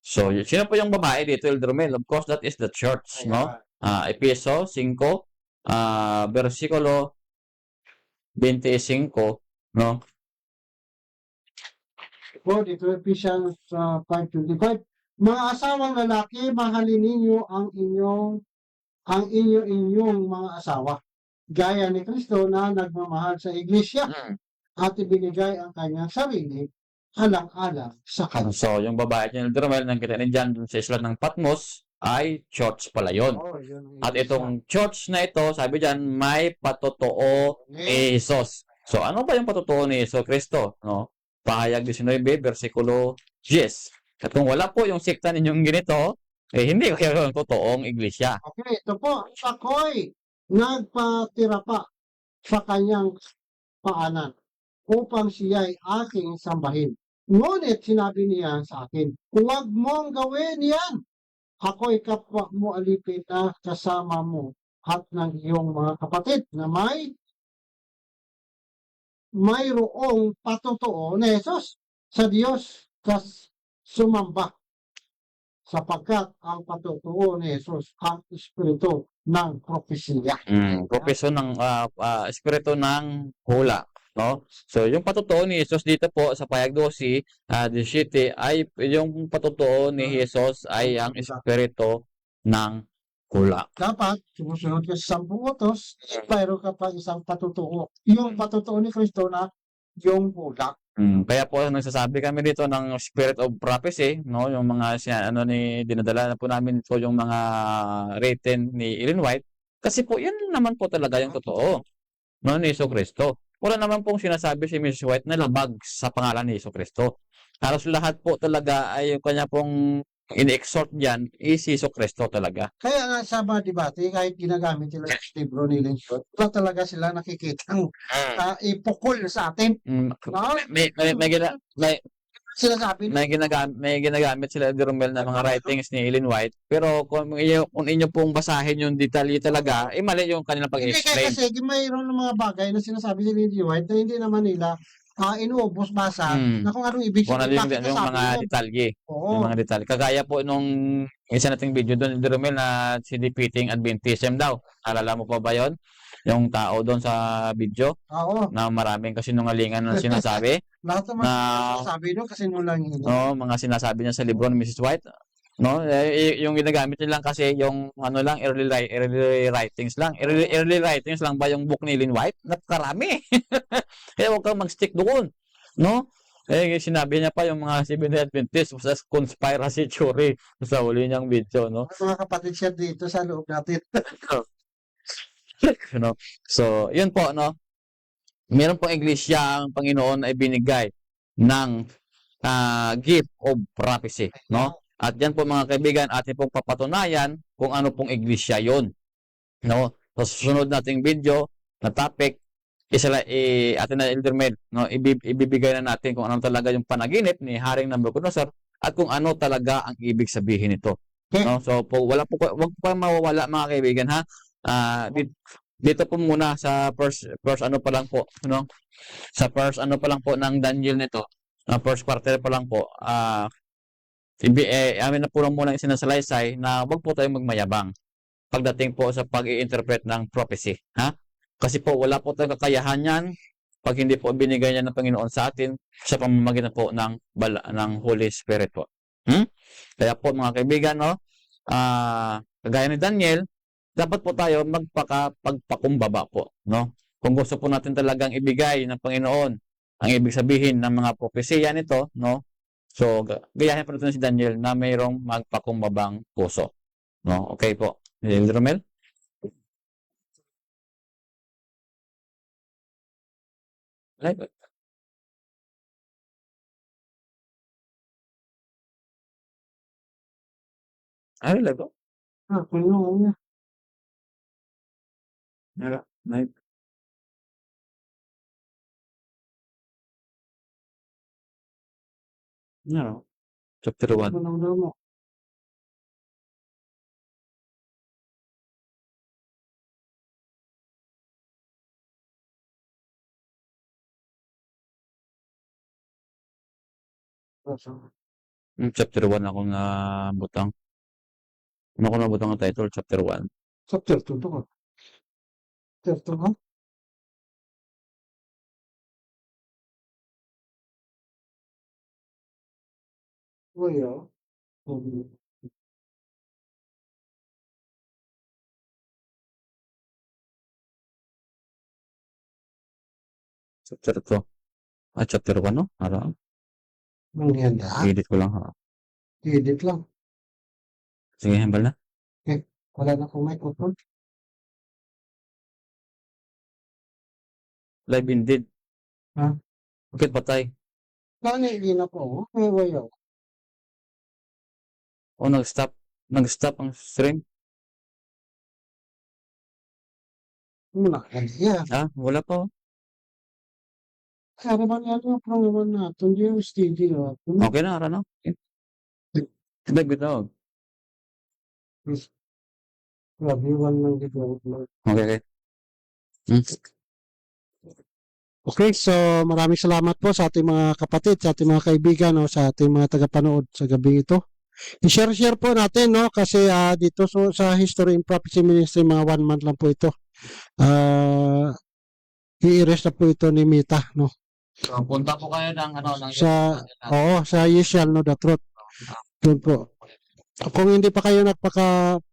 So, sino po yung babae dito, Elder Romel? Of course, that is the church, no? Efeso 5, versikulo 25, no? Po, dito Ephesians 5:25. Mga asawang lalaki, mahalin ninyo ang inyong mga asawa. Gaya ni Kristo na nagmamahal sa iglesia at ibinigay ang kanyang sarili alang-alang sa kanya. So, yung babae niya, Elder Romel, nang kita ni John sa isla ng Patmos, ay church pala yun. At itong church na ito, sabi diyan, may patotoo ni Jesus. So, ano ba yung patotoo ni Jesus Kristo? No? Pahayag 19, versikulo 10. At kung wala po yung sikta ninyong ganito, Eh, hindi kayo yung totoong iglesia. Okay, ito po, ako'y nagpatira pa sa kanyang paanan upang siya'y aking sambahin. Ngunit sinabi niya sa akin, huwag mong gawin yan. Ako'y kapwa mo alipin na kasama mo at ng iyong mga kapatid na mayroong patotoo na Jesus sa Diyos sumamba sapagkat ang patotoo ni Jesus ang espiritu ng propesya. Propeso ng espiritu ng hula, no? So yung patotoo ni Jesus dito po sa payag 12, 17 ay yung patotoo ni Jesus ay ang espiritu ng hula. Dapat sumusunod ka sa 10 utos, mayroon ka pa isang patotoo. Yung patotoo ni Kristo na yung hula. Kaya po nagsasabi kami dito ng spirit of prophecy, no? Yung mga dinadala na po namin ito yung mga written ni Ellen White kasi po yan naman po talaga yung totoo, no, ni Jesucristo. Wala naman pong sinasabi si Mrs. White na labag sa pangalan ni Jesucristo. Halos lahat po talaga ay yung kanya pong in-exhort diyan is si Jesucristo talaga. Kaya nga sa mga debate, kahit ginagamit nila yung libro ni Ellen White, wala talaga sila nakikitang ipukol sa atin. No? May Sinasabi may ginagamit sila ni Romel na mga writings ni Ellen White, pero kung inyo pong basahin yung detalye talaga, mali yung kanilang Hindi pag-explain. kasi mayroon ng mga bagay na sinasabi ni Ellen White na hindi naman nila inuubos basa na kung anong ibig Kung ano sabihin. yung mga detalye. Oo. Yung mga detalye. Kagaya po nung isa nating video doon ni Romel na CDP-ting Adventism daw. Alala mo pa ba yon? Yung tao doon sa video Oo. na maraming kasinungalingan na sinasabi. Lahat naman sinasabi doon kasi nulang yun. No, mga sinasabi niya sa libro ni Mrs. White. No, yung ginagamit niya lang kasi yung ano lang early writings lang. Early writings lang ba yung book ni Ellen White? Napakarami. Kaya huwag kang mag-stick doon. No? Sinabi niya pa yung mga Seventh-day Adventist sa conspiracy theory sa huli niyang video, no? Mga kapatid siya dito sa loob natin. No? So, yun po, no? Meron pong iglesia ang Panginoon ay binigay ng gift of prophecy, no? At yan po mga kaibigan, atin pong papatunayan kung ano pong iglesia yon, no? So, susunod nating video na topic, atin na Eldermed, no? Ibibigay na natin kung ano talaga yung panaginip ni Haring Nabucodonosor at kung ano talaga ang ibig sabihin nito. No? So, wag po mawawala mga kaibigan, ha? Dito po muna sa first ano pa lang po, no? Sa first ano pa lang po ng Daniel nito, first quarter pa lang po, amin na po lang muna sinasalaysay na wag po tayong magmayabang pagdating po sa pag-i-interpret ng prophecy, ha? Kasi po wala po tayong kakayahan yan pag hindi po binigay niya ng Panginoon sa atin sa pamamagitan po ng Holy Spirit po. Kaya po mga kaibigan, no, kagaya ni Daniel, dapat po tayo pagpakumbaba po, no? Kung gusto po natin talagang ibigay ng Panginoon ang ibig sabihin ng mga propesya nito, no? So, gayahin po natin si Daniel na mayroong magpakumbabang puso, no? Okay po. Romel? Live. Ay, live po. Kung niya. Live. No. Chapter 1. Mo. Chapter 1 ako na butang. Ano ko na butang ang title? Chapter 1. Chapter 2 to ka. Chapter 2 ha? Wala. Chapter 2. Chapter 1, no? Ano? Mangyanda. Edit ko lang, ha? Edit lang. Sige, hambal na. Wala na akong microphone. Live indeed. Ha? Bakit patay? Nangingin ako. Wala. O nag-stop. nag-stop ang stream? Wala kanina. Wala pa. Kaya naman yan yung problema natin, yung steady. Okay na, Arano. Hindi, bitawag. Grabe, one lang dito. Okay. Hmm. Okay, so maraming salamat po sa ating mga kapatid, sa ating mga kaibigan, no, sa ating mga tagapanood sa gabi ito. I-share po natin, no, kasi dito sa History and Prophecy Ministry, mga 1 month lang po ito. I-erase na po ito ni Mita, no. So, punta po kayo ng Sa yeshall.no.truth. Doon po. Kung hindi pa kayo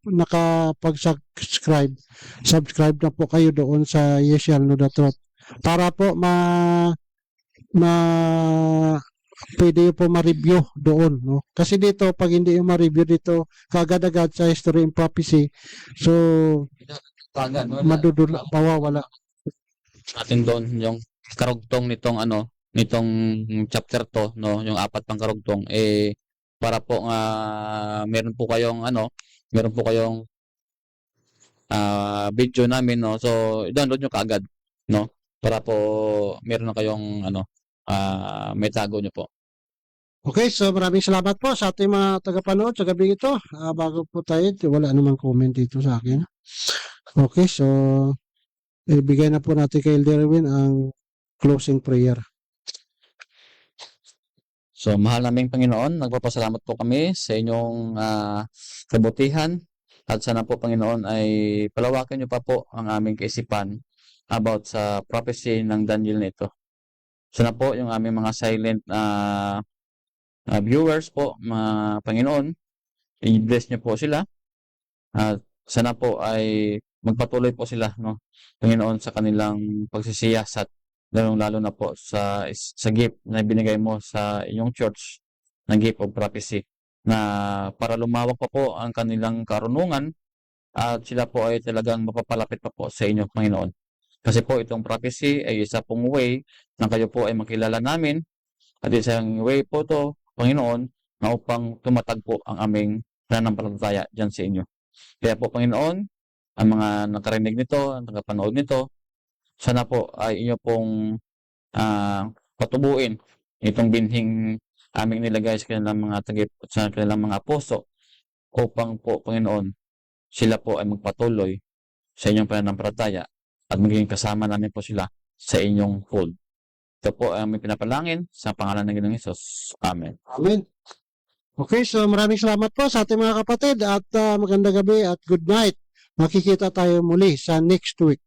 nakapag-subscribe, subscribe na po kayo doon sa yeshall.no.truth para po pwede po ma-review doon, no? Kasi dito, pag hindi yung ma-review dito, kagad-agad sa History and Prophecy, so madudula, mawawala. Atin doon yung karugtong nitong chapter to, no, yung 4 pang karugtong, para po meron po kayong video namin, no, so i-download nyo kaagad, no, para po meron na kayong may tago nyo po. Okay, so maraming salamat po sa ating mga tagapanood sa gabi ito. Bago po tayo, wala namang comment dito sa akin. Okay, so ibigay na po natin kay Elder Erwin ang closing prayer. So, mahal naming Panginoon, nagpapasalamat po kami sa inyong kabutihan at sana po, Panginoon, ay palawakin niyo pa po ang aming kaisipan about sa prophecy ng Daniel nito. Sana po yung aming mga silent viewers po, mga Panginoon, i-bless niyo po sila at sana po ay magpatuloy po sila, no, Panginoon, sa kanilang pagsisiyasat, lalong-lalo na po sa gift na binigay mo sa inyong church, na gift of prophecy, na para lumawak pa po ang kanilang karunungan at sila po ay talagang mapapalapit pa po sa inyo, Panginoon. Kasi po itong prophecy ay isa pong way na kayo po ay makilala namin at isang way po to, Panginoon, na upang tumatag po ang aming nananampalataya dyan sa inyo. Kaya po, Panginoon, ang mga nakarinig nito, ang nakapanood nito, sana po ay inyo pong patubuin itong binhing aming nilagay sa kanilang mga tagap, sa kanilang mga puso upang po, Panginoon, sila po ay magpatuloy sa inyong pananampalataya at magiging kasama namin po sila sa inyong fold. Ito po ay aming pinapalangin sa pangalan ng Ginoong Hesus. Amen. Amen. Okay, so maraming salamat po sa ating mga kapatid at magandang gabi at good night. Makikita tayo muli sa next week.